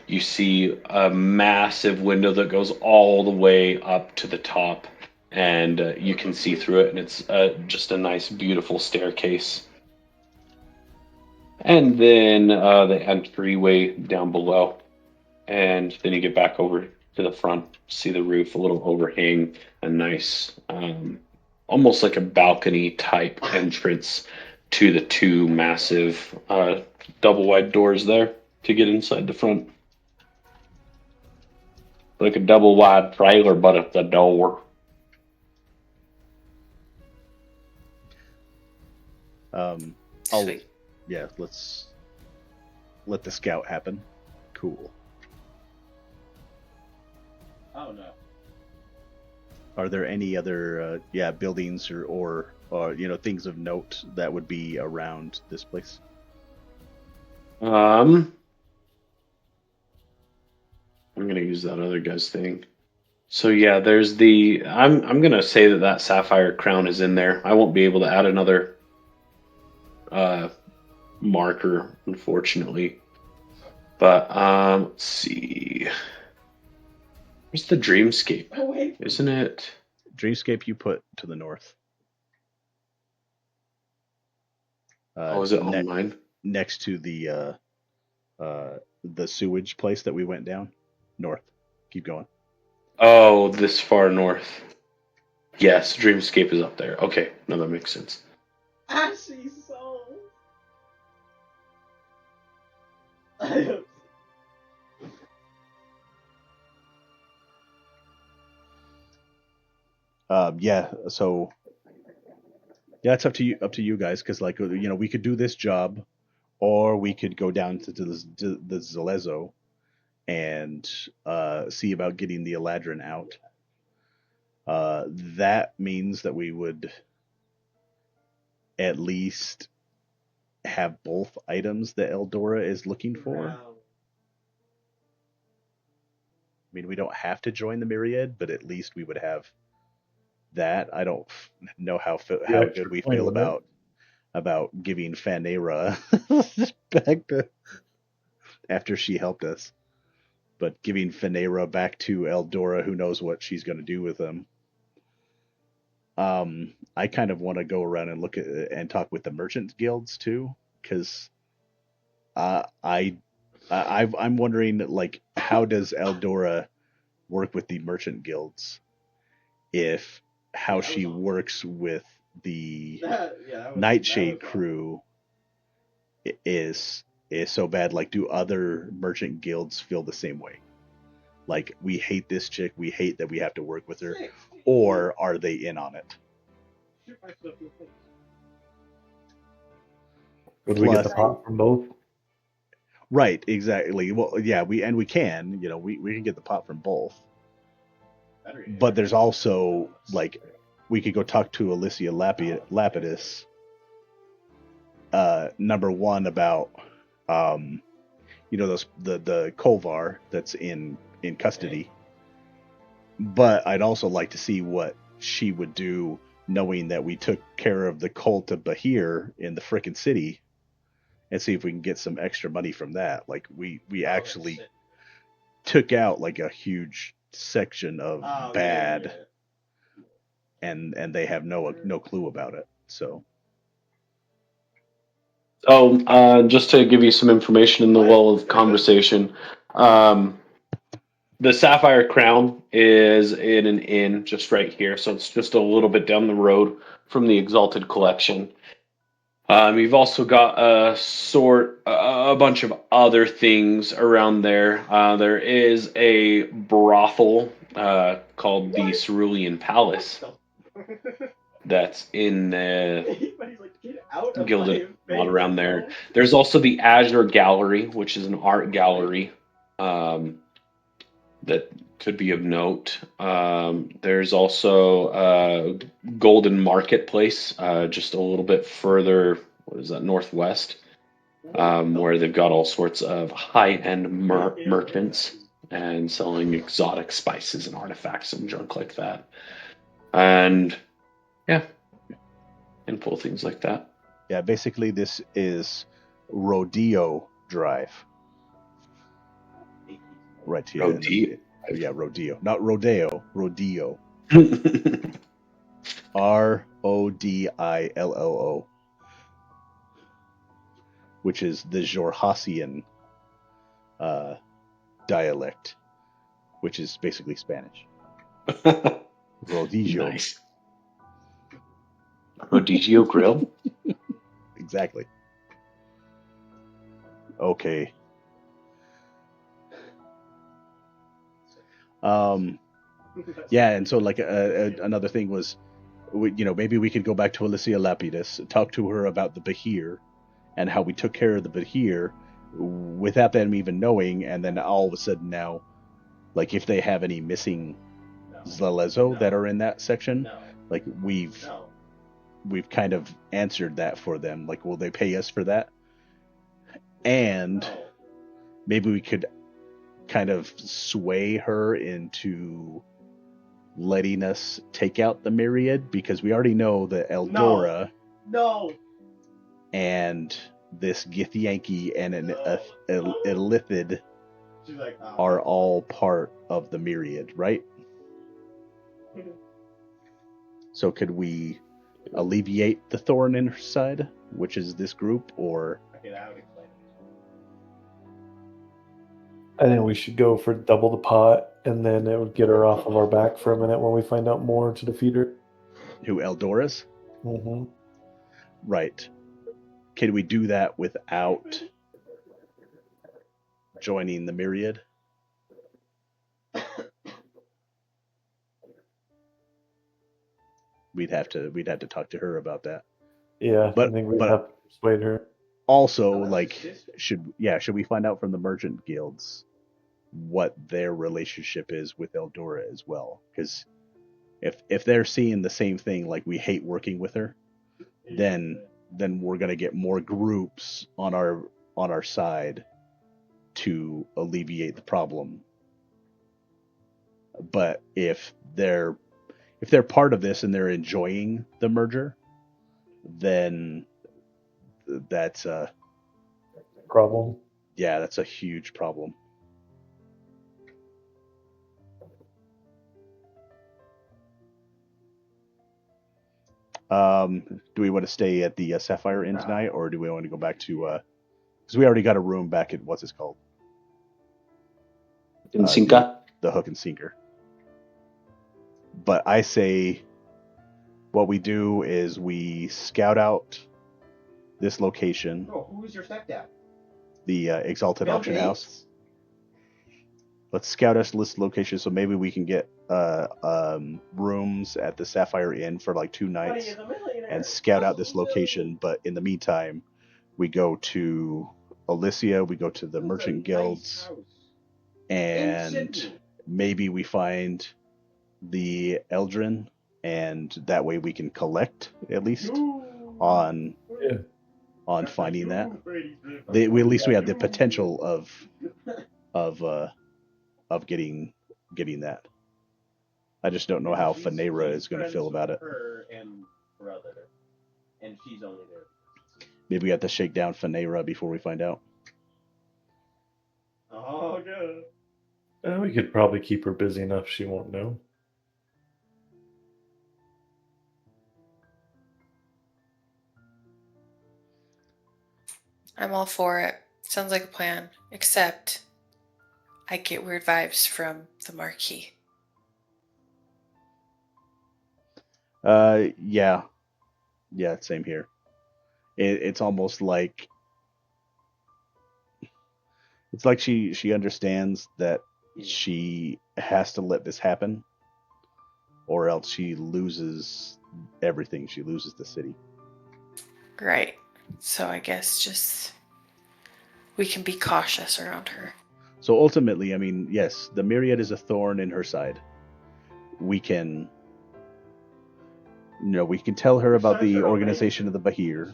[SPEAKER 1] you see a massive window that goes all the way up to the top, and you can see through it, and it's just a nice, beautiful staircase. And then the entryway down below, and then you get back over to the front, see the roof, a little overhang, a nice, almost like a balcony type entrance to the two massive double wide doors there to get inside the front. Like a double wide trailer, but at the door.
[SPEAKER 6] Sweet.
[SPEAKER 2] Yeah, let's let the scout happen. Cool.
[SPEAKER 3] Oh no.
[SPEAKER 2] Are there any other buildings or things of note that would be around this place?
[SPEAKER 1] I'm gonna use that other guy's thing. So yeah, there's the. I'm gonna say that sapphire crown is in there. I won't be able to add another uh, marker, unfortunately. But let's see. Where's the dreamscape?
[SPEAKER 3] Oh wait.
[SPEAKER 1] Isn't it?
[SPEAKER 2] Dreamscape you put to the north.
[SPEAKER 1] Oh, is it on mine?
[SPEAKER 2] Next to the sewage place that we went down north. Keep going.
[SPEAKER 1] Oh, this far north. Yes, dreamscape is up there. Okay, no, that makes sense.
[SPEAKER 3] Ashy soul.
[SPEAKER 2] So it's up to you guys, because we could do this job, or we could go down to the Zalezo and see about getting the Eladrin out. That means that we would at least have both items that Eldora is looking for. I mean, we don't have to join the Myriad, but at least we would have that. I don't know how good we feel about giving Fanera back to after she helped us, but giving Fanera back to Eldora, who knows what she's going to do with them. I kind of want to go around and look at and talk with the merchant guilds too, because I'm wondering, like, how does Eldora work with the merchant guilds? If how she works with the Nightshade crew is so bad. Like, do other merchant guilds feel the same way? Like, we hate this chick, we hate that we have to work with her, or are they in on it?
[SPEAKER 5] Would we get the pot from both?
[SPEAKER 2] Right, exactly. Well, yeah, we can, we can get the pot from both. But there's also, like, we could go talk to Alicia Lapidus, number one, about the Kolvar that's in custody. But I'd also like to see what she would do knowing that we took care of the cult of Bahir in the frickin' city, and see if we can get some extra money from that. Like we actually took out like a huge section of bad, and they have no clue about it. So
[SPEAKER 1] Just to give you some information in the lull of conversation, the Sapphire Crown is in an inn just right here, so it's just a little bit down the road from the Exalted Collection. You've also got a bunch of other things around there. There is a brothel called the Cerulean Palace that's in the Gilded Mod around there. There's also the Azure Gallery, which is an art gallery that could be of note. There's also Golden Marketplace, just a little bit further. What is that? Northwest, where they've got all sorts of high-end merchants and selling exotic spices and artifacts and junk like that. And yeah, and cool things like that.
[SPEAKER 2] yeah, basically this is Rodeo Drive. Right here.
[SPEAKER 1] Rodeo.
[SPEAKER 2] Yeah, Rodeo. Not Rodeo, Rodeo. Rodillo. Which is the Jorhasian dialect, which is basically Spanish. Rodillo.
[SPEAKER 1] Nice. Rodillo Grill?
[SPEAKER 2] Exactly. Okay. Yeah, and so like another thing was, maybe we could go back to Alicia Lapidus, talk to her about the Bahir, and how we took care of the Bahir without them even knowing, and then all of a sudden now, like if they have any missing Zalezo that are in that section, like we've kind of answered that for them. Like, will they pay us for that? And maybe we could kind of sway her into letting us take out the Myriad, because we already know that Eldora and this Githyanki and an Illithid are all part of the Myriad, right? So could we alleviate the thorn in her side, which is this group, or
[SPEAKER 5] I think we should go for double the pot, and then it would get her off of our back for a minute when we find out more to defeat her.
[SPEAKER 2] who Eldora's?
[SPEAKER 5] Mm-hmm.
[SPEAKER 2] Right. Can we do that without joining the Myriad? We'd have to talk to her about that.
[SPEAKER 5] Yeah,
[SPEAKER 2] But-
[SPEAKER 5] I think we'd
[SPEAKER 2] but-
[SPEAKER 5] have to persuade her.
[SPEAKER 2] Also, like, should we find out from the merchant guilds what their relationship is with Eldora as well? Because if they're seeing the same thing, like we hate working with her, then we're gonna get more groups on our side to alleviate the problem. But if they're part of this and they're enjoying the merger, then that's
[SPEAKER 5] Problem.
[SPEAKER 2] yeah, that's a huge problem. Do we want to stay at the Sapphire Inn tonight, or do we want to go back to? Because we already got a room back at what's it called?
[SPEAKER 1] Insinka?
[SPEAKER 2] The Hook and Sinker. But I say, what we do is we scout out this location,
[SPEAKER 4] Oh, who is your stepdad?
[SPEAKER 2] the Exalted
[SPEAKER 4] Bill
[SPEAKER 2] Auction
[SPEAKER 4] Gates?
[SPEAKER 2] House. Let's scout us this location so maybe we can get rooms at the Sapphire Inn for like 2
[SPEAKER 4] Buddy
[SPEAKER 2] nights
[SPEAKER 4] is a millionaire.
[SPEAKER 2] and scout out this location. But in the meantime, we go to Alicia, we go to the
[SPEAKER 4] That's a
[SPEAKER 2] merchant
[SPEAKER 4] nice
[SPEAKER 2] guilds,
[SPEAKER 4] house.
[SPEAKER 2] and
[SPEAKER 4] In Sydney.
[SPEAKER 2] maybe we find the Eldrin, and that way we can collect at least on
[SPEAKER 5] Yeah.
[SPEAKER 2] finding that. At least we have the potential of getting that. I just don't know how
[SPEAKER 4] He's
[SPEAKER 2] Fanera is going to
[SPEAKER 4] friends
[SPEAKER 2] feel about
[SPEAKER 4] with
[SPEAKER 2] it.
[SPEAKER 4] Her and brother, and she's only there.
[SPEAKER 2] Maybe we have to shake down Fanera before we find out.
[SPEAKER 4] Oh, good.
[SPEAKER 5] We could probably keep her busy enough she won't know.
[SPEAKER 6] I'm all for it. Sounds like a plan. Except, I get weird vibes from the Marquis.
[SPEAKER 2] Yeah, same here. It's almost like she understands that she has to let this happen, or else she loses everything. She loses the city.
[SPEAKER 6] Right. So I guess just we can be cautious around her.
[SPEAKER 2] So ultimately, I mean, yes, the Myriad is a thorn in her side. We can, we can tell her about the organization of the Bahir.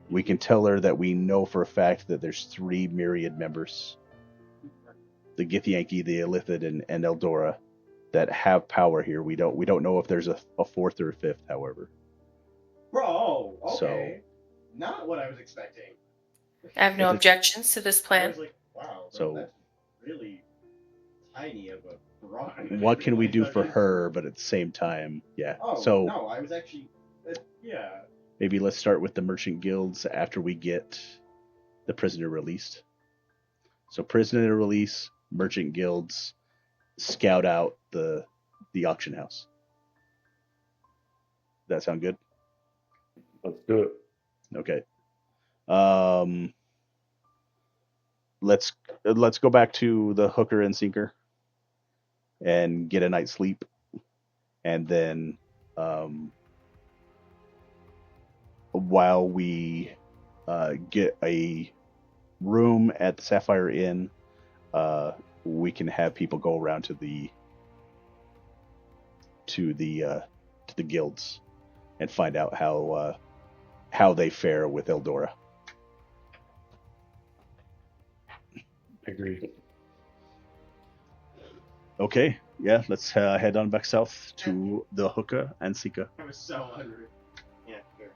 [SPEAKER 2] We can tell her that we know for a fact that there's 3 Myriad members, the Githyanki, the Illithid, and Eldora, that have power here. We don't know if there's a 4th or a 5th, however.
[SPEAKER 4] Bro, okay.
[SPEAKER 2] So,
[SPEAKER 4] not what I was expecting.
[SPEAKER 6] I have no
[SPEAKER 2] If it's-
[SPEAKER 6] objections to this
[SPEAKER 4] I
[SPEAKER 6] plan.
[SPEAKER 4] was like, wow, bro,
[SPEAKER 2] So-
[SPEAKER 4] that's really tiny of a broad.
[SPEAKER 2] what can we do for her? But at the same time, yeah.
[SPEAKER 4] Oh,
[SPEAKER 2] So
[SPEAKER 4] no, I was actually, yeah.
[SPEAKER 2] maybe let's start with the merchant guilds after we get the prisoner released. So prisoner release, merchant guilds, scout out the auction house. Does that sound good?
[SPEAKER 5] Let's do it.
[SPEAKER 2] Okay. Let's go back to the hooker and sinker and get a night's sleep, and then while we get a room at the Sapphire Inn, we can have people go around to the guilds and find out how they fare with Eldora.
[SPEAKER 5] Agreed.
[SPEAKER 2] Okay, yeah, let's head on back south to the Hookah and Sika.
[SPEAKER 4] I was so hungry. Yeah, sure.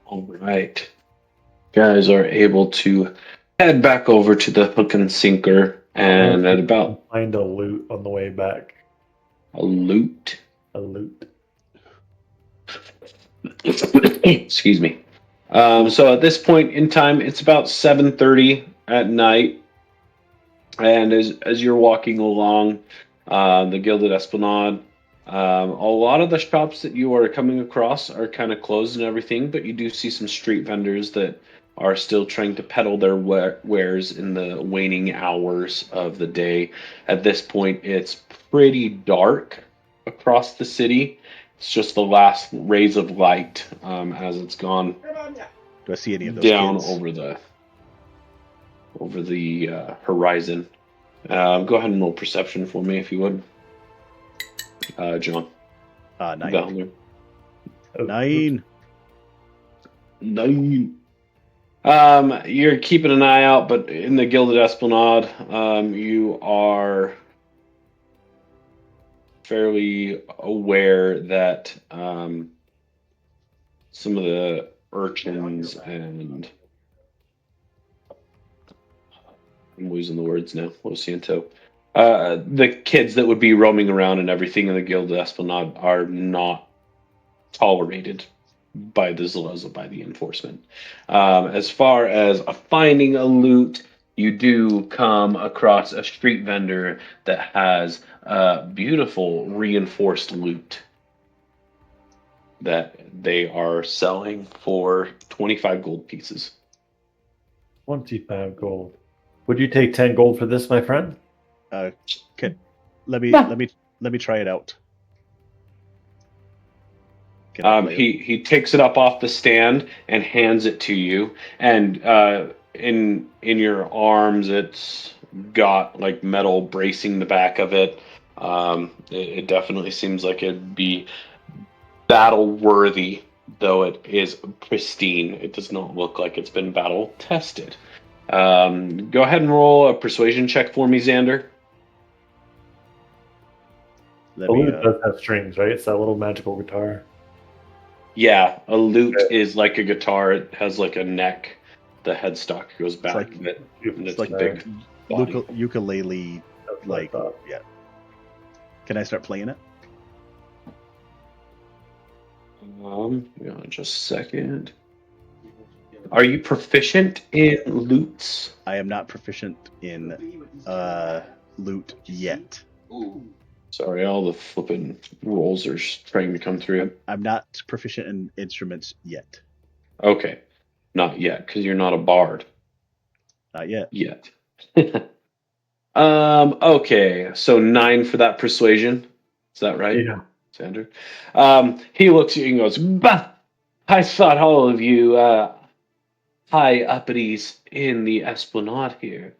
[SPEAKER 1] All right. Guys are able to head back over to the hook and sinker, and at about
[SPEAKER 5] Find a loot on the way back.
[SPEAKER 1] a loot.
[SPEAKER 5] A loot.
[SPEAKER 1] Excuse me. So at this point in time, it's about 7:30 at night, and as you're walking along the Gilded Esplanade, a lot of the shops that you are coming across are kind of closed and everything, but you do see some street vendors that are still trying to peddle their wares in the waning hours of the day. At this point, it's pretty dark across the city. It's just the last rays of light as it's gone
[SPEAKER 2] Do I see any of those
[SPEAKER 1] down
[SPEAKER 2] kids?
[SPEAKER 1] over the horizon. Go ahead and roll perception for me if you would, John.
[SPEAKER 2] 9.
[SPEAKER 1] Valor.
[SPEAKER 2] 9.
[SPEAKER 1] 9. You're keeping an eye out, but in the Gilded Esplanade, you are fairly aware that some of the urchins and I'm losing the words now. Los Santo. The kids that would be roaming around and everything in the Gilded Esplanade are not tolerated by the Zaloza, by the enforcement. As far as finding a loot, you do come across a street vendor that has beautiful reinforced loot that they are selling for 25 gold pieces.
[SPEAKER 5] 25 gold. Would you take 10 gold for this, my friend?
[SPEAKER 2] Okay. Let me try it out. Can I play it?
[SPEAKER 1] He takes it up off the stand and hands it to you, and in your arms, it's got like metal bracing the back of it. It definitely seems like it'd be battle worthy, though it is pristine. It does not look like it's been battle tested. Go ahead and roll a persuasion check for me, Xander.
[SPEAKER 5] The lute does have strings, right? It's that little magical guitar.
[SPEAKER 1] Yeah, a lute is like a guitar. It has like a neck. The headstock goes back
[SPEAKER 2] like-
[SPEAKER 1] a bit. And
[SPEAKER 2] It's
[SPEAKER 1] it's
[SPEAKER 2] like
[SPEAKER 1] a big body.
[SPEAKER 2] ukulele.
[SPEAKER 5] That's what I
[SPEAKER 2] Like,
[SPEAKER 5] thought.
[SPEAKER 2] yeah. Can I start playing it?
[SPEAKER 1] Hang on just a second. Are you proficient in lutes?
[SPEAKER 2] I am not proficient in lute yet.
[SPEAKER 1] Sorry, all the flipping rolls are trying to come through.
[SPEAKER 2] I'm not proficient in instruments yet.
[SPEAKER 1] Okay, not yet, because you're not a bard
[SPEAKER 2] Not yet.
[SPEAKER 1] yet. Okay, so 9 for that persuasion. Is that right?
[SPEAKER 5] Yeah.
[SPEAKER 1] Xander. He looks at you and goes, "Bah! I thought all of you high uppities in the Esplanade here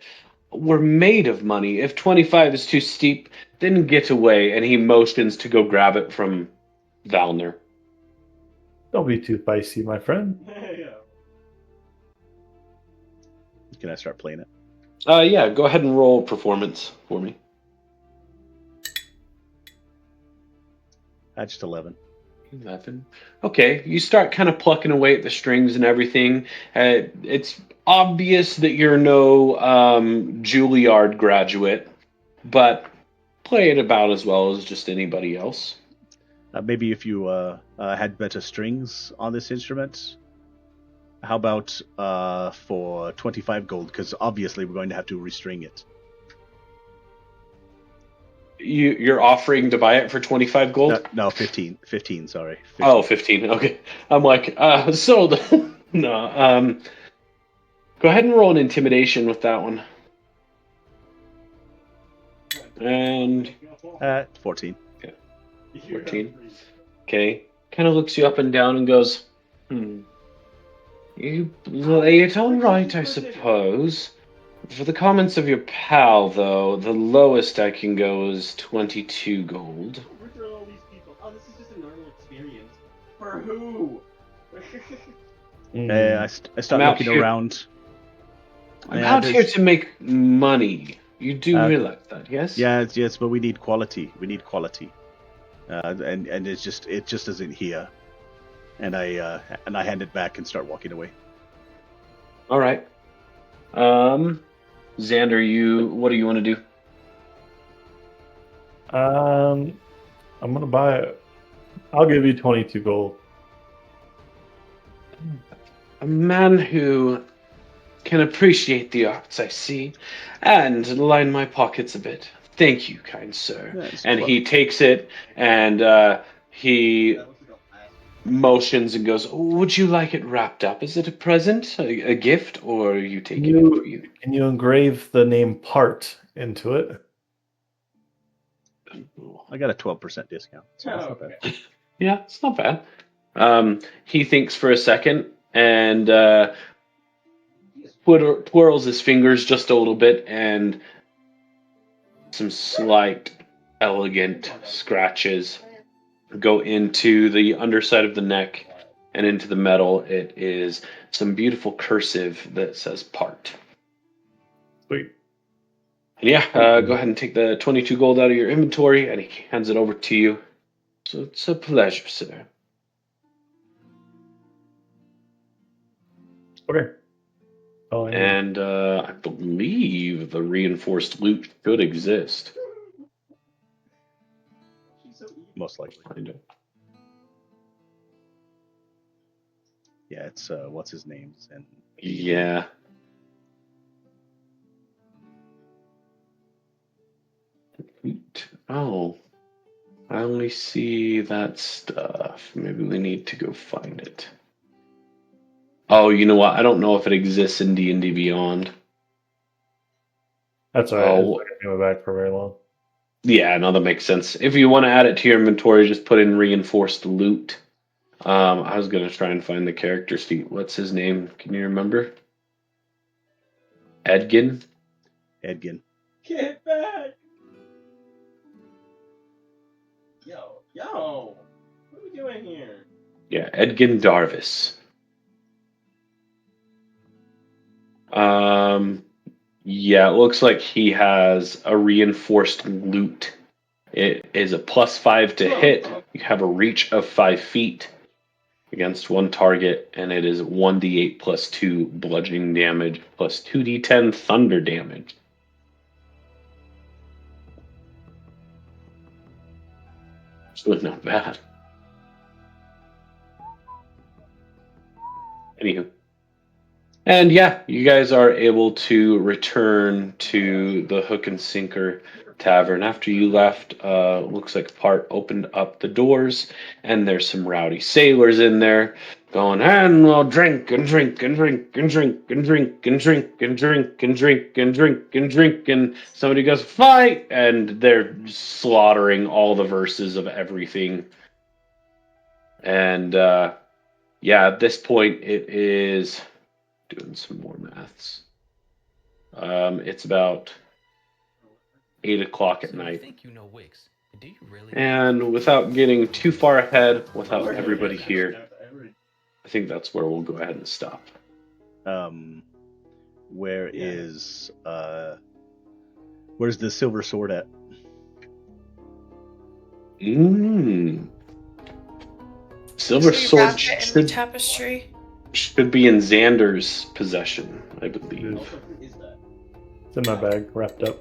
[SPEAKER 1] were made of money. If 25 is too steep, then get away." And he motions to go grab it from Valner.
[SPEAKER 5] Don't be too feisty, my friend.
[SPEAKER 4] Yeah.
[SPEAKER 2] Can I start playing it?
[SPEAKER 1] Yeah, go ahead and roll performance for me.
[SPEAKER 2] Just 11.
[SPEAKER 1] 11. Okay, you start kind of plucking away at the strings and everything. It's obvious that you're no Juilliard graduate, but play it about as well as just anybody else.
[SPEAKER 2] Maybe if you had better strings on this instrument. How about for 25 gold? Because obviously we're going to have to restring it.
[SPEAKER 1] You're offering to buy it for 25 gold?
[SPEAKER 2] No, 15. 15, sorry. 15.
[SPEAKER 1] Oh, 15. Okay. I'm like, no. Go ahead and roll an intimidation with that one. And
[SPEAKER 2] 14.
[SPEAKER 1] 14. Okay. Kind of looks you up and down and goes, You play it all right, I suppose. For the comments of your pal, though, the lowest I can go is 22 gold.
[SPEAKER 4] We're all these people. Oh, this is just a normal experience. For who?
[SPEAKER 2] I start
[SPEAKER 1] I'm out
[SPEAKER 2] looking
[SPEAKER 1] here-
[SPEAKER 2] around.
[SPEAKER 1] I'm
[SPEAKER 2] Yeah,
[SPEAKER 1] out here to make money. You do realize that, yes?
[SPEAKER 2] Yes, but we need quality. We need quality. And it just isn't here. And I hand it back and start walking away.
[SPEAKER 1] All right. Xander, what do you want to do?
[SPEAKER 5] I'm gonna buy it. I'll give you 22 gold.
[SPEAKER 1] A man who can appreciate the arts, I see, and line my pockets a bit. Thank you, kind sir.
[SPEAKER 2] Yes,
[SPEAKER 1] And
[SPEAKER 2] well-
[SPEAKER 1] he takes it and he
[SPEAKER 4] That looks like a blast.
[SPEAKER 1] motions and goes, "Would you like it wrapped up? Is it a present, a gift, or are you taking it for you?"
[SPEAKER 5] Can you engrave the name Part into it?
[SPEAKER 2] I got a 12% discount. So that's
[SPEAKER 4] Oh,
[SPEAKER 2] not bad.
[SPEAKER 4] okay.
[SPEAKER 1] Yeah, it's not bad. He thinks for a second and twirls his fingers just a little bit, and some slight, elegant scratches go into the underside of the neck and into the metal. It is some beautiful cursive that says "Part."
[SPEAKER 5] Sweet.
[SPEAKER 1] And yeah, go ahead and take the 22 gold out of your inventory, and he hands it over to you. So it's a pleasure, sir.
[SPEAKER 5] Okay. Oh, I need.
[SPEAKER 1] And I believe the reinforced loot could exist.
[SPEAKER 4] She's so evil.
[SPEAKER 2] Most likely.
[SPEAKER 1] Kind of.
[SPEAKER 2] Yeah, it's what's his name? And
[SPEAKER 1] Yeah. Oh, I only see that stuff. Maybe we need to go find it. Oh, you know what? I don't know if it exists in D&D Beyond.
[SPEAKER 5] That's all right.
[SPEAKER 1] Oh.
[SPEAKER 5] It's not gonna go back for very long.
[SPEAKER 1] Yeah, no, that makes sense. If you want to add it to your inventory, just put in reinforced loot. I was gonna try and find the character sheet. What's his name? Can you remember? Edgin?
[SPEAKER 2] Edgin.
[SPEAKER 4] Get back! Yo, what are we doing here?
[SPEAKER 1] Yeah, Edgin Darvis. Yeah, it looks like he has a reinforced loot It is a +5 to hit. You have a reach of 5 feet against one target, and it is 1d8 plus 2 bludgeoning damage plus 2d10 thunder damage. So not bad. Anywho. And yeah, you guys are able to return to the Hook and Sinker Tavern. After you left, looks like Part opened up the doors, and there's some rowdy sailors in there going, and we'll drink and drink and drink and drink and drink and drink and drink and drink and drink and drink, and somebody goes, fight! And they're slaughtering all the verses of everything. And yeah, at this point, it is doing some more maths. It's about 8 o'clock at night.
[SPEAKER 7] Think you know Wix. Do you really?
[SPEAKER 1] And without getting too far ahead, without everybody here, I think that's where we'll go ahead and stop.
[SPEAKER 2] Where's the silver sword at?
[SPEAKER 1] Silver
[SPEAKER 6] So you
[SPEAKER 1] sword
[SPEAKER 6] wrapped it in the tapestry.
[SPEAKER 1] should be in Xander's possession, I believe.
[SPEAKER 5] It's in my bag, wrapped up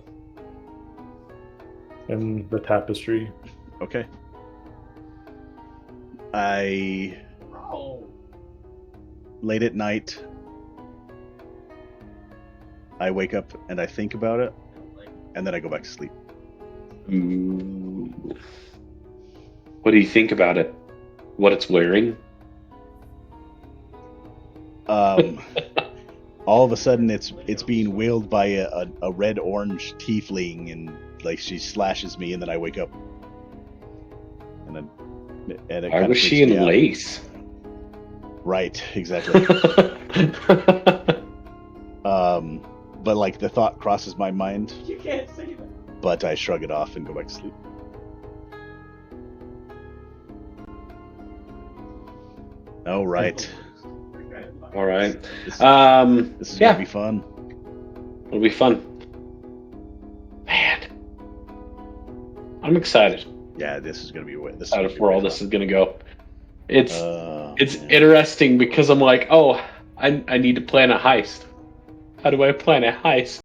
[SPEAKER 5] in the tapestry.
[SPEAKER 2] Okay. Late at night, I wake up and I think about it, and then I go back to sleep.
[SPEAKER 1] Ooh. What do you think about it? What it's wearing?
[SPEAKER 2] All of a sudden, it's being wielded by a red orange tiefling, and like she slashes me, and then I wake up. And it
[SPEAKER 1] Why
[SPEAKER 2] kinda
[SPEAKER 1] was she
[SPEAKER 2] freaks me
[SPEAKER 1] in
[SPEAKER 2] out.
[SPEAKER 1] lace?
[SPEAKER 2] Right, exactly. But like the thought crosses my mind,
[SPEAKER 4] You can't say that.
[SPEAKER 2] but I shrug it off and go back to sleep. All right.
[SPEAKER 1] All right.
[SPEAKER 2] This is
[SPEAKER 1] Yeah,
[SPEAKER 2] gonna be fun.
[SPEAKER 1] it'll be fun. Man, I'm excited.
[SPEAKER 2] Yeah, this is gonna be this.
[SPEAKER 1] Out of where all this is gonna go. It's
[SPEAKER 2] man.
[SPEAKER 1] interesting because I'm like, oh, I need to plan a heist. How do I plan a heist?